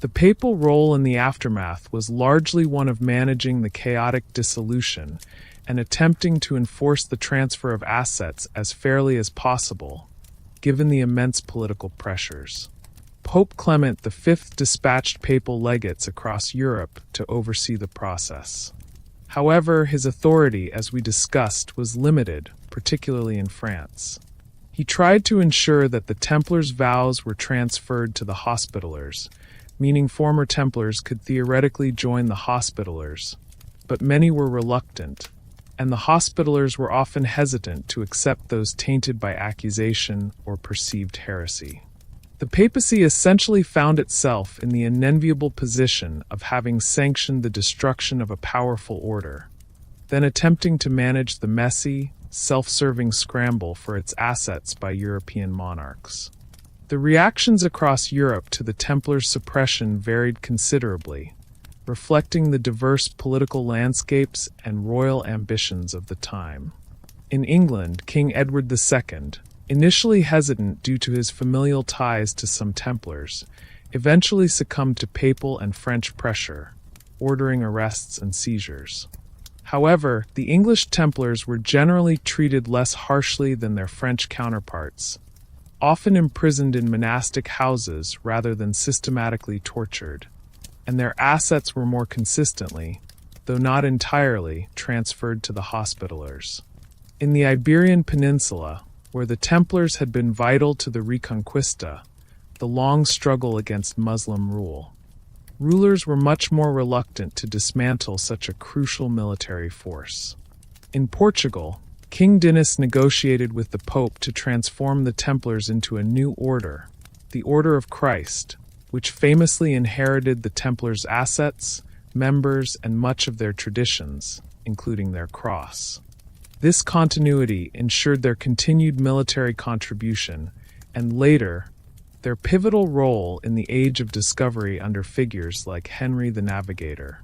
S1: The papal role in the aftermath was largely one of managing the chaotic dissolution and attempting to enforce the transfer of assets as fairly as possible, given the immense political pressures. Pope Clement V dispatched papal legates across Europe to oversee the process. However, his authority, as we discussed, was limited, particularly in France. He tried to ensure that the Templars' vows were transferred to the Hospitallers, meaning former Templars could theoretically join the Hospitallers, but many were reluctant, and the Hospitallers were often hesitant to accept those tainted by accusation or perceived heresy. The papacy essentially found itself in the unenviable position of having sanctioned the destruction of a powerful order, then attempting to manage the messy, self-serving scramble for its assets by European monarchs. The reactions across Europe to the Templars' suppression varied considerably, reflecting the diverse political landscapes and royal ambitions of the time. In England, King Edward II, initially hesitant due to his familial ties to some Templars, eventually succumbed to papal and French pressure, ordering arrests and seizures. However, the English Templars were generally treated less harshly than their French counterparts, often imprisoned in monastic houses rather than systematically tortured, and their assets were more consistently, though not entirely, transferred to the Hospitallers. In the Iberian Peninsula, where the Templars had been vital to the Reconquista, the long struggle against Muslim rule, rulers were much more reluctant to dismantle such a crucial military force. In Portugal, King Dinis negotiated with the Pope to transform the Templars into a new order, the Order of Christ, which famously inherited the Templars' assets, members, and much of their traditions, including their cross. This continuity ensured their continued military contribution, and later, their pivotal role in the Age of Discovery under figures like Henry the Navigator.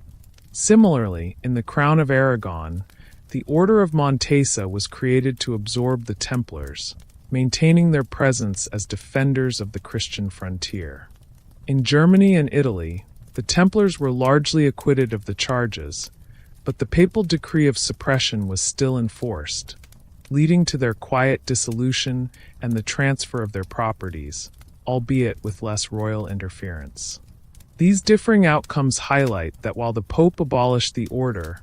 S1: Similarly, in the Crown of Aragon, the Order of Montesa was created to absorb the Templars, maintaining their presence as defenders of the Christian frontier. In Germany and Italy, the Templars were largely acquitted of the charges, but the papal decree of suppression was still enforced, leading to their quiet dissolution and the transfer of their properties, albeit with less royal interference. These differing outcomes highlight that while the Pope abolished the order,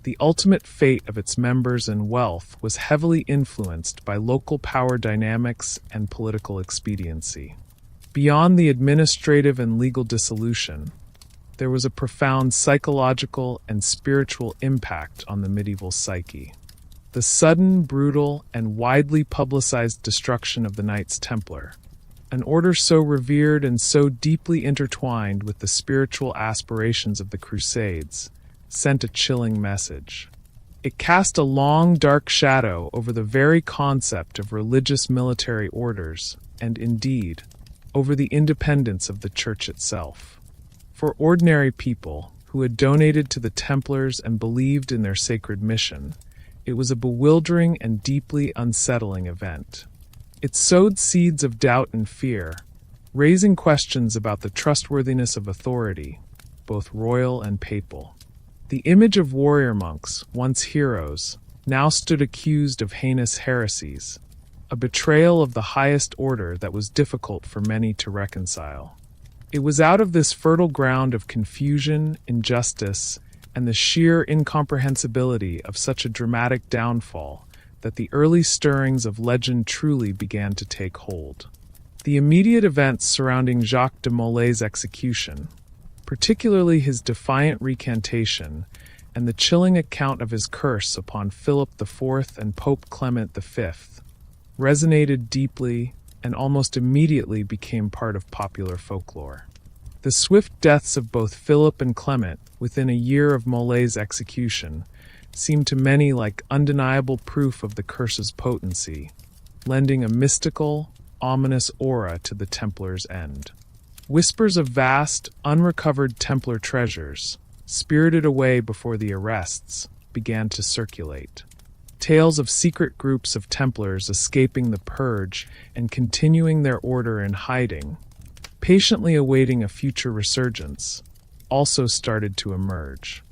S1: the ultimate fate of its members and wealth was heavily influenced by local power dynamics and political expediency. Beyond the administrative and legal dissolution, there was a profound psychological and spiritual impact on the medieval psyche. The sudden, brutal, and widely publicized destruction of the Knights Templar, an order so revered and so deeply intertwined with the spiritual aspirations of the Crusades, sent a chilling message. It cast a long, dark shadow over the very concept of religious military orders, and indeed, over the independence of the Church itself. For ordinary people, who had donated to the Templars and believed in their sacred mission, it was a bewildering and deeply unsettling event. It sowed seeds of doubt and fear, raising questions about the trustworthiness of authority, both royal and papal. The image of warrior monks, once heroes, now stood accused of heinous heresies, a betrayal of the highest order that was difficult for many to reconcile. It was out of this fertile ground of confusion, injustice, and the sheer incomprehensibility of such a dramatic downfall that the early stirrings of legend truly began to take hold. The immediate events surrounding Jacques de Molay's execution, particularly his defiant recantation and the chilling account of his curse upon Philip IV and Pope Clement V, resonated deeply and almost immediately became part of popular folklore. The swift deaths of both Philip and Clement within a year of Molay's execution seemed to many like undeniable proof of the curse's potency, lending a mystical, ominous aura to the Templars' end. Whispers of vast, unrecovered Templar treasures, spirited away before the arrests, began to circulate. Tales of secret groups of Templars escaping the purge and continuing their order in hiding, patiently awaiting a future resurgence, also started to emerge.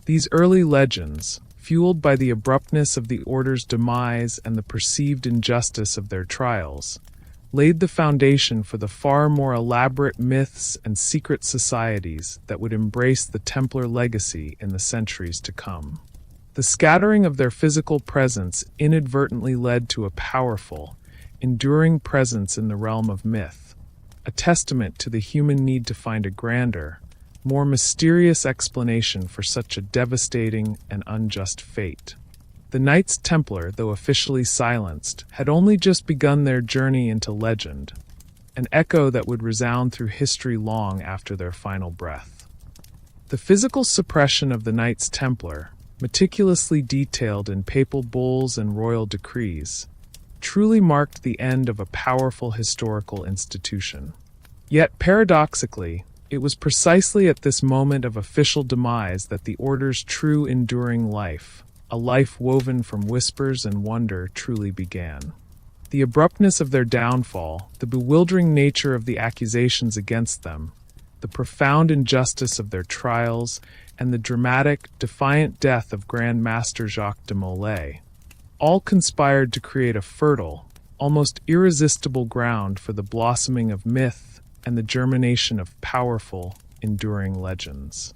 S1: These early legends, fueled by the abruptness of the Order's demise and the perceived injustice of their trials, laid the foundation for the far more elaborate myths and secret societies that would embrace the Templar legacy in the centuries to come. The scattering of their physical presence inadvertently led to a powerful, enduring presence in the realm of myth, a testament to the human need to find a grander, more mysterious explanation for such a devastating and unjust fate. The Knights Templar, though officially silenced, had only just begun their journey into legend, an echo that would resound through history long after their final breath. The physical suppression of the Knights Templar, meticulously detailed in papal bulls and royal decrees, truly marked the end of a powerful historical institution. Yet paradoxically, it was precisely at this moment of official demise that the Order's true enduring life, a life woven from whispers and wonder, truly began. The abruptness of their downfall, the bewildering nature of the accusations against them, the profound injustice of their trials, and the dramatic, defiant death of Grand Master Jacques de Molay, all conspired to create a fertile, almost irresistible ground for the blossoming of myth and the germination of powerful, enduring legends.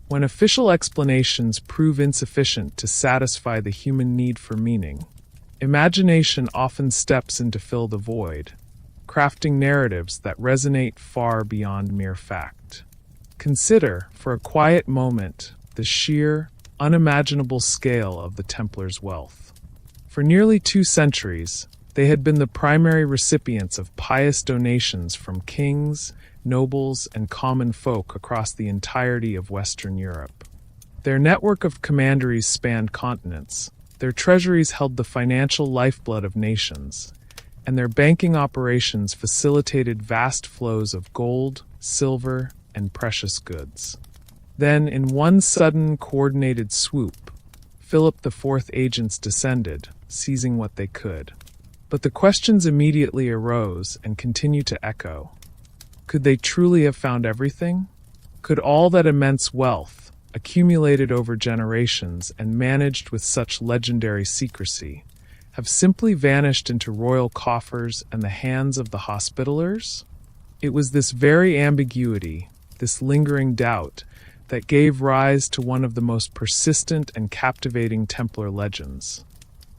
S1: When official explanations prove insufficient to satisfy the human need for meaning, imagination often steps in to fill the void, crafting narratives that resonate far beyond mere fact. Consider, for a quiet moment, the sheer, unimaginable scale of the Templars' wealth. For nearly 2 centuries, they had been the primary recipients of pious donations from kings, nobles, and common folk across the entirety of Western Europe. Their network of commanderies spanned continents, their treasuries held the financial lifeblood of nations, and their banking operations facilitated vast flows of gold, silver, and precious goods. Then, in one sudden, coordinated swoop, Philip IV's agents descended, seizing what they could. But the questions immediately arose and continue to echo. Could they truly have found everything? Could all that immense wealth, accumulated over generations and managed with such legendary secrecy, have simply vanished into royal coffers and the hands of the Hospitallers? It was this very ambiguity, this lingering doubt, that gave rise to one of the most persistent and captivating Templar legends,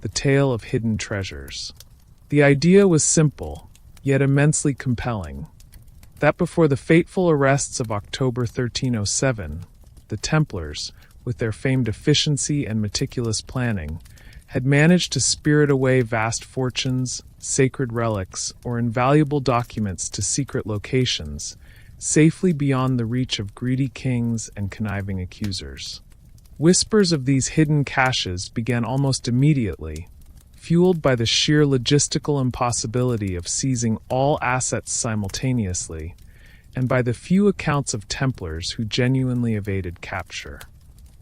S1: the tale of hidden treasures. The idea was simple, yet immensely compelling, that before the fateful arrests of October 1307, the Templars, with their famed efficiency and meticulous planning, had managed to spirit away vast fortunes, sacred relics, or invaluable documents to secret locations, safely beyond the reach of greedy kings and conniving accusers. Whispers of these hidden caches began almost immediately, fueled by the sheer logistical impossibility of seizing all assets simultaneously, and by the few accounts of Templars who genuinely evaded capture.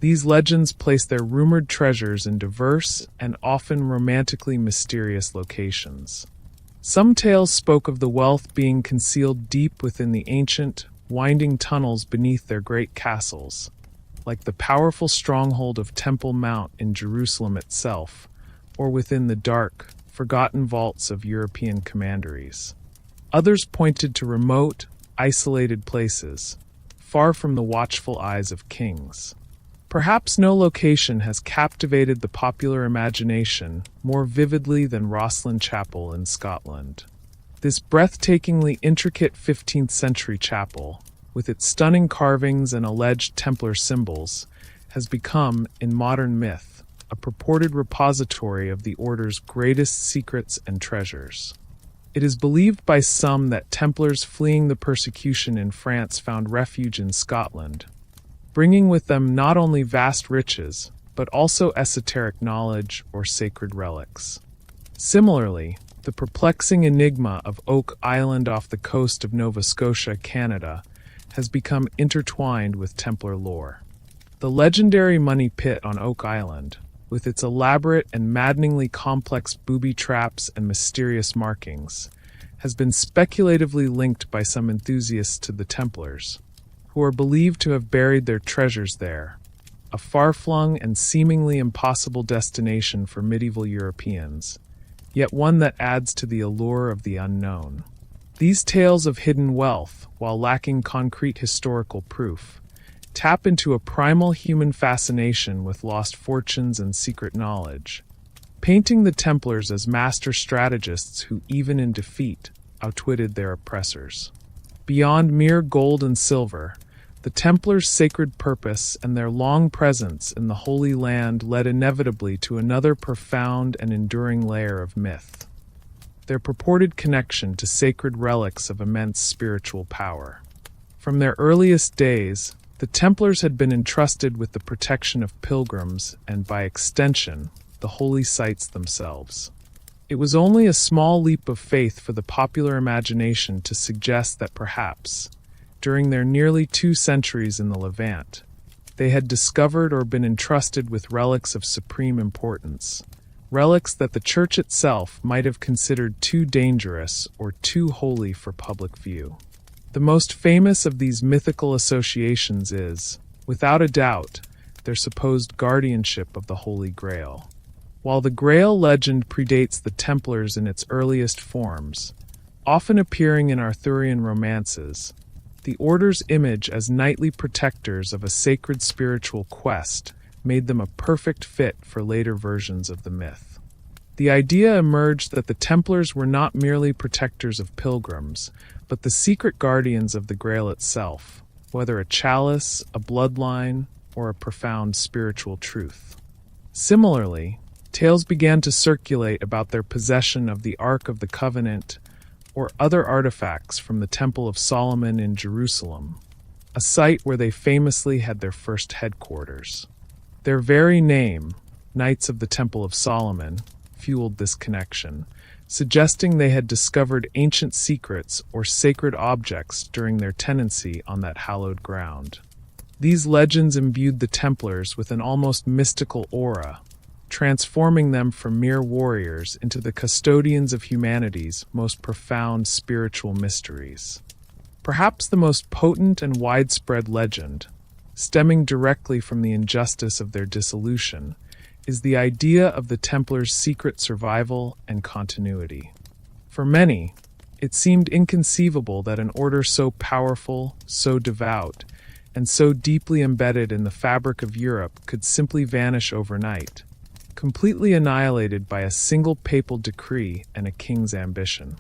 S1: These legends placed their rumored treasures in diverse and often romantically mysterious locations. Some tales spoke of the wealth being concealed deep within the ancient, winding tunnels beneath their great castles, like the powerful stronghold of Temple Mount in Jerusalem itself, or within the dark, forgotten vaults of European commanderies. Others pointed to remote, isolated places, far from the watchful eyes of kings. Perhaps no location has captivated the popular imagination more vividly than Rosslyn Chapel in Scotland. This breathtakingly intricate 15th century chapel, with its stunning carvings and alleged Templar symbols, has become, in modern myth, a purported repository of the Order's greatest secrets and treasures. It is believed by some that Templars fleeing the persecution in France found refuge in Scotland, bringing with them not only vast riches, but also esoteric knowledge or sacred relics. Similarly, the perplexing enigma of Oak Island off the coast of Nova Scotia, Canada, has become intertwined with Templar lore. The legendary money pit on Oak Island, with its elaborate and maddeningly complex booby traps and mysterious markings, has been speculatively linked by some enthusiasts to the Templars, who are believed to have buried their treasures there, a far-flung and seemingly impossible destination for medieval Europeans, yet one that adds to the allure of the unknown. These tales of hidden wealth, while lacking concrete historical proof, tap into a primal human fascination with lost fortunes and secret knowledge, painting the Templars as master strategists who, even in defeat, outwitted their oppressors. Beyond mere gold and silver, the Templars' sacred purpose and their long presence in the Holy Land led inevitably to another profound and enduring layer of myth: their purported connection to sacred relics of immense spiritual power. From their earliest days, the Templars had been entrusted with the protection of pilgrims and, by extension, the holy sites themselves. It was only a small leap of faith for the popular imagination to suggest that perhaps, during their nearly 2 centuries in the Levant, they had discovered or been entrusted with relics of supreme importance, relics that the Church itself might have considered too dangerous or too holy for public view. The most famous of these mythical associations is, without a doubt, their supposed guardianship of the Holy Grail. While the Grail legend predates the Templars in its earliest forms, often appearing in Arthurian romances, the Order's image as knightly protectors of a sacred spiritual quest made them a perfect fit for later versions of the myth. The idea emerged that the Templars were not merely protectors of pilgrims, but the secret guardians of the Grail itself, whether a chalice, a bloodline, or a profound spiritual truth. Similarly, tales began to circulate about their possession of the Ark of the Covenant or other artifacts from the Temple of Solomon in Jerusalem, a site where they famously had their first headquarters. Their very name, Knights of the Temple of Solomon, fueled this connection, suggesting they had discovered ancient secrets or sacred objects during their tenancy on that hallowed ground. These legends imbued the Templars with an almost mystical aura, transforming them from mere warriors into the custodians of humanity's most profound spiritual mysteries. Perhaps the most potent and widespread legend, stemming directly from the injustice of their dissolution, is the idea of the Templars' secret survival and continuity. For many, it seemed inconceivable that an order so powerful, so devout, and so deeply embedded in the fabric of Europe could simply vanish overnight, completely annihilated by a single papal decree and a king's ambition.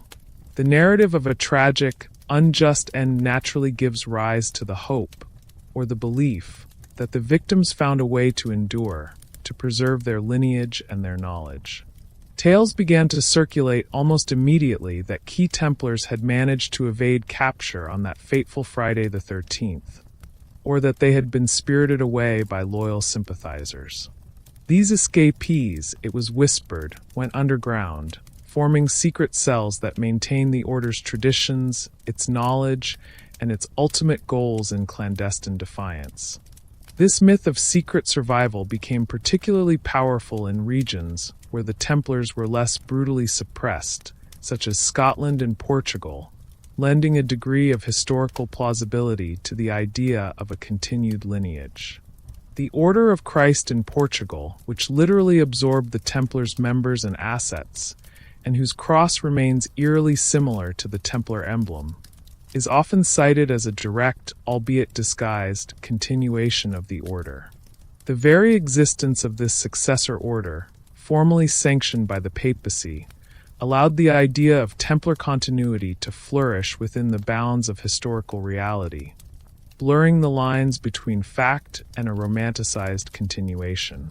S1: The narrative of a tragic, unjust end naturally gives rise to the hope, or the belief, that the victims found a way to endure, to preserve their lineage and their knowledge. Tales began to circulate almost immediately that key Templars had managed to evade capture on that fateful Friday the 13th, or that they had been spirited away by loyal sympathizers. These escapees, it was whispered, went underground, forming secret cells that maintained the Order's traditions, its knowledge, and its ultimate goals in clandestine defiance. This myth of secret survival became particularly powerful in regions where the Templars were less brutally suppressed, such as Scotland and Portugal, lending a degree of historical plausibility to the idea of a continued lineage. The Order of Christ in Portugal, which literally absorbed the Templars' members and assets, and whose cross remains eerily similar to the Templar emblem, is often cited as a direct, albeit disguised, continuation of the order. The very existence of this successor order, formally sanctioned by the papacy, allowed the idea of Templar continuity to flourish within the bounds of historical reality, blurring the lines between fact and a romanticized continuation.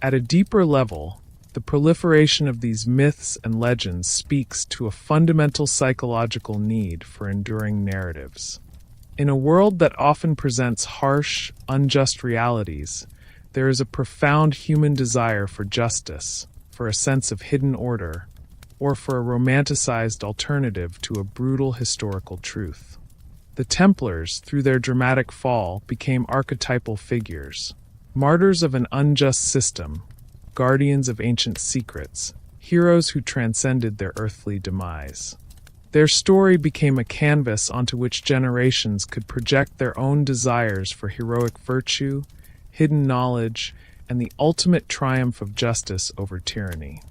S1: At a deeper level, the proliferation of these myths and legends speaks to a fundamental psychological need for enduring narratives. In a world that often presents harsh, unjust realities, there is a profound human desire for justice, for a sense of hidden order, or for a romanticized alternative to a brutal historical truth. The Templars, through their dramatic fall, became archetypal figures, martyrs of an unjust system, guardians of ancient secrets, heroes who transcended their earthly demise. Their story became a canvas onto which generations could project their own desires for heroic virtue, hidden knowledge, and the ultimate triumph of justice over tyranny.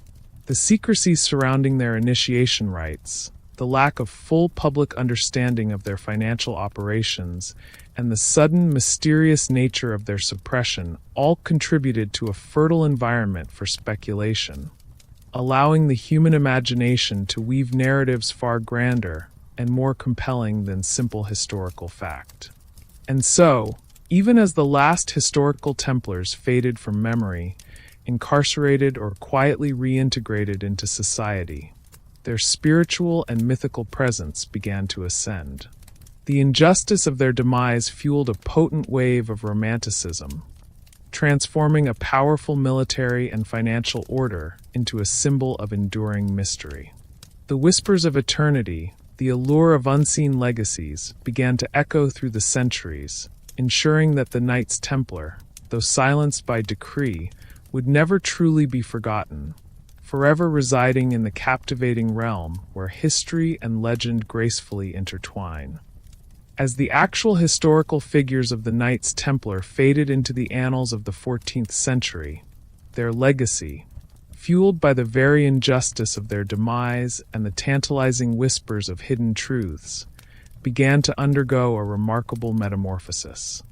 S1: The secrecy surrounding their initiation rites, the lack of full public understanding of their financial operations, and the sudden, mysterious nature of their suppression all contributed to a fertile environment for speculation, allowing the human imagination to weave narratives far grander and more compelling than simple historical fact. And so, even as the last historical Templars faded from memory, incarcerated or quietly reintegrated into society, their spiritual and mythical presence began to ascend. The injustice of their demise fueled a potent wave of romanticism, transforming a powerful military and financial order into a symbol of enduring mystery. The whispers of eternity, the allure of unseen legacies, began to echo through the centuries, ensuring that the Knights Templar, though silenced by decree, would never truly be forgotten, forever residing in the captivating realm where history and legend gracefully intertwine. As the actual historical figures of the Knights Templar faded into the annals of the 14th century, their legacy, fueled by the very injustice of their demise and the tantalizing whispers of hidden truths, began to undergo a remarkable metamorphosis.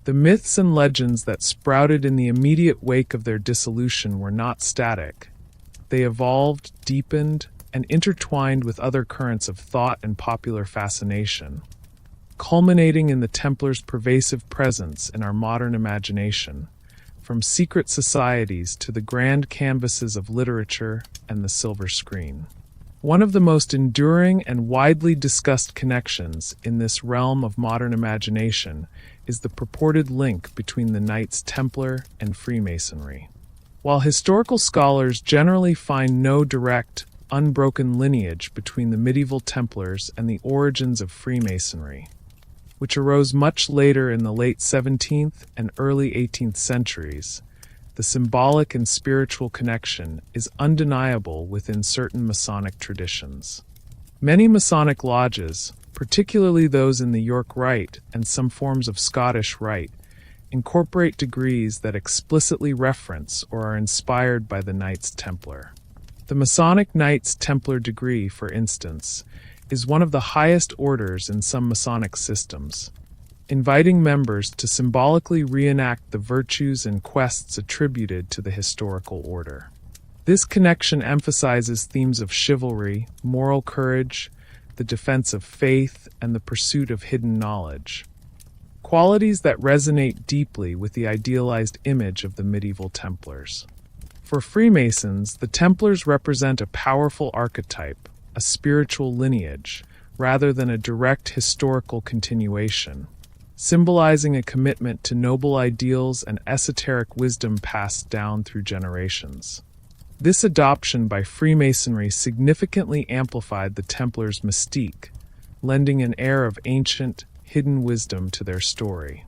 S1: The myths and legends that sprouted in the immediate wake of their dissolution were not static. They evolved, deepened, and intertwined with other currents of thought and popular fascination, culminating in the Templars' pervasive presence in our modern imagination, from secret societies to the grand canvases of literature and the silver screen. One of the most enduring and widely discussed connections in this realm of modern imagination is the purported link between the Knights Templar and Freemasonry. While historical scholars generally find no direct, unbroken lineage between the medieval Templars and the origins of Freemasonry, which arose much later in the late 17th and early 18th centuries, the symbolic and spiritual connection is undeniable within certain Masonic traditions. Many Masonic lodges, particularly those in the York Rite and some forms of Scottish Rite, incorporate degrees that explicitly reference or are inspired by the Knights Templar. The Masonic Knights Templar degree, for instance, is one of the highest orders in some Masonic systems, inviting members to symbolically reenact the virtues and quests attributed to the historical order. This connection emphasizes themes of chivalry, moral courage, the defense of faith, and the pursuit of hidden knowledge, qualities that resonate deeply with the idealized image of the medieval Templars. For Freemasons, the Templars represent a powerful archetype, a spiritual lineage, rather than a direct historical continuation, symbolizing a commitment to noble ideals and esoteric wisdom passed down through generations. This adoption by Freemasonry significantly amplified the Templars' mystique, lending an air of ancient, hidden wisdom to their story.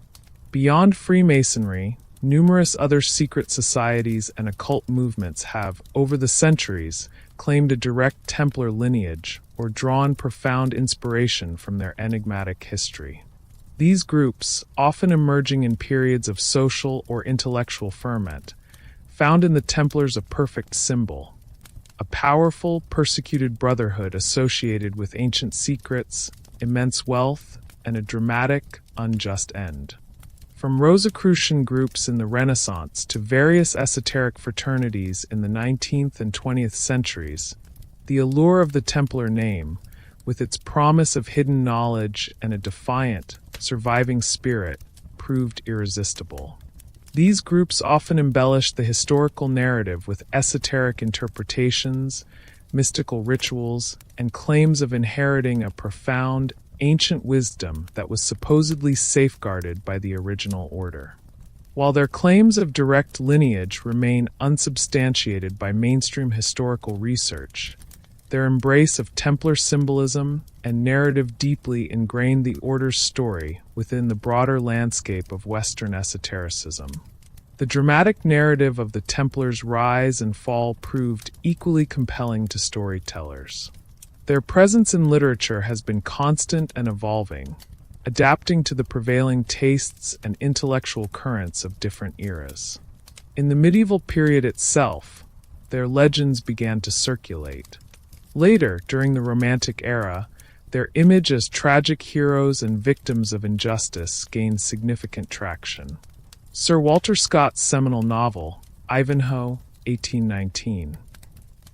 S1: Beyond Freemasonry, numerous other secret societies and occult movements have, over the centuries, claimed a direct Templar lineage or drawn profound inspiration from their enigmatic history. These groups, often emerging in periods of social or intellectual ferment, found in the Templars a perfect symbol, a powerful, persecuted brotherhood associated with ancient secrets, immense wealth, and a dramatic, unjust end. From Rosicrucian groups in the Renaissance to various esoteric fraternities in the 19th and 20th centuries, the allure of the Templar name, with its promise of hidden knowledge and a defiant, surviving spirit, proved irresistible. These groups often embellished the historical narrative with esoteric interpretations, mystical rituals, and claims of inheriting a profound, ancient wisdom that was supposedly safeguarded by the original order. While their claims of direct lineage remain unsubstantiated by mainstream historical research, their embrace of Templar symbolism and narrative deeply ingrained the order's story within the broader landscape of Western esotericism. The dramatic narrative of the Templars' rise and fall proved equally compelling to storytellers. Their presence in literature has been constant and evolving, adapting to the prevailing tastes and intellectual currents of different eras. In the medieval period itself, their legends began to circulate. Later, during the Romantic era, their image as tragic heroes and victims of injustice gained significant traction. Sir Walter Scott's seminal novel, Ivanhoe, 1819,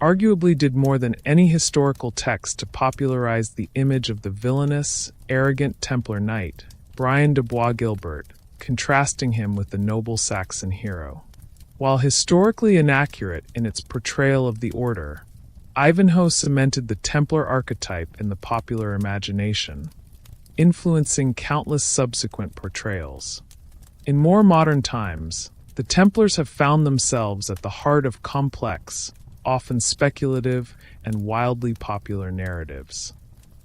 S1: arguably did more than any historical text to popularize the image of the villainous, arrogant Templar knight, Brian de Bois Guilbert, contrasting him with the noble Saxon hero. While historically inaccurate in its portrayal of the order, Ivanhoe cemented the Templar archetype in the popular imagination, influencing countless subsequent portrayals. In more modern times, the Templars have found themselves at the heart of complex, often speculative, and wildly popular narratives.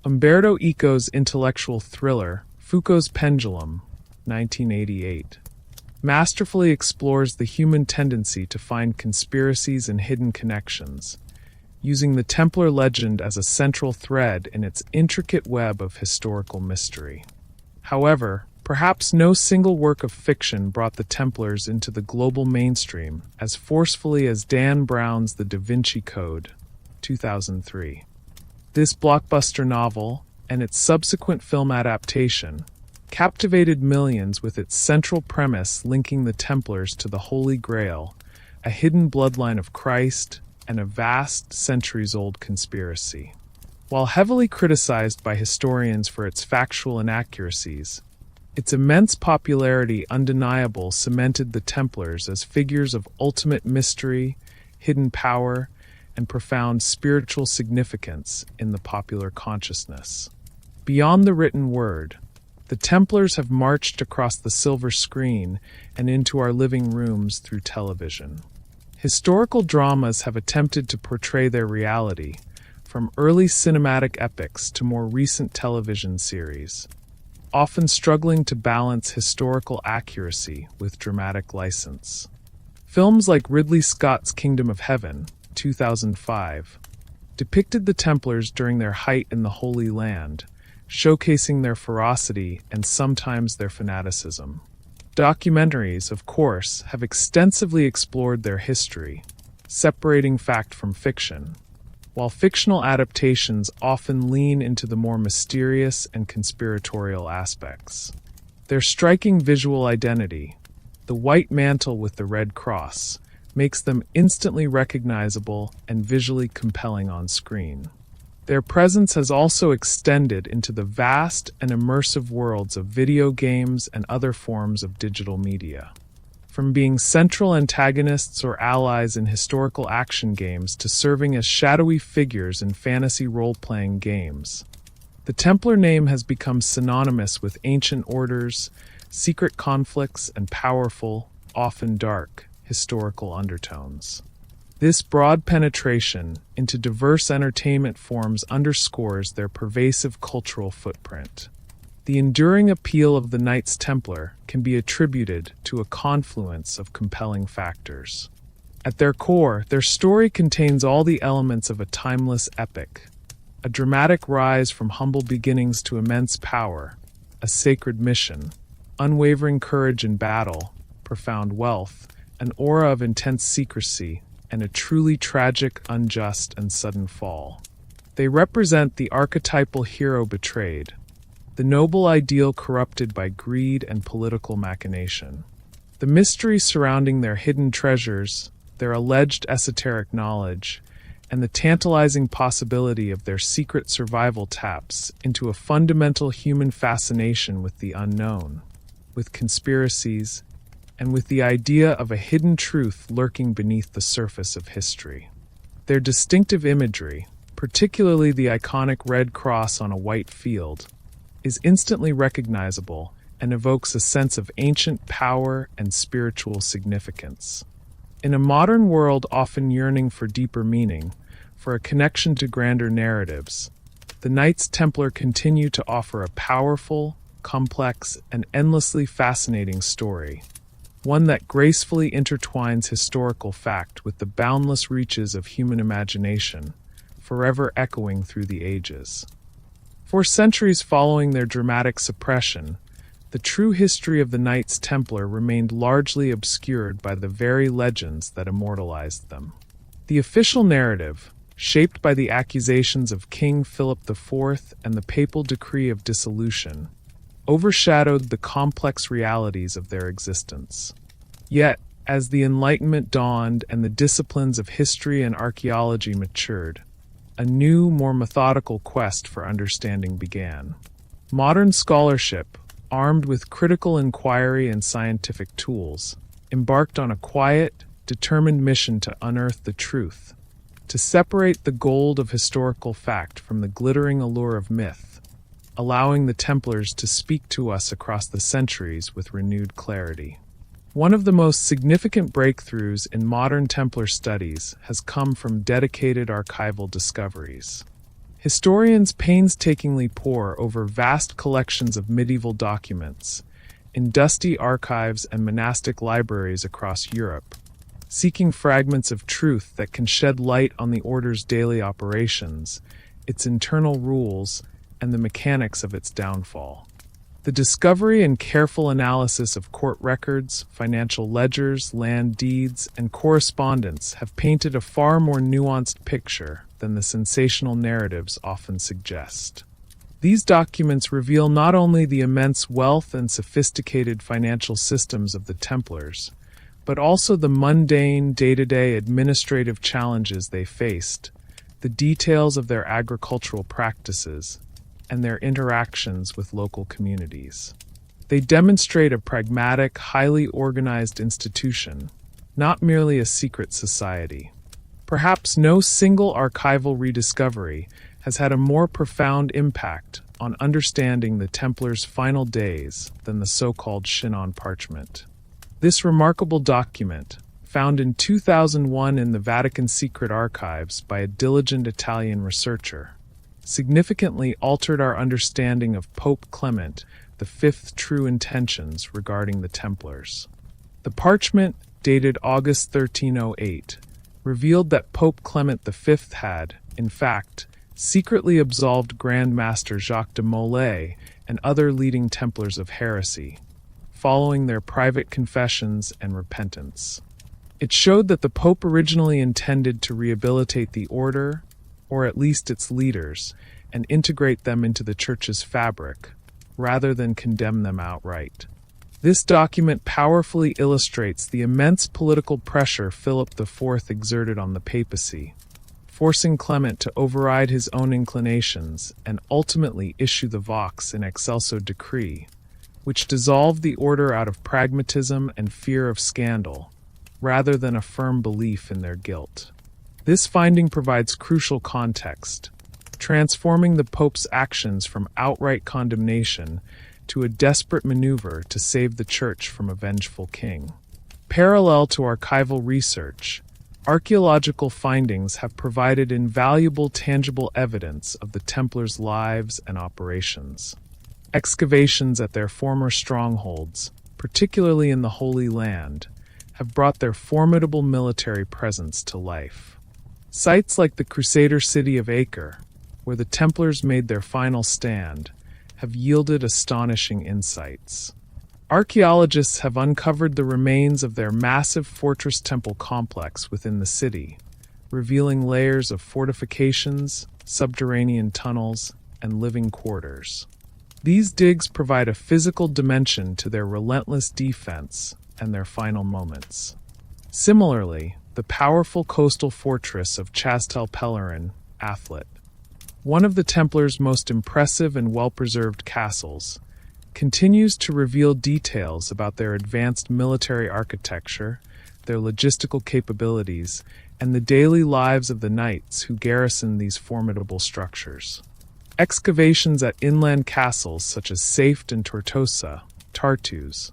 S1: Umberto Eco's intellectual thriller, Foucault's Pendulum, 1988, masterfully explores the human tendency to find conspiracies and hidden connections, using the Templar legend as a central thread in its intricate web of historical mystery. However, perhaps no single work of fiction brought the Templars into the global mainstream as forcefully as Dan Brown's The Da Vinci Code, 2003. This blockbuster novel, and its subsequent film adaptation, captivated millions with its central premise linking the Templars to the Holy Grail, a hidden bloodline of Christ, and a vast, centuries-old conspiracy. While heavily criticized by historians for its factual inaccuracies, its immense popularity undeniably cemented the Templars as figures of ultimate mystery, hidden power, and profound spiritual significance in the popular consciousness. Beyond the written word, the Templars have marched across the silver screen and into our living rooms through television. Historical dramas have attempted to portray their reality, from early cinematic epics to more recent television series, often struggling to balance historical accuracy with dramatic license. Films like Ridley Scott's Kingdom of Heaven, 2005, depicted the Templars during their height in the Holy Land, showcasing their ferocity and sometimes their fanaticism. Documentaries, of course, have extensively explored their history, separating fact from fiction, while fictional adaptations often lean into the more mysterious and conspiratorial aspects. Their striking visual identity, the white mantle with the red cross, makes them instantly recognizable and visually compelling on screen. Their presence has also extended into the vast and immersive worlds of video games and other forms of digital media. From being central antagonists or allies in historical action games to serving as shadowy figures in fantasy role-playing games, the Templar name has become synonymous with ancient orders, secret conflicts, and powerful, often dark, historical undertones. This broad penetration into diverse entertainment forms underscores their pervasive cultural footprint. The enduring appeal of the Knights Templar can be attributed to a confluence of compelling factors. At their core, their story contains all the elements of a timeless epic, a dramatic rise from humble beginnings to immense power, a sacred mission, unwavering courage in battle, profound wealth, an aura of intense secrecy, and a truly tragic, unjust, and sudden fall. They represent the archetypal hero betrayed, the noble ideal corrupted by greed and political machination. The mystery surrounding their hidden treasures, their alleged esoteric knowledge, and the tantalizing possibility of their secret survival taps into a fundamental human fascination with the unknown, with conspiracies, and with the idea of a hidden truth lurking beneath the surface of history. Their distinctive imagery, particularly the iconic red cross on a white field, is instantly recognizable and evokes a sense of ancient power and spiritual significance. In a modern world often yearning for deeper meaning, for a connection to grander narratives, the Knights Templar continue to offer a powerful, complex, and endlessly fascinating story, one that gracefully intertwines historical fact with the boundless reaches of human imagination, forever echoing through the ages. For centuries following their dramatic suppression, the true history of the Knights Templar remained largely obscured by the very legends that immortalized them. The official narrative, shaped by the accusations of King Philip IV and the papal decree of dissolution, overshadowed the complex realities of their existence. Yet, as the Enlightenment dawned and the disciplines of history and archaeology matured, a new, more methodical quest for understanding began. Modern scholarship, armed with critical inquiry and scientific tools, embarked on a quiet, determined mission to unearth the truth, to separate the gold of historical fact from the glittering allure of myth, allowing the Templars to speak to us across the centuries with renewed clarity. One of the most significant breakthroughs in modern Templar studies has come from dedicated archival discoveries. Historians painstakingly pore over vast collections of medieval documents in dusty archives and monastic libraries across Europe, seeking fragments of truth that can shed light on the Order's daily operations, its internal rules, and the mechanics of its downfall. The discovery and careful analysis of court records, financial ledgers, land deeds, and correspondence have painted a far more nuanced picture than the sensational narratives often suggest. These documents reveal not only the immense wealth and sophisticated financial systems of the Templars, but also the mundane, day-to-day administrative challenges they faced, the details of their agricultural practices, and their interactions with local communities. They demonstrate a pragmatic, highly organized institution, not merely a secret society. Perhaps no single archival rediscovery has had a more profound impact on understanding the Templars' final days than the so-called Chinon parchment. This remarkable document, found in 2001 in the Vatican Secret Archives by a diligent Italian researcher, significantly altered our understanding of Pope Clement V's true intentions regarding the Templars. The parchment, dated August 1308, revealed that Pope Clement V had, in fact, secretly absolved Grand Master Jacques de Molay and other leading Templars of heresy, following their private confessions and repentance. It showed that the Pope originally intended to rehabilitate the order, or at least its leaders, and integrate them into the Church's fabric, rather than condemn them outright. This document powerfully illustrates the immense political pressure Philip IV exerted on the papacy, forcing Clement to override his own inclinations and ultimately issue the Vox in Excelso decree, which dissolved the order out of pragmatism and fear of scandal, rather than a firm belief in their guilt. This finding provides crucial context, transforming the Pope's actions from outright condemnation to a desperate maneuver to save the Church from a vengeful king. Parallel to archival research, archaeological findings have provided invaluable tangible evidence of the Templars' lives and operations. Excavations at their former strongholds, particularly in the Holy Land, have brought their formidable military presence to life. Sites like the Crusader city of Acre, where the Templars made their final stand, have yielded astonishing insights. Archaeologists have uncovered the remains of their massive fortress temple complex within the city, revealing layers of fortifications, subterranean tunnels, and living quarters. These digs provide a physical dimension to their relentless defense and their final moments. Similarly, the powerful coastal fortress of Chastel Pellerin, Athlet, one of the Templars' most impressive and well-preserved castles, continues to reveal details about their advanced military architecture, their logistical capabilities, and the daily lives of the knights who garrison these formidable structures. Excavations at inland castles such as Safed and Tortosa, Tartus,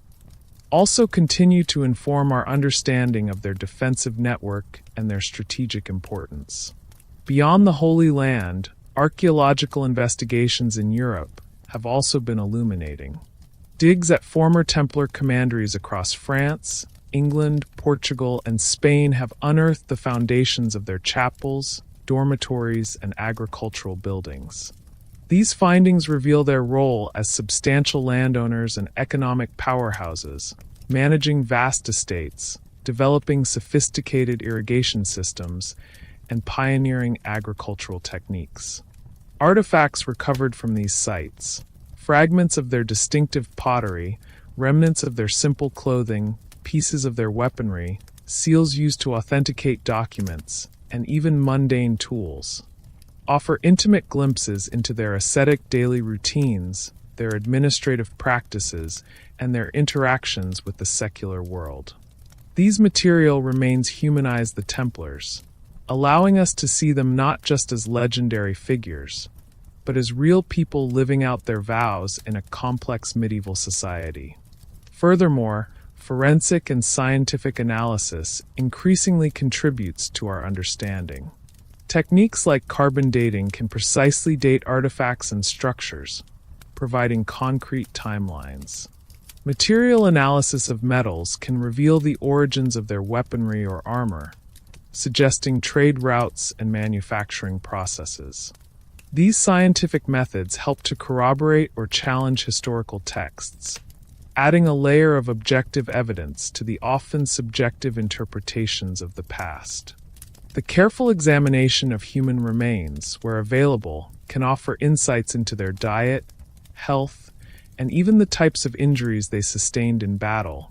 S1: also continue to inform our understanding of their defensive network and their strategic importance. Beyond the Holy Land, archaeological investigations in Europe have also been illuminating. Digs at former Templar commanderies across France, England, Portugal, and Spain have unearthed the foundations of their chapels, dormitories, and agricultural buildings. These findings reveal their role as substantial landowners and economic powerhouses, managing vast estates, developing sophisticated irrigation systems, and pioneering agricultural techniques. Artifacts recovered from these sites, fragments of their distinctive pottery, remnants of their simple clothing, pieces of their weaponry, seals used to authenticate documents, and even mundane tools, offer intimate glimpses into their ascetic daily routines, their administrative practices, and their interactions with the secular world. These material remains humanize the Templars, allowing us to see them not just as legendary figures, but as real people living out their vows in a complex medieval society. Furthermore, forensic and scientific analysis increasingly contributes to our understanding. Techniques like carbon dating can precisely date artifacts and structures, providing concrete timelines. Material analysis of metals can reveal the origins of their weaponry or armor, suggesting trade routes and manufacturing processes. These scientific methods help to corroborate or challenge historical texts, adding a layer of objective evidence to the often subjective interpretations of the past. The careful examination of human remains, where available, can offer insights into their diet, health, and even the types of injuries they sustained in battle,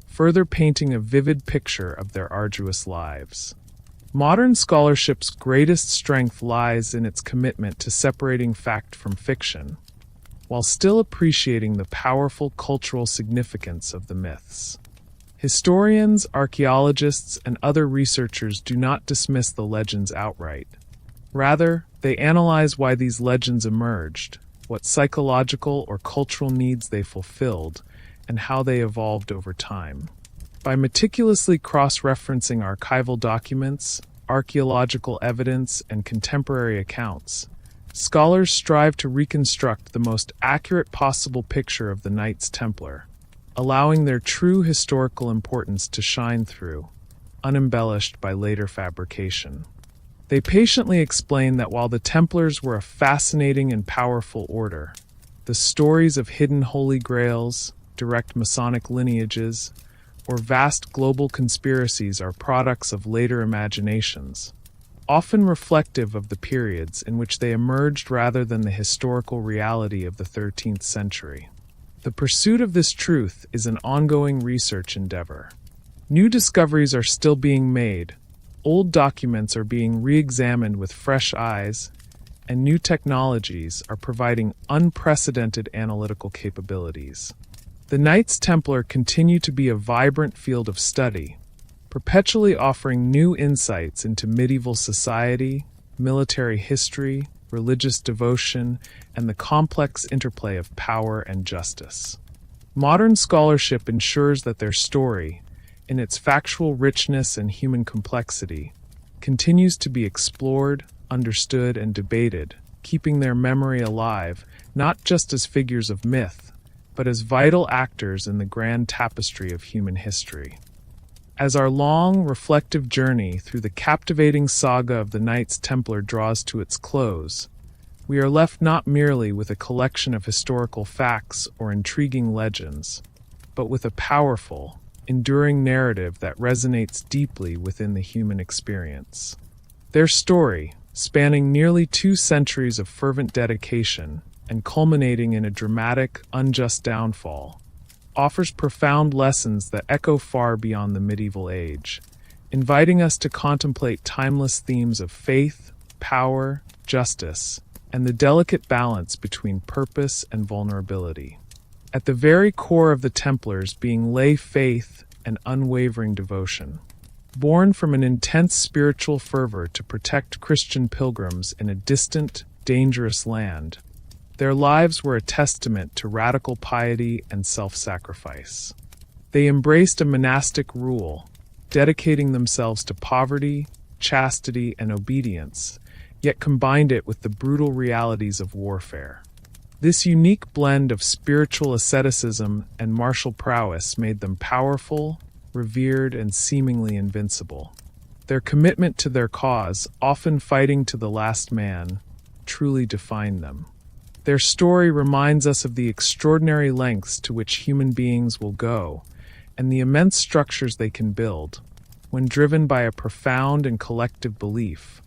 S1: further painting a vivid picture of their arduous lives. Modern scholarship's greatest strength lies in its commitment to separating fact from fiction, while still appreciating the powerful cultural significance of the myths. Historians, archaeologists, and other researchers do not dismiss the legends outright. Rather, they analyze why these legends emerged, what psychological or cultural needs they fulfilled, and how they evolved over time. By meticulously cross-referencing archival documents, archaeological evidence, and contemporary accounts, scholars strive to reconstruct the most accurate possible picture of the Knights Templar, allowing their true historical importance to shine through, unembellished by later fabrication. They patiently explain that while the Templars were a fascinating and powerful order, the stories of hidden holy grails, direct Masonic lineages, or vast global conspiracies are products of later imaginations, often reflective of the periods in which they emerged rather than the historical reality of the 13th century. The pursuit of this truth is an ongoing research endeavor. New discoveries are still being made, old documents are being re-examined with fresh eyes, and new technologies are providing unprecedented analytical capabilities. The Knights Templar continue to be a vibrant field of study, perpetually offering new insights into medieval society, military history, religious devotion, and the complex interplay of power and justice. Modern scholarship ensures that their story, in its factual richness and human complexity, continues to be explored, understood, and debated, keeping their memory alive, not just as figures of myth, but as vital actors in the grand tapestry of human history. As our long, reflective journey through the captivating saga of the Knights Templar draws to its close, we are left not merely with a collection of historical facts or intriguing legends, but with a powerful, enduring narrative that resonates deeply within the human experience. Their story, spanning nearly 2 centuries of fervent dedication and culminating in a dramatic, unjust downfall, offers profound lessons that echo far beyond the medieval age, inviting us to contemplate timeless themes of faith, power, justice, and the delicate balance between purpose and vulnerability. At the very core of the Templars being lay faith and unwavering devotion. Born from an intense spiritual fervor to protect Christian pilgrims in a distant, dangerous land, their lives were a testament to radical piety and self-sacrifice. They embraced a monastic rule, dedicating themselves to poverty, chastity, and obedience, yet combined it with the brutal realities of warfare. This unique blend of spiritual asceticism and martial prowess made them powerful, revered, and seemingly invincible. Their commitment to their cause, often fighting to the last man, truly defined them. Their story reminds us of the extraordinary lengths to which human beings will go, and the immense structures they can build, when driven by a profound and collective belief,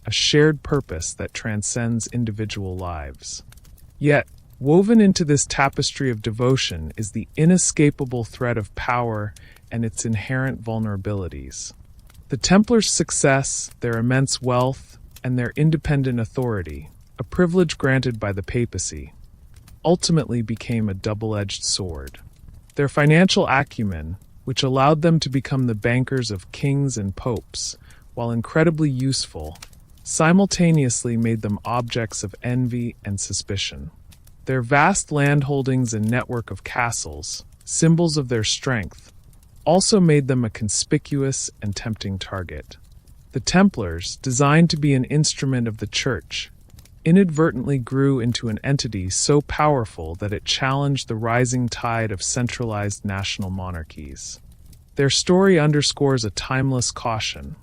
S1: a shared purpose that transcends individual lives. Yet, woven into this tapestry of devotion is the inescapable thread of power and its inherent vulnerabilities. The Templars' success, their immense wealth, and their independent authority, a privilege granted by the papacy, ultimately became a double-edged sword. Their financial acumen, which allowed them to become the bankers of kings and popes, while incredibly useful, simultaneously made them objects of envy and suspicion. Their vast landholdings and network of castles, symbols of their strength, also made them a conspicuous and tempting target. The Templars, designed to be an instrument of the Church, inadvertently grew into an entity so powerful that it challenged the rising tide of centralized national monarchies. Their story underscores a timeless caution.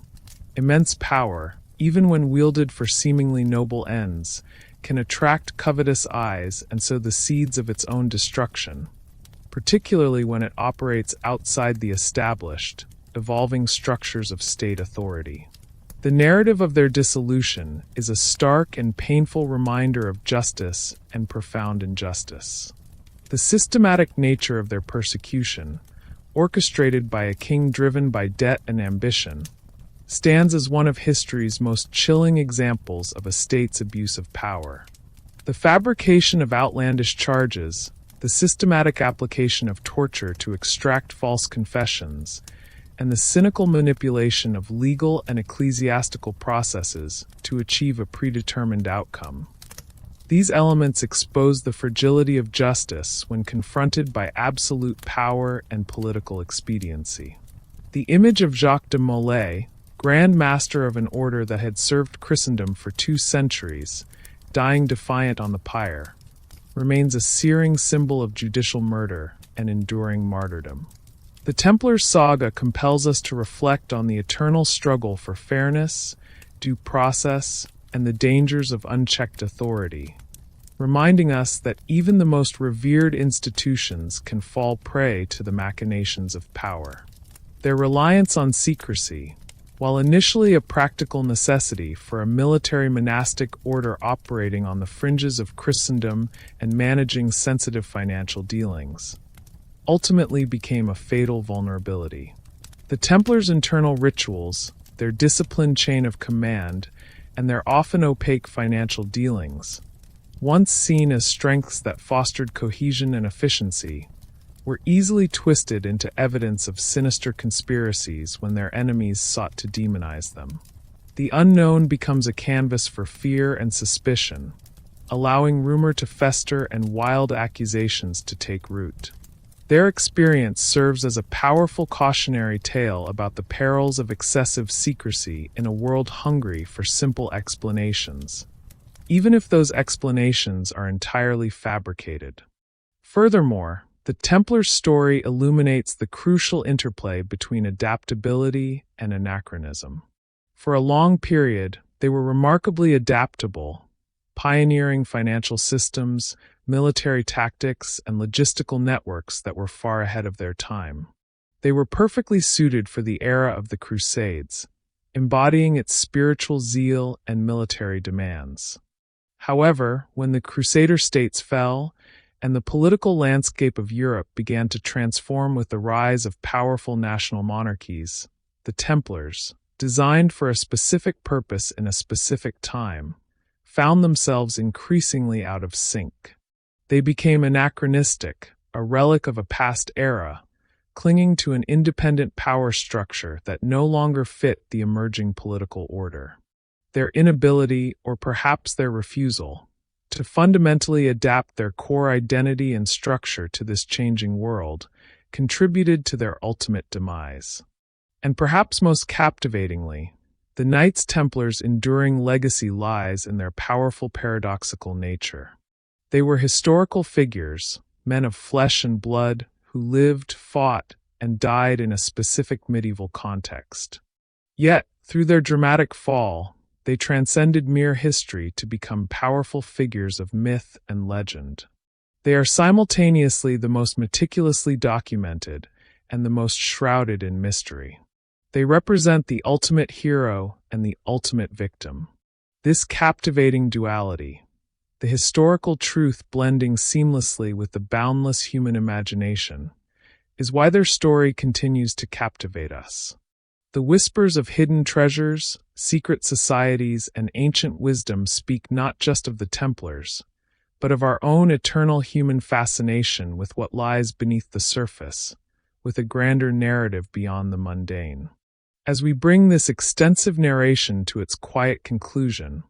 S1: Immense power, even when wielded for seemingly noble ends, can attract covetous eyes and sow the seeds of its own destruction, particularly when it operates outside the established, evolving structures of state authority. The narrative of their dissolution is a stark and painful reminder of justice and profound injustice. The systematic nature of their persecution, orchestrated by a king driven by debt and ambition, stands as one of history's most chilling examples of a state's abuse of power. The fabrication of outlandish charges, the systematic application of torture to extract false confessions, and the cynical manipulation of legal and ecclesiastical processes to achieve a predetermined outcome. These elements expose the fragility of justice when confronted by absolute power and political expediency. The image of Jacques de Molay, Grand Master of an order that had served Christendom for 2 centuries, dying defiant on the pyre, remains a searing symbol of judicial murder and enduring martyrdom. The Templars' saga compels us to reflect on the eternal struggle for fairness, due process, and the dangers of unchecked authority, reminding us that even the most revered institutions can fall prey to the machinations of power. Their reliance on secrecy, while initially a practical necessity for a military monastic order operating on the fringes of Christendom and managing sensitive financial dealings, ultimately became a fatal vulnerability. The Templars' internal rituals, their disciplined chain of command, and their often opaque financial dealings, once seen as strengths that fostered cohesion and efficiency, were easily twisted into evidence of sinister conspiracies when their enemies sought to demonize them. The unknown becomes a canvas for fear and suspicion, allowing rumor to fester and wild accusations to take root. Their experience serves as a powerful cautionary tale about the perils of excessive secrecy in a world hungry for simple explanations, even if those explanations are entirely fabricated. Furthermore, the Templars' story illuminates the crucial interplay between adaptability and anachronism. For a long period, they were remarkably adaptable, pioneering financial systems, military tactics, and logistical networks that were far ahead of their time. They were perfectly suited for the era of the Crusades, embodying its spiritual zeal and military demands. However, when the Crusader states fell, and the political landscape of Europe began to transform with the rise of powerful national monarchies, the Templars, designed for a specific purpose in a specific time, found themselves increasingly out of sync. They became anachronistic, a relic of a past era, clinging to an independent power structure that no longer fit the emerging political order. Their inability, or perhaps their refusal, to fundamentally adapt their core identity and structure to this changing world, contributed to their ultimate demise. And perhaps most captivatingly, the Knights Templars' enduring legacy lies in their powerful paradoxical nature. They were historical figures, men of flesh and blood, who lived, fought, and died in a specific medieval context. Yet, through their dramatic fall, They transcended mere history to become powerful figures of myth and legend. They are simultaneously the most meticulously documented and the most shrouded in mystery. They represent the ultimate hero and the ultimate victim. This captivating duality, the historical truth blending seamlessly with the boundless human imagination, is why their story continues to captivate us. The whispers of hidden treasures, secret societies, and ancient wisdom speak not just of the Templars, but of our own eternal human fascination with what lies beneath the surface, with a grander narrative beyond the mundane. As we bring this extensive narration to its quiet conclusion,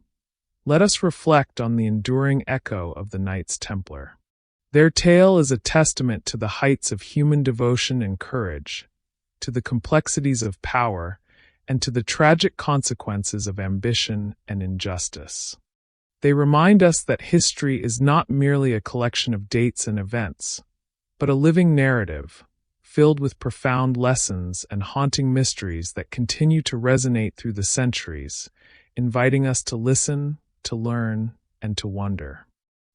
S1: let us reflect on the enduring echo of the Knights Templar. Their tale is a testament to the heights of human devotion and courage, to the complexities of power, and to the tragic consequences of ambition and injustice. They remind us that history is not merely a collection of dates and events, but a living narrative, filled with profound lessons and haunting mysteries that continue to resonate through the centuries, inviting us to listen, to learn, and to wonder.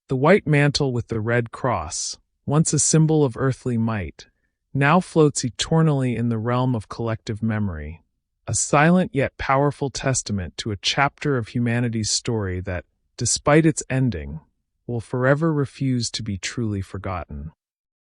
S1: The white mantle with the red cross, once a symbol of earthly might, now floats eternally in the realm of collective memory, a silent yet powerful testament to a chapter of humanity's story that, despite its ending, will forever refuse to be truly forgotten.